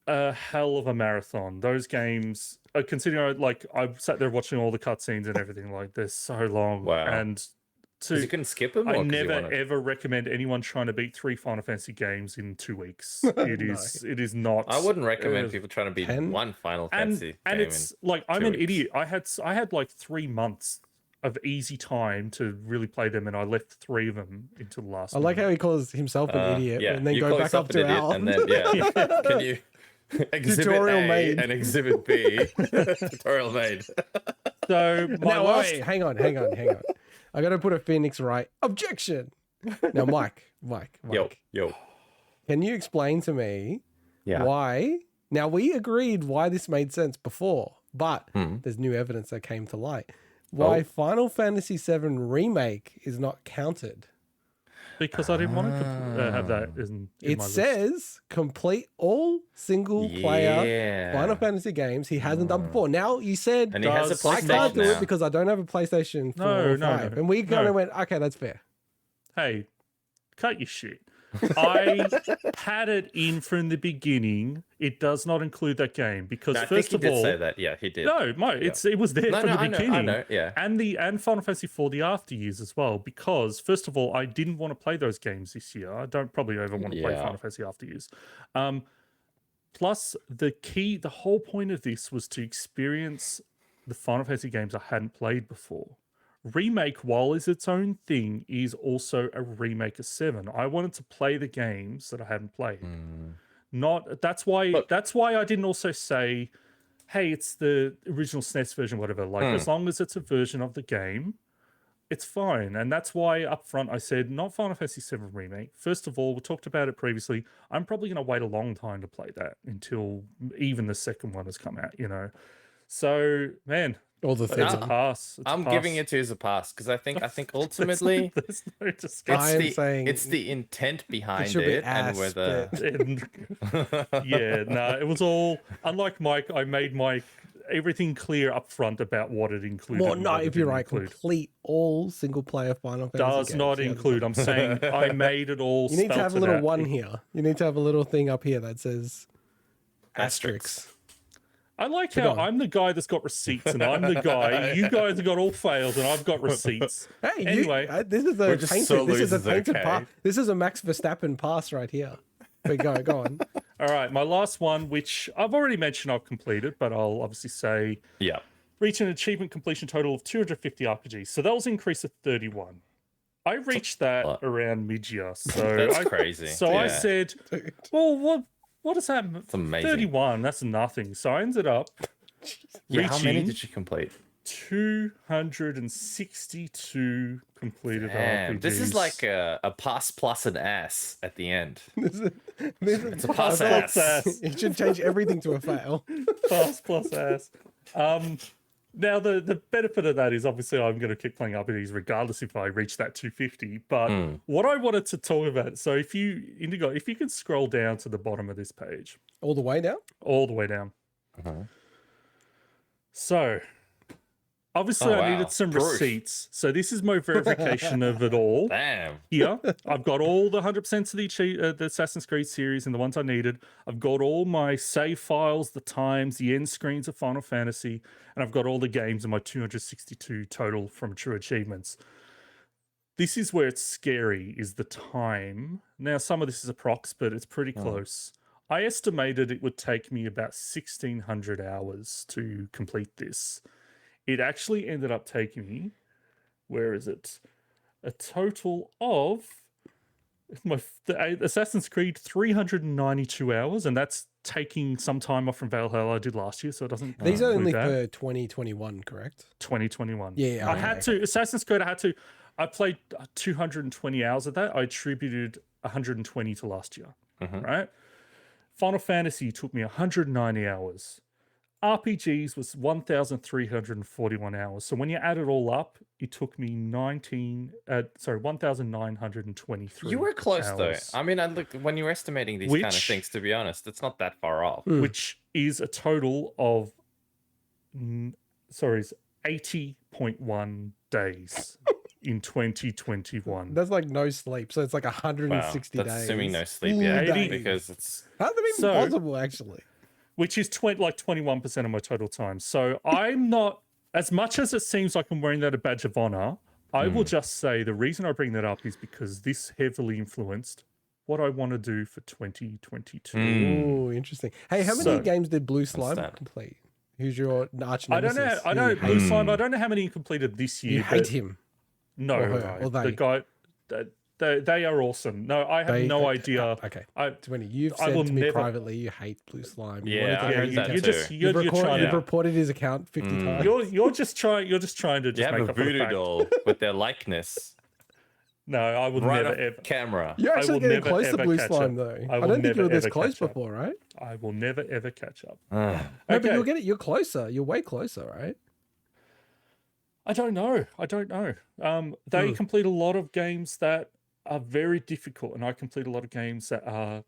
a hell of a marathon. Those games, considering I sat there watching all the cutscenes and everything, like they're so long. Wow. And Because you couldn't skip them. I or 'cause you never wanted- ever recommend anyone trying to beat 3 Final Fantasy games in 2 weeks. It is not. I wouldn't recommend uh, people trying to beat 10? one Final and Fantasy and game. it's like I'm 2 an weeks. idiot. I had like 3 months of easy time to really play them, and I left 3 of them until the last. I like minute. how he calls himself an idiot yeah, and then you go call back yourself up an to idiot, Al. and then yeah, can you exhibit Tutorial A made. and exhibit B tutorial made. So my Now, last. wait, hang on. I got to put a Phoenix right. Objection. Now, Mike, Yo, can you explain to me yeah. why? Now, we agreed why this made sense before, but Hmm. there's new evidence that came to light. Why Oh. Final Fantasy VII Remake is not counted. Because I didn't want to have that in It my list. says complete all single player Yeah. Final Fantasy games he hasn't done before. Now, you said And he has a Does- I can't PlayStation do now. it because I don't have a PlayStation 4 No, or no, 5. no, And we kind no. of went, okay, that's fair. Hey, cut your shit. I had it in from the beginning. It does not include that game because No, I think first he of did all, say that. Yeah, he did. no, it was there No, from no, the I know, beginning. I know, yeah. and Final Fantasy 4 the after years as well. Because first of all, I didn't want to play those games this year. I don't probably ever want to play Yeah. Final Fantasy after years. Plus, the whole point of this was to experience the Final Fantasy games I hadn't played before. Remake, while is its own thing, is also a remake of 7. I wanted to play the games that I hadn't played. That's why I didn't also say, hey, it's the original SNES version, whatever. Like, as long as it's a version of the game, it's fine. And that's why up front I said, not Final Fantasy VII Remake. First of all, we talked about it previously. I'm probably going to wait a long time to play that until even the second one has come out, you know? So, man, All the it's things. a pass. It's a I'm pass. giving it to as a pass because I think ultimately There's no discussion. I am saying it's the intent behind should be it and ass, whether Yeah, no, it was all unlike Mike. I made everything clear up front about what it included. Well, and no, what it if you're didn't right, include. complete all single player Final Fantasy Does games. not Yeah, include. I'm saying I made it all. You need to have a spelt little out. one here. You need to have a little thing up here that says asterisk. I like Go how on. I'm the guy that's got receipts, and I'm the guy. You guys have got all fails, and I've got receipts. Hey, Anyway, this is a We're just painted. so This is a losers, painted okay? pass. This is a Max Verstappen pass right here. But go on. all right, my last one, which I've already mentioned, I've completed, but I'll obviously say yeah. reach an achievement completion total of 250 RPGs. So that was an increase of 31. I reached that lot. around mid-year. So That's crazy. So I Yeah. said, well, what is that? It's amazing. 31, that's nothing. So I ended up Yeah, how many reaching did you complete? 262 completed Damn, RPGs. this is like a pass plus an ass at the end. It's a pass plus ass. You should change everything to a fail. Pass plus ass. Now, the benefit of that is obviously I'm going to keep playing RPGs regardless if I reach that 250. But what I wanted to talk about, so if you, Indigo, if you can scroll down to the bottom of this page. All the way down? All the way down. So, obviously I needed some receipts. So this is my verification of it all. Damn. Here, I've got all the 100% of the Assassin's Creed series and the ones I needed. I've got all my save files, the times, the end screens of Final Fantasy, and I've got all the games and my 262 total from True Achievements. This is where it's scary, is the time. Now, some of this is approx, but it's pretty close. I estimated it would take me about 1,600 hours to complete this. It actually ended up taking me, where is it? A total of the Assassin's Creed 392 hours, and that's taking some time off from Valhalla I did last year, so it doesn't. These are only that. for 2021, correct? 2021. Yeah, I had to. Assassin's Creed, I played 220 hours of that. I attributed 120 to last year, right? Final Fantasy took me 190 hours. RPGs was 1,341 hours. So when you add it all up, it took me 1,923. You were close hours, though. I mean, look, when you're estimating these kind of things, to be honest, it's not that far off. which is a total of 80.1 days in 2021. That's like no sleep. So it's like 160 That's days. assuming no sleep, Full yeah, days. because it's How's that even possible, actually? Which is 21% of my total time. So I'm not, as much as it seems like I'm wearing that a badge of honor, I will just say the reason I bring that up is because this heavily influenced what I want to do for 2022. Oh, interesting. Hey, how many games did Blue Slime complete? Who's your arch nemesis? I know Blue Slime. I don't know how many he completed this year. You hate him. No, Or her, or they. the guy. They are awesome. No, I have no idea. Okay. Twenty. You've said to me privately you hate Blue Slime. You've reported his account 50 times. You're just trying to just you have make a up for the voodoo fact. doll with their likeness. No, I would Right never off ever. camera. You're actually will getting never, close to ever Blue catch Slime, up. though. I I will don't think you were never, this ever close catch up. before, right? I will never ever catch up. No, but you'll get it. You're closer. You're way closer, right? I don't know. They complete a lot of games that are very difficult, and I complete a lot of games that are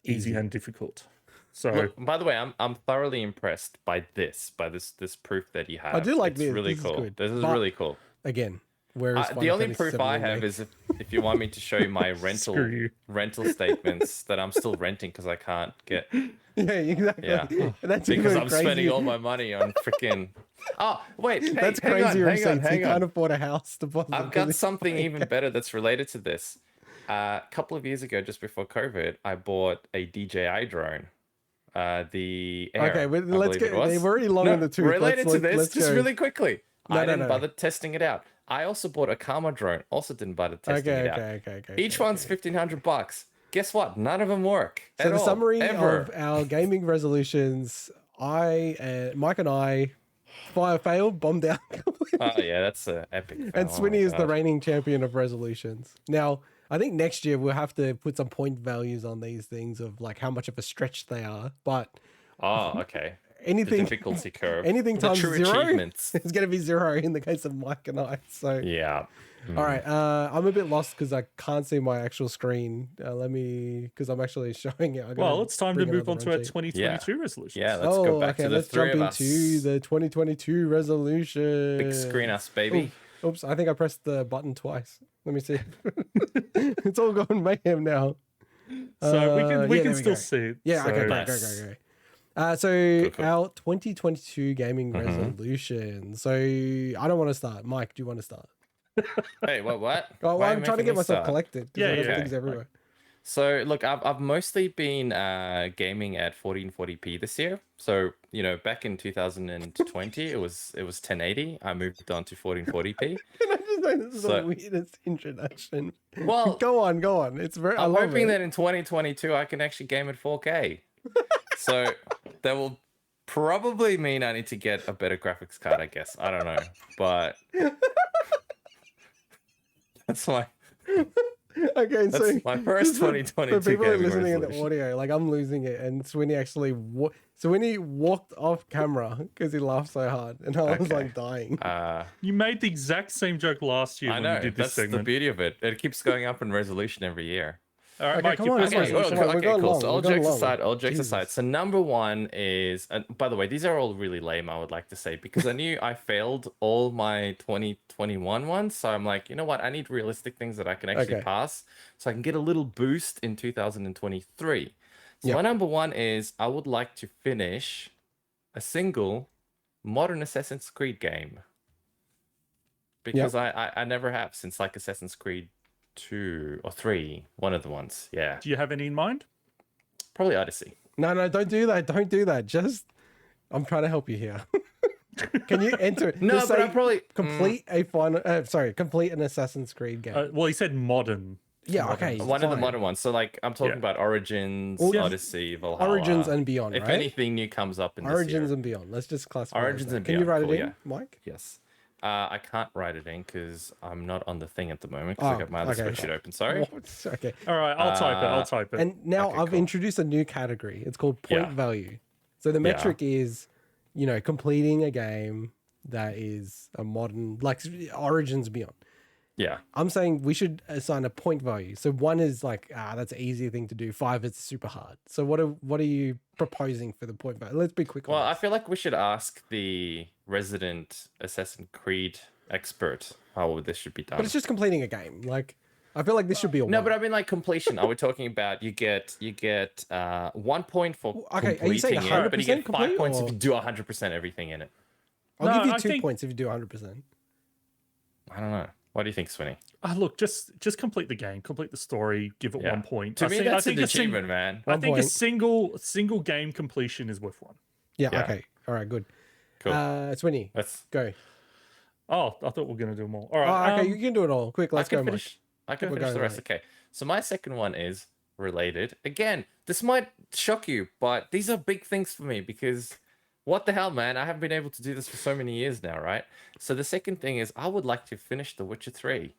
easy and difficult. So, Look, by the way, I'm thoroughly impressed by this proof that you have. I do like it's this. Really this cool. Is good. This is But really cool. Again, where is The only proof I have is if you want me to show you my rental statements that I'm still renting because I can't get. Yeah, exactly. Yeah, That's because even I'm crazy. spending all my money on freaking. Oh wait, hey, That's hang crazy on, receipts. hang You on. can't afford a house deposit. I've got something even better that's related to this. A couple of years ago, just before COVID, I bought a DJI drone. The Air, Okay, let's get. They've already long in the tooth. Related to this, just go. really quickly. No, I no, didn't no. bother testing it out. I also bought a Karma drone. Also didn't bother testing it out. Okay. Each one's $1,500. Guess what? None of them work. So the summary ever. of our gaming resolutions, Mike and I failed, bombed out completely. Oh yeah, that's an epic. fail. And Oh Swinny my is the God. reigning champion of resolutions. Now, I think next year we'll have to put some point values on these things of like how much of a stretch they are. But Oh, okay. The anything difficulty curve. anything The times true zero achievements. is going to be zero in the case of Mike and I. So Yeah. all right, I'm a bit lost because I can't see my actual screen. Because I'm actually showing it. well, it's time to bring move on to our 2022 resolutions. Yeah, let's go back to the let's three jump of us. into the 2022 resolution. Big screen us, baby. Oops, I think I pressed the button twice. Let me see. It's all gone mayhem now. So we can there still go. see it. Yeah, so. okay, Nice. go. So our 2022 gaming resolution. So I don't want to start. Mike, do you want to start? Hey, what? Oh, Why are I'm you trying to making get me myself start? collected. Yeah, I have yeah. things everywhere. So look, I've mostly been gaming at 1440p this year. So back in 2020, it was 1080. I moved on to 1440p. Can I just say this is the So- weirdest introduction? Well, go on. It's very. I'm I love hoping it. that in 2022 I can actually game at 4K. So that will probably mean I need to get a better graphics card, I guess. I don't know, but that's my. Okay, so That's my first just for 2022 people who are gaming listening in the resolution. audio, like I'm losing it, and Swinny actually Swinny walked off camera because he laughed so hard, and I was Okay. like dying. You made the exact same joke last year I when know. you did this That's the segment. beauty of it. It keeps going up in resolution every year. All right, Okay, Mike, come your on, first come on. resolution. Come on, we're going cool. long, So we're all going jokes long. aside, Jesus. So number one is, and by the way, these are all really lame, I would like to say, because I knew I failed all my 2021 ones. So I'm like, you know what? I need realistic things that I can actually Okay. pass so I can get a little boost in 2023. So Yep. my number one is I would like to finish a single modern Assassin's Creed game. Because I never have since like Assassin's Creed 2 or 3, one of the ones. Yeah. Do you have any in mind? Probably Odyssey. No, don't do that. Don't do that. Just, I'm trying to help you here. Can you enter? No, just but say I probably complete a final. Complete an Assassin's Creed game. Well, he said modern. yeah, okay. one of the fine. modern ones. So like I'm talking Yeah. about Origins, Well, Odyssey, Valhalla. Origins and beyond, if right? anything new comes up in this Origins year. and beyond. Let's just classify. Origins that. and Can you beyond, write cool, it in, yeah. Mike? Yes. I can't write it in because I'm not on the thing at the moment because Oh, I got my other okay. spreadsheet open. Sorry. Okay. All right, I'll type it. I'll type it. And now Okay, I've cool. introduced a new category. It's called point Yeah. value. So the metric is, completing a game that is a modern, like Origins beyond. Yeah. I'm saying we should assign a point value. So 1 is like, that's an easy thing to do. 5, it's super hard. So what are you proposing for the point value? Let's be quick. Well, on I this. feel like we should ask the resident Assassin's Creed expert how this should be done. But it's just completing a game. Like, I feel like this should be a No, 1. but I mean like completion. Are we talking about you get 1 point for Okay, are you saying completing it, but you 100% get 5 complete, points if or- you do 100% everything in it? I'll No, give you I 2 think- points if you do 100%. I don't know. What do you think, Swinny? Look, just complete the game, complete the story, give it 1 point. To me, that's an a sing- achievement, man. I 1 think a point. single game completion is worth 1. Yeah, Yeah. okay. All right, good. Cool. Swinny, Let's. go. Oh, I thought we were going to do them all. All right. Okay, you can do it all. Quick, let's I can go, Mike. finish. I can We're finish the going rest. late. Okay. So my second one is related. Again, this might shock you, but these are big things for me because what the hell, man? I haven't been able to do this for so many years now, right? So the second thing is I would like to finish The Witcher 3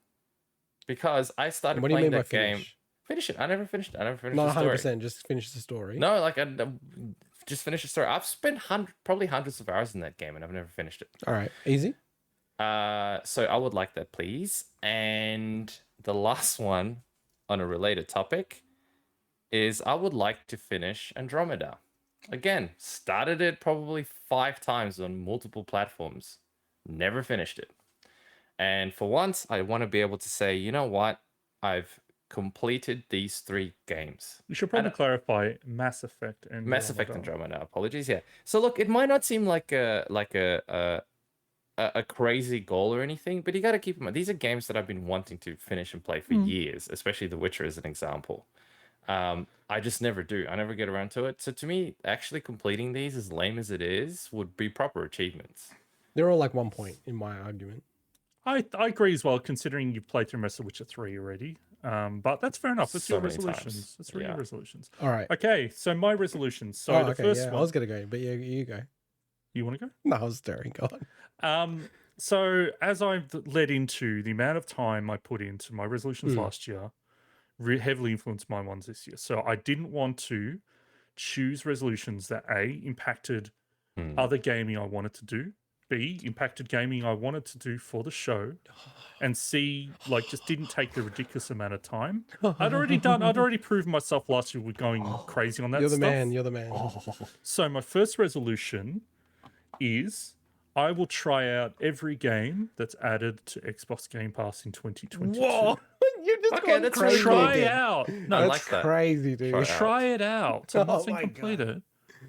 because I started What do you playing mean by that game. finish? Finish it. I never finished it. I never finished Not the story. 100%, just finish the story. No, like I just finished the story. I've spent probably hundreds of hours in that game and I've never finished it. All right, easy. So I would like that, please. And the last one on a related topic is I would like to finish Andromeda. Again, started it probably 5 times on multiple platforms. Never finished it. And for once, I want to be able to say, you know what? I've completed these 3 games. We should probably clarify Mass Effect and Mass Effect Andromeda. Apologies. Yeah. So look, it might not seem like a crazy goal or anything, but you got to keep in mind these are games that I've been wanting to finish and play for years, especially The Witcher as an example. I just never do. I never get around to it. So to me, actually completing these, as lame as it is, would be proper achievements. They're all like 1 point in my argument. I agree as well, considering you've played through most of Witcher 3 already. But that's fair enough. It's So your many resolutions. times. It's your Yeah. resolutions. All right. Okay, so my resolutions. So the okay, first yeah, I one. was going to go, but you go. You want to go? No, I was stirring. Go on. So as I've led into the amount of time I put into my resolutions last year, heavily influenced my ones this year. So I didn't want to choose resolutions that impacted other gaming I wanted to do, B, impacted gaming I wanted to do for the show, and C, just didn't take the ridiculous amount of time. I'd already proved myself last year with going crazy on that You're the stuff. man. You're the man. So my first resolution is I will try out every game that's added to Xbox Game Pass in 2022. Whoa. You just Okay, gone that's crazy. Try dude. out. No, I That's like that. crazy, dude. Try it. try it out. I'm Oh not saying my complete God. it.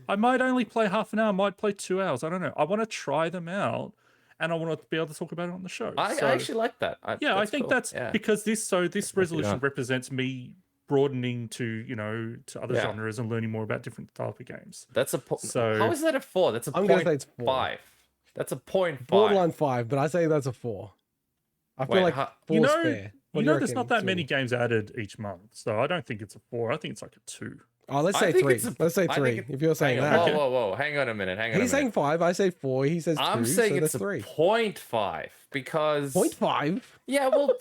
I might only play half an hour, I might play 2 hours. I don't know. I want to try them out and I want to be able to talk about it on the show. I actually like that. I that's think cool. that's Yeah. because this resolution on. represents me broadening to, to other Yeah. genres and learning more about different type of games. That's a So- how is that a 4? That's a I'm gonna say point it's 4. 5. That's a point 5. Borderline 5, but I say that's a 4. I feel Wait, like how- 4's You know, fair. What you do know, there's reckon, not that many Sweeney? games added each month, so I don't think it's a 4. I think it's like a 2. Oh, let's I say think 3. it's a- Let's say I 3. think If you're saying Hang on, that. whoa. Hang on a minute. He's saying 5. I say 4. He says 2. I'm saying so it's that's a 3. 0.5 because 0.5? Yeah, well,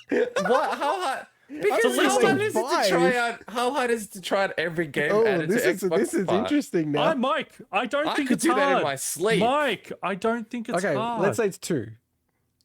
what? How high? That's Because a list how hard of is it to try out? How hard is it to try out every game Oh, added to Xbox this is One? interesting now. Mike, I don't I think could it's do hard. that in my sleep. Mike, I don't think it's Okay, hard. let's say it's 2.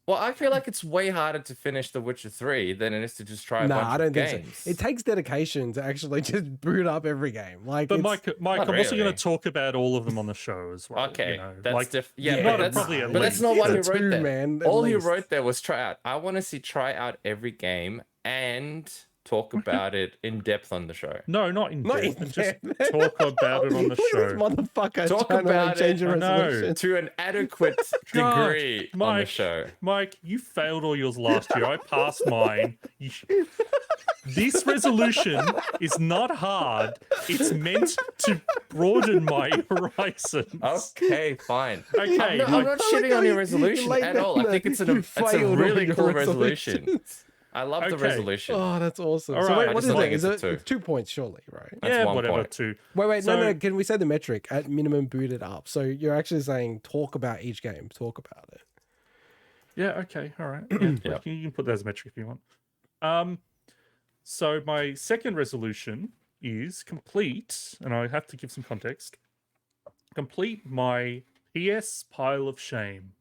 Well, I feel like it's way harder to finish The Witcher 3 than it is to just try a bunch I don't of think games. so. It takes dedication to actually just boot up every game. Like, But it's- Mike, I'm Not also going really. to talk about all of them on the show as well. Okay, you know, that's like, yeah, Yeah, but not that's probably at but that's least. not what he It's a wrote 2, there. man, at All he least. wrote there was try out. I want to see try out every game and talk about it in depth on the show. No, not in Not depth. in Just depth. talk about it on the Look at this show. motherfucker Talk trying to like, about change it. your I know. resolution. To an adequate God, degree on the Mike, show. Mike, you failed all yours last year. I passed mine. This resolution is not hard. It's meant to broaden my horizons. Okay, fine. Okay, I'm not Mike, shitting on your You resolution laid at down all. I the- think it's you a failed all really your cool resolution. resolutions. I love the Okay. resolution. Oh, that's awesome. All So right, wait, I what just is don't it? think Is it's a it 2 points, surely, right? That's yeah, 1 whatever, point. too. Wait, So- no. Can we say the metric at minimum booted up? So you're actually saying talk about each game. Talk about it. Yeah, okay, all right. Yeah, Yep. You can put that as a metric if you want. So my second resolution is complete, and I have to give some context. Complete my PS pile of shame.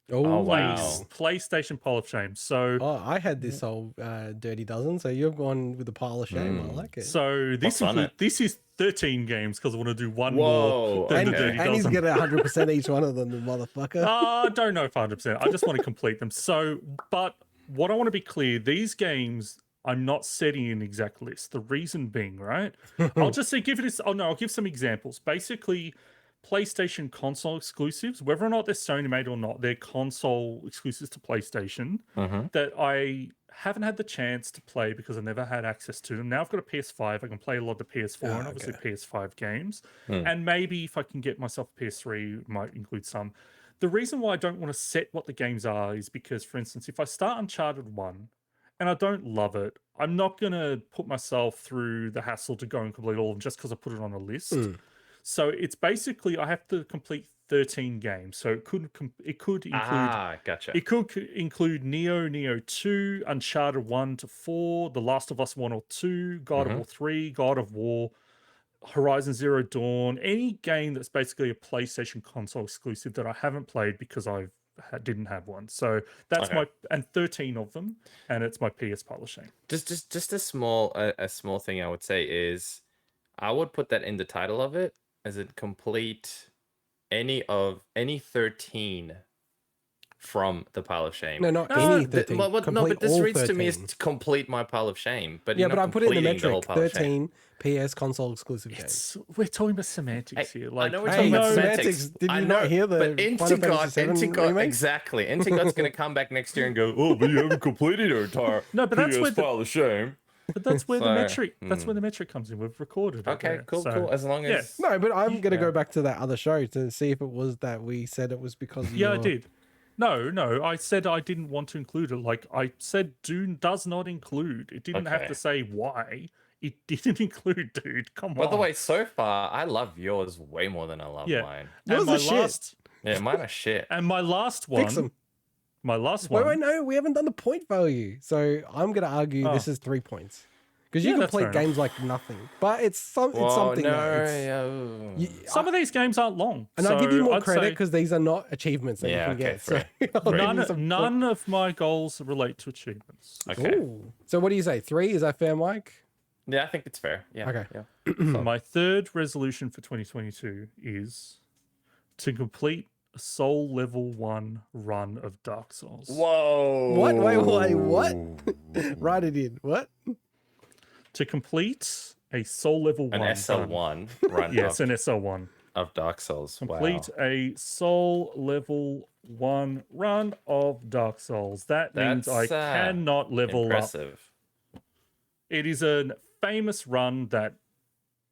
Oh, wow. PlayStation pile of shame. So Oh, I had this whole dirty dozen. So you've gone with a pile of shame. I like it. So this What's on this is 13 games because I want to do one Whoa, more than and, the Dirty and he's Dozen. getting 100% each one of them, the motherfucker. I don't know if 100%. I just want to complete them. So, but what I want to be clear, these games, I'm not setting an exact list. The reason being, right? I'll just say, give it a, oh no, I'll give some examples. Basically, PlayStation console exclusives, whether or not they're Sony made or not, they're console exclusives to PlayStation that I haven't had the chance to play because I never had access to them. Now I've got a PS5, I can play a lot of the PS4 and obviously PS5 games. And maybe if I can get myself a PS3, might include some. The reason why I don't want to set what the games are is because, for instance, if I start Uncharted 1 and I don't love it, I'm not going to put myself through the hassle to go and complete all of them just because I put it on a list. So it's basically I have to complete 13 games. So it could include Gotcha. it could include Neo 2, Uncharted 1 to 4, The Last of Us 1 or 2, God of War 3, God of War, Horizon Zero Dawn, any game that's basically a PlayStation console exclusive that I haven't played because I didn't have one. So that's my, and 13 of them, and it's my PS publishing. Just a small thing I would say is I would put that in the title of it as a complete any 13 from the pile of shame. No, not No, any 13. no, but Complete this all reads to me as 13. to complete my pile of shame. But Yeah, you're but not I put it in the completing whole metric. pile of shame. 13 PS console exclusive games. We're talking about semantics here. Like, I know we're Hey, talking about semantics. semantics. Did I you know, not hear the but Final Fantasy VII remake? exactly. Intigod's going to come back next year and go, oh, but you haven't completed your entire No, but that's PS where the- pile of shame. but that's where the So, metric. That's where the metric comes in. We've recorded it. Okay, there. cool, So, cool. As long yeah. as No, but I'm going to Yeah. go back to that other show to see if it was that we said it was because Yeah, I you're- did. No, I said I didn't want to include it. Like I said, does not include. It didn't have Okay. to say why. It didn't include, dude. Come By on. the way, so far I love yours way more than I love Yeah. mine. Yours and my are shit. last, Yeah, mine are shit. and my last one. Fix them. My last Wait, one. no, we haven't done the point value. So I'm going to argue this is 3 points. Because you Yeah, that's complete fair games like nothing. But it's something. Whoa, Though. no, It's- you- Some of these games aren't long, and so I'll give you more I'd credit say because these are not achievements that Yeah, you can okay, get. fair. So I'll give you some none of my goals relate to achievements. Okay. Ooh. So what do you say? 3? Is that fair, Mike? Yeah, I think it's fair. Yeah. Okay. Yeah. My third resolution for 2022 is to complete a soul level 1 run of Dark Souls. Whoa. What? Wait, what? Write it in. What? To complete a soul level 1 An run. SL1 run Yes, an SL1. of Dark Souls. Complete Wow. a soul level 1 run of Dark Souls. That means I That's, cannot level up. Impressive. It is a famous run that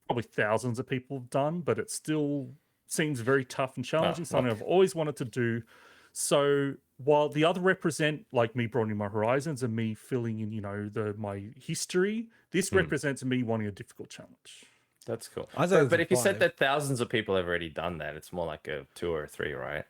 probably thousands of people have done, but it still seems very tough and challenging. Something I've always wanted to do. So while the other represent like me broadening my horizons and me filling in, my history, this represents me wanting a difficult challenge. That's cool. I say But it's if you a said 5. that thousands of people have already done that, it's more like a 2 or a 3, right?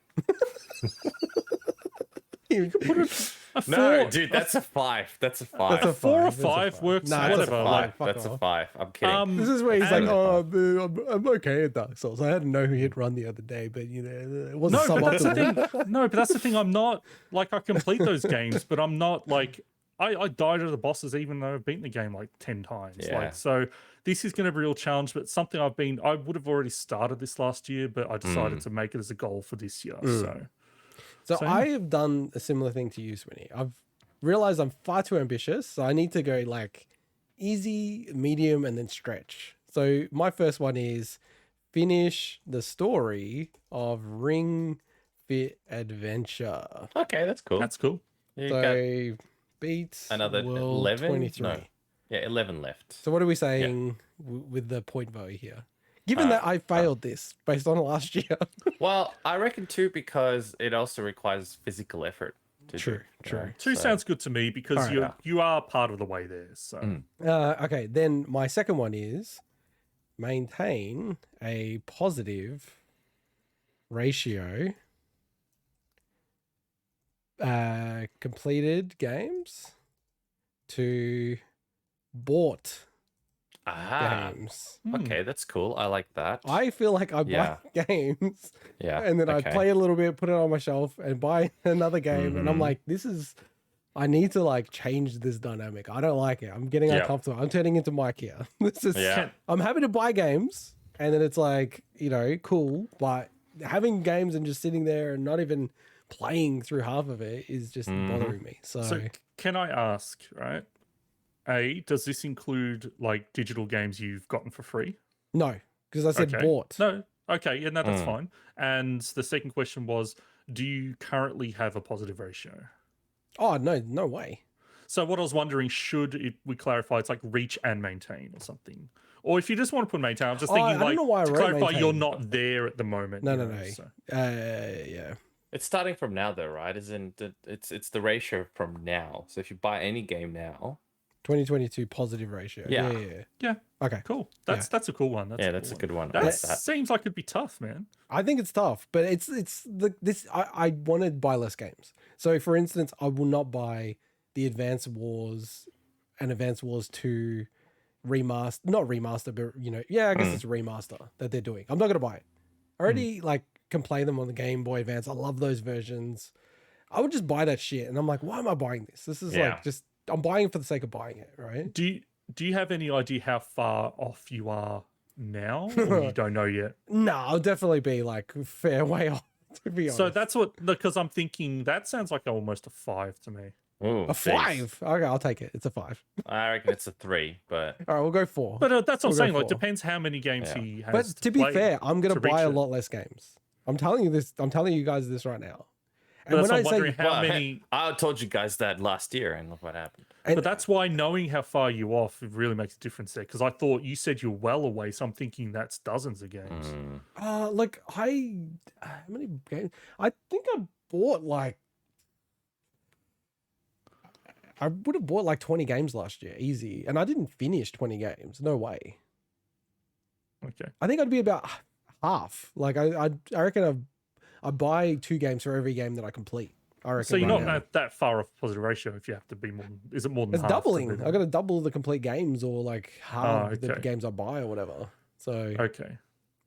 You can put it. A No, four, dude, that's a 5. That's a 5. That's a four or five, that's a five five. works. Nah, it's a whatever. five. Like, Fuck That's a off. 5. I'm kidding. This is where he's like, and- "Oh, I'm okay at Dark Souls. I had a no-hit run the other day, but you know, it wasn't no, but that's the suboptimal." thing. No, but that's the thing. I'm not like I complete those games, but I'm not like I died at the bosses even though I've beaten the game like 10 times. Yeah. Like so, this is going to be a real challenge. But something I would have already started this last year, but I decided to make it as a goal for this year. So So- I have done a similar thing to you, Swinny. I've realized I'm far too ambitious, so I need to go like easy, medium, and then stretch. So my first one is finish the story of Ring Fit Adventure. Okay, that's cool. that's cool. You got So beat another World 11? 23. No. Yeah, 11 left. So what are we saying with the point value here? Given that I failed this based on last year. Well, I reckon 2 because it also requires physical effort to True, do. true. 2 sounds good to me because Alright. you are part of the way there. So Okay, then my second one is maintain a positive ratio completed games to bought games. Okay, that's cool. I like that. I feel like I buy games yeah. and then I okay. play a little bit, put it on my shelf, and buy another game, and I'm Mhm. like, I need to like change this dynamic. I don't like it. I'm getting uncomfortable. I'm turning into Mike here. This is. Yeah. I'm happy to buy games, and then it's like, cool, but having games and just sitting there and not even playing through half of it is just bothering me. So can I ask, right? Does this include like digital games you've gotten for free? no, because I said Okay. bought. No. Okay, yeah, no, that's fine. And the second question was, do you currently have a positive ratio? Oh no way. So what I was wondering, we clarify it's like reach and maintain or something? Or if you just want to put maintain, I'm just thinking I don't like know why I to wrote clarify you're maintain. not there at the moment. No, you no, know, no. so- Yeah. It's starting from now though, right? Isn't it? It's the ratio from now. So if you buy any game now, 2022 positive ratio. Yeah. Yeah, Okay. cool. That's a cool one. that's a good one. I That like that. seems like it'd be tough, man. I think it's tough, but I want to buy less games. So for instance, I will not buy the Advance Wars and Advance Wars 2 remaster, not remaster, but I guess it's a remaster that they're doing. I'm not going to buy it. I already can play them on the Game Boy Advance. I love those versions. I would just buy that shit. And I'm like, why am I buying this? This is I'm buying it for the sake of buying it, right? Do you have any idea how far off you are now, or you don't know yet? No, I'll definitely be like fair way off, to be honest. So that's because I'm thinking that sounds like almost a 5 to me. Ooh, a jeez. 5. Okay, I'll take it. It's a 5. I reckon it's a 3, but All right, we'll go 4. But that's what I'm We'll go saying. Like, 4. depends how many games he has. But to be play fair, I'm going to to buy a reach it. lot less games. I'm telling you this. I'm telling you guys this right now. But And that's when I what I'm wondering say, how well, hey, many. I told you guys that last year, and look what happened. and, But that's why knowing how far you off it really makes a difference there. Because I thought you said you're well away, so I'm thinking that's dozens of games. like how many games? I think I bought I would have bought like 20 games last year, easy. And I didn't finish 20 games. No way. Okay. I think I'd be about half. Like I reckon I buy 2 games for every game that I complete. I reckon. So you're right not now. that far off positive ratio if you have to be more. Is it more than It's half to doubling. be I there? got to double the complete games or like half the okay. games I buy or whatever. So Okay.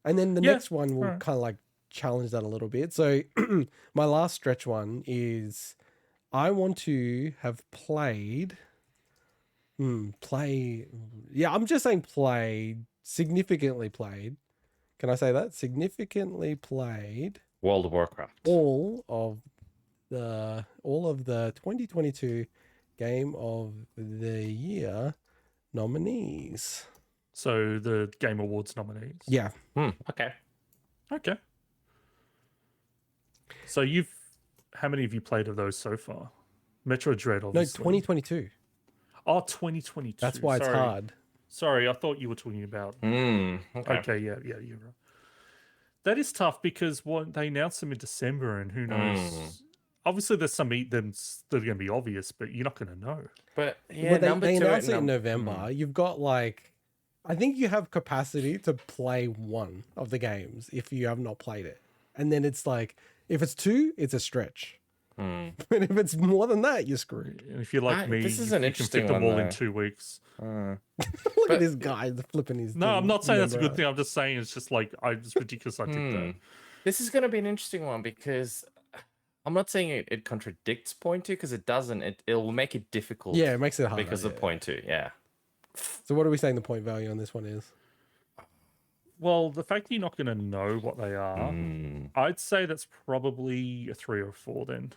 and then the Yeah, next one will alright. kind of like challenge that a little bit. So my last stretch one is I want to have played I'm just saying played, significantly played. Can I say that? Significantly played World of Warcraft. all of the 2022 Game of the Year nominees. So the Game Awards nominees. Yeah. Okay. Okay. So how many have you played of those so far? Metro Dread, No, obviously. 2022. Oh, 2022. That's why it's Sorry. hard. Sorry, I thought you were talking about. Okay. Okay, yeah, you're right. That is tough because they announced them in December, and who knows? Obviously, there's some that are going to be obvious, but you're not going to know. But yeah, Well, number they 2 announced at it in November. You've got I think you have capacity to play one of the games if you have not played it. And then it's like, if it's 2, it's a stretch. But if it's more than that, you're screwed. And if you're like me, this is you an can interesting fit them one, all in though. 2 weeks. Look at this guy flipping his. No, I'm not saying that's a good number thing. I'm just saying it's just like it's ridiculous. I did that. This is going to be an interesting one because I'm not saying it contradicts point two because it doesn't. It'll make it difficult. Yeah, it makes it harder. because of point two. Yeah. So what are we saying the point value on this one is? Well, the fact that you're not going to know what they are, I'd say that's probably a 3 or a 4 then.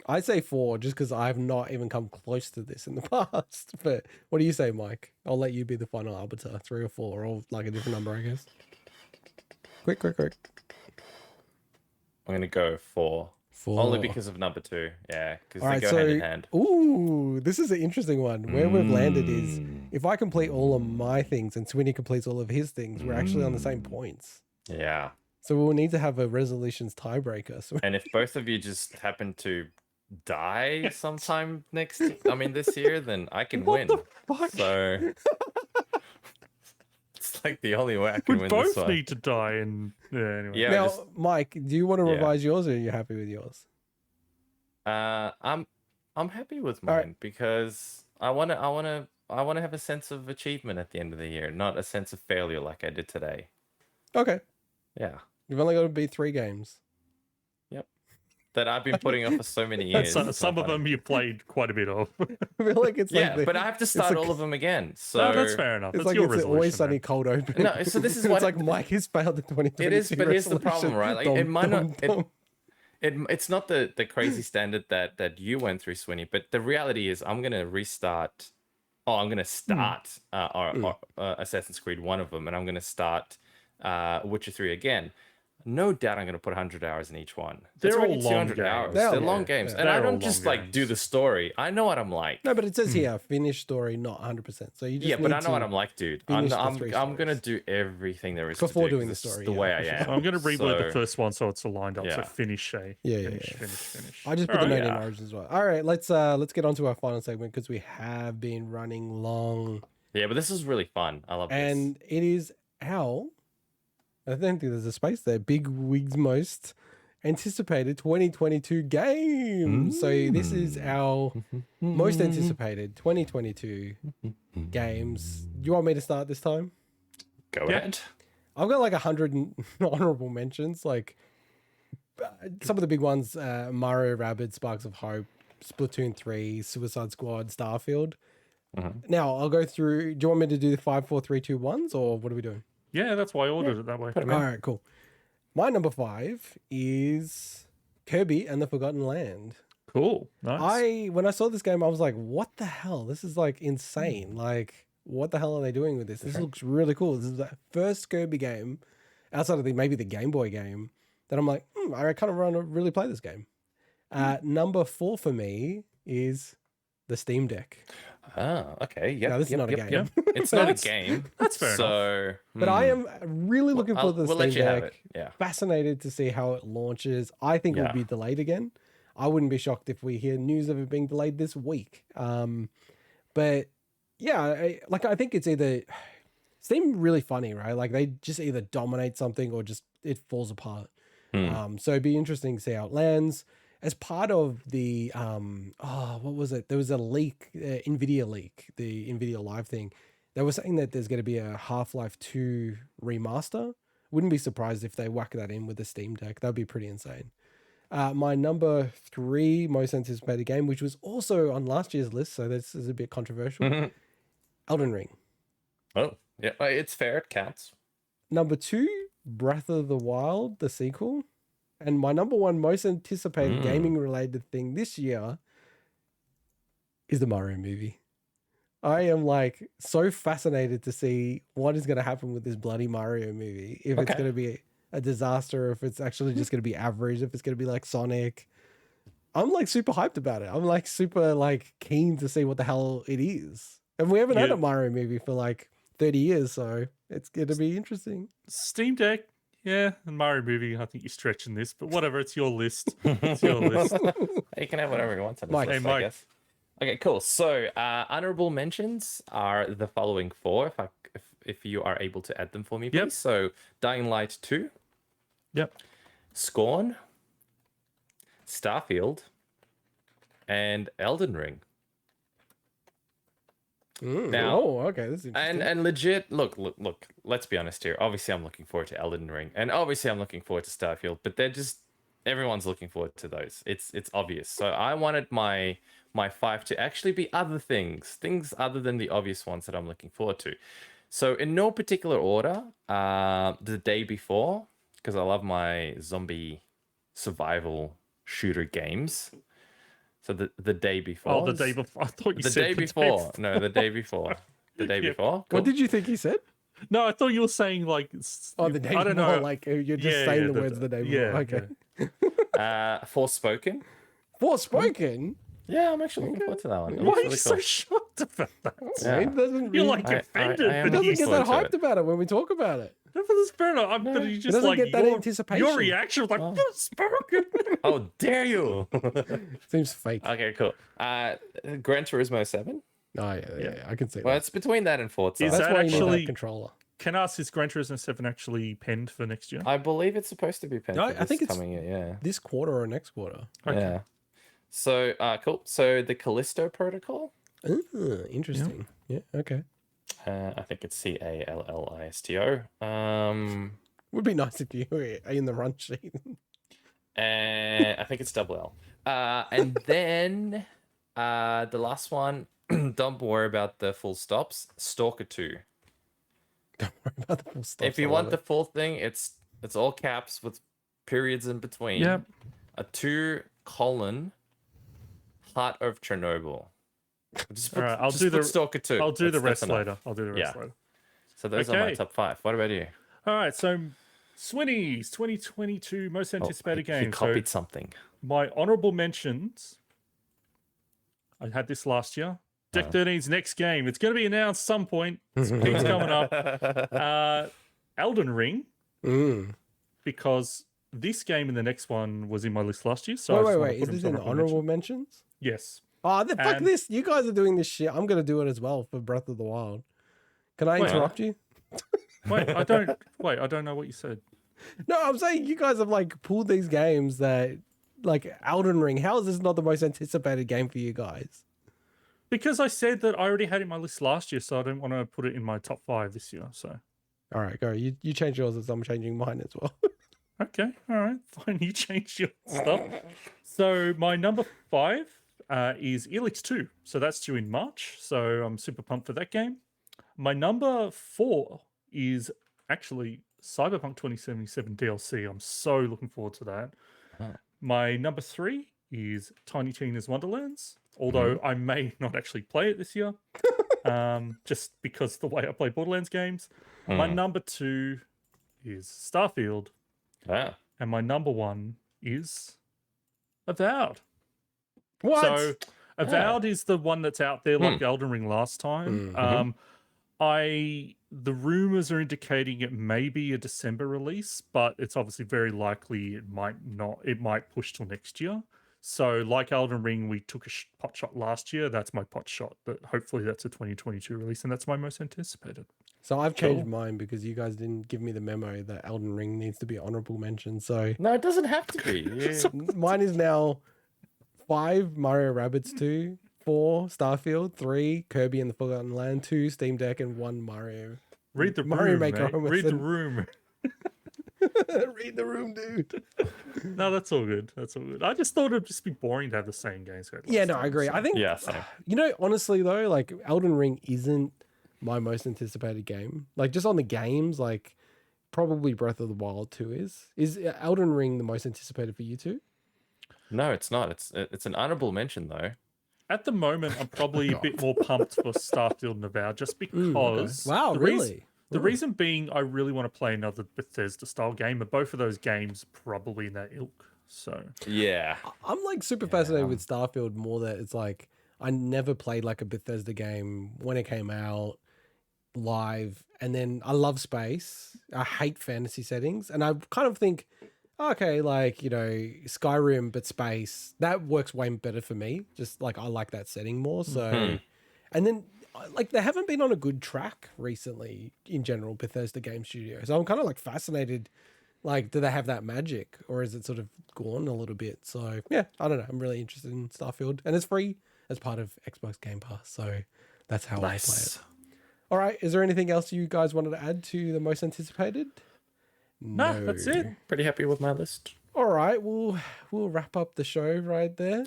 I'd say 4, just because I've not even come close to this in the past. But what do you say, Mike? I'll let you be the final arbiter. 3 or 4, or like a different number, I guess. Quick. I'm going to go 4. 4. Only because of number 2. Yeah, because All they right, go so hand in hand. ooh, this is an interesting one. Where we've landed is if I complete all of my things and Swinny completes all of his things, we're actually on the same points. Yeah. So we'll need to have a resolutions tiebreaker. So And if both of you just happen to die sometime this year, then I can win. fuck? So it's like the only way I can We win this both one. need to die, and anyway. Yeah, now, just- Mike, do you want to Yeah. revise yours, or are you happy with yours? I'm happy with All mine right. because I wanna have a sense of achievement at the end of the year, not a sense of failure like I did today. Okay, Yeah. you've only got to beat 3 games. That I've been putting off for so many years. Some, It's some not of funny. them you played quite a bit of. I feel like it's Yeah, like the, but I have to start like- all of them again. So No, that's fair enough. It's That's like your it's resolution. always sunny man. cold open. No, so this is it's what- like Mike has failed the 2022 It is, but here's the problem, right? Like, it resolution. might not- Dum, dum. it's not the crazy standard that you went through, Swinny, but the reality is I'm gonna restart. Oh, I'm gonna start Assassin's Creed, one of them, and I'm gonna start Witcher 3 again. No doubt I'm going to put 100 hours in each one. They're That's all already long 200 games. hours. They're They're long- long games. yeah. And I They're all don't just long like do games. the story. I know what I'm like. No, but it says here finished story, not 100%. So you just Yeah, but need I know what to- I'm like, dude. I'm finish the I'm, 3 I'm going to stories. do everything there is Before to do. doing 'cause the it's story, the yeah, way for I sure. am. So I'm going to reword the So- first one so it's aligned up. So Yeah. finish, Yeah. finish. I just put the Alright. note in Yeah. origins as well. All right, let's get on to our final segment because we have been running long, Yeah, but this is really fun. I love and it is our. I don't think there's a space there. Bigwig's most anticipated 2022 game. So this is our most anticipated 2022 games. Do you want me to start this time? this. Go Yeah. ahead. I've got like 100 honorable mentions. Like some of the big ones: Mario, Rabbids, Sparks of Hope, Splatoon 3, Suicide Squad, Starfield. Now I'll go through. Do you want me to do the 5, 4, 3, 2, 1s, or what are we doing? Yeah, that's why I ordered it that way. Put 'em in. All right, cool. My number 5 is Kirby and the Forgotten Land. Cool. Nice. When I saw this game, I was like, "What the hell? This is like insane! Like, what the hell are they doing with this? This looks really cool." This is the first Kirby game outside of maybe the Game Boy game that I'm like, I kind of want to really play this game. Number 4 for me is the Steam Deck. Oh, okay. Yep. Now, this is yep, not a yep, game. yep. It's not a That's- game. that's fair so, But I am really looking Well, for the we'll Steam let you have Deck. it. Yeah. Fascinated to see how it launches. I think it Yeah. will be delayed again. I wouldn't be shocked if we hear news of it being delayed this week. But yeah, I think it's either Steam really funny, right? Like they just either dominate something or just it falls apart. So it'd be interesting to see how it lands. As part of the what was it? There was a leak, Nvidia leak, the Nvidia Live thing. They were saying that there's going to be a Half-Life 2 remaster. Wouldn't be surprised if they whack that in with the Steam Deck. That'd be pretty insane. My number 3 most anticipated game, which was also on last year's list, so this is a bit controversial. Elden Ring. Oh, yeah. It's fair. It counts. Number 2, Breath of the Wild, the sequel. And my number 1 most anticipated gaming related thing this year is the Mario movie. I am like so fascinated to see what is going to happen with this bloody Mario movie. If it's Okay. going to be a disaster, if it's actually just going to be average, if it's going to be like Sonic. I'm like super hyped about it. I'm like super like keen to see what the hell it is. And we haven't had Yeah. a Mario movie for like 30 years, so it's going to be interesting. Steam Deck. Yeah, and Mario movie. I think you're stretching this, but whatever. It's your list. It's your list. You can have whatever you want on this Mike. list, Hey, I Mike. guess. Okay, cool. So, honorable mentions are the following 4. If you are able to add them for me, please. Yep. So, Dying Light 2, Yep. Scorn, Starfield, and Elden Ring. Now, okay, this is interesting. and legit, look. Let's be honest here. Obviously, I'm looking forward to Elden Ring, and obviously, I'm looking forward to Starfield. But they're just everyone's looking forward to those. It's obvious. So I wanted my 5 to actually be other things other than the obvious ones that I'm looking forward to. So in no particular order, the day before, because I love my zombie survival shooter games. So the day before. Oh, the day before. I thought you The said day before. No, the day before. The day before. What did you think he said? No, I thought you were saying like. Oh, the day I don't before. know. Like you're just saying the words the day before. Yeah, Okay. Forspoken. Forspoken. Yeah, I'm actually looking forward to that one. It Why looks are you really so cool. shocked about that? Yeah. It doesn't. You're really- like offended. I am it but doesn't you get looking that forward to hyped about it when we talk about it. No, but that's fair enough. But you just doesn't like get that anticipation. Your reaction was like, Forspoken. How dare you? Seems fake. Okay, cool. Gran Turismo 7. Oh yeah, I can see Well, that. it's between that and Forza. Is That's that why you need actually- that controller. Can I ask, is Gran Turismo 7 actually penned for next year? I believe it's supposed to be penned No, for I think this it's- coming year. Yeah. This quarter or next quarter. Okay. Yeah. So cool. So the Callisto Protocol. Interesting. Yeah. Okay. I think it's Callisto. Would be nice if you were in the run sheet. And I think it's double L. And then the last one. Don't worry about the full stops. Stalker 2. Don't worry about the full stuff. If you want the full thing, it's all caps with periods in between. Yep. A 2: Heart of Chernobyl. Just All right, I'll do the Stalker 2. I'll do the That's rest enough. later. I'll do the rest Yeah. later. So those are my Okay. top 5. What about you? All right, so Swinnies 2022 most anticipated He game. So copied something. my honorable mentions. I had this last year. Deck 13's next game. It's going to be announced some point. It's coming up. Elden Ring, because this game and the next one was in my list last year. So I just wanna Wait. put Is them this as in honorable honorable mention. mentions? Yes. Oh, fuck And- this. You guys are doing this shit. I'm going to do it as well for Breath of the Wild. Can I Wait. interrupt you? Wait, I don't know what you said. No, I'm saying you guys have like pulled these games that, like Elden Ring. How is this not the most anticipated game for you guys? Because I said that I already had it in my list last year, so I don't want to put it in my top 5 this year. So All right, go. You change yours as I'm changing mine as well. okay, all right, fine. You changed your stuff. So my number 5 is Elix 2. So that's due in March. So I'm super pumped for that game. My number 4 is actually Cyberpunk 2077 DLC. I'm so looking forward to that. Oh. My number 3 is Tiny Tina's Wonderlands, although I may not actually play it this year, just because the way I play Borderlands games. My number 2 is Starfield, Ah. and my number 1 is Avowed. What? So Avowed is the one that's out there like Elden Ring last time. The rumors are indicating it may be a December release, but it's obviously very likely it might not. It might push till next year. So like Elden Ring, we took a pot shot last year. That's my pot shot, but hopefully that's a 2022 release, and that's my most anticipated. So I've changed mine because you guys didn't give me the memo that Elden Ring needs to be honorable mention. So No, it doesn't have to be. mine is now 5 Mario Rabbids 2, 4 Starfield, 3 Kirby and the Forgotten Land, 2 Steam Deck, and 1 Mario. Read the Mario room, Maker mate. almost Read the said- room. Read the room, dude. No, that's all good. That's all good. I just thought it'd just be boring to have the same games go. Yeah, last no, time, I agree. so- I think, Yeah, same. you know, honestly though, like Elden Ring isn't my most anticipated game. Like just on the games, like probably Breath of the Wild 2 is. Is Elden Ring the most anticipated for you two? No, it's not. It's an honorable mention though. At the moment, I'm probably a bit more pumped for Starfield and Avowed just because. Wow, the really? The reason being, I really want to play another Bethesda style game, but both of those games probably in that ilk. So Yeah. I'm like super fascinated with Starfield more that it's like I never played like a Bethesda game when it came out live, and then I love space. I hate fantasy settings, and I kind of think, okay, like, you know, Skyrim but space, that works way better for me. Just like I like that setting more. So and then like they haven't been on a good track recently in general, Bethesda game studio. So I'm kind of like fascinated Like, do they have that magic, or is it sort of gone a little bit? So yeah, I don't know. I'm really interested in Starfield, and it's free as part of Xbox Game Pass. So that's how I play it. All right. Is there anything else you guys wanted to add to the most anticipated? No, that's it. Pretty happy with my list. All right, we'll wrap up the show right there.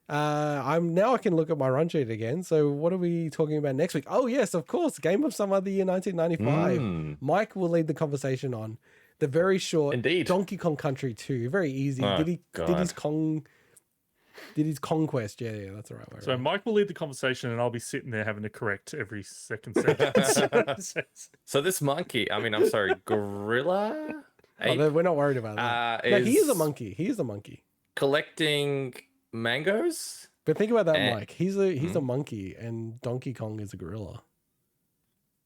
I can look at my run sheet again. So what are we talking about next week? Oh yes, of course, Game of Summer of the Year 1995. Mike will lead the conversation on the very short Indeed. Donkey Kong Country 2. Very easy. Oh, Did his conquest? Yeah, that's the right way. So right? Mike will lead the conversation, and I'll be sitting there having to correct every second sentence. So this monkey, I'm sorry, gorilla? We're not worried about that. No, he is a monkey. He is a monkey. Collecting mangoes? But think about that, Mike. He's a monkey, and Donkey Kong is a gorilla.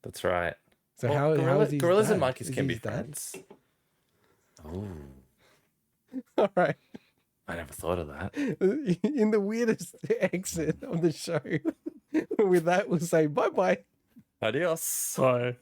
That's right. So how is he? Gorillas and monkeys can be dad? friends. Oh, All right. I never thought of that. In the weirdest exit of the show. With that, we'll say bye-bye. Adios. Bye.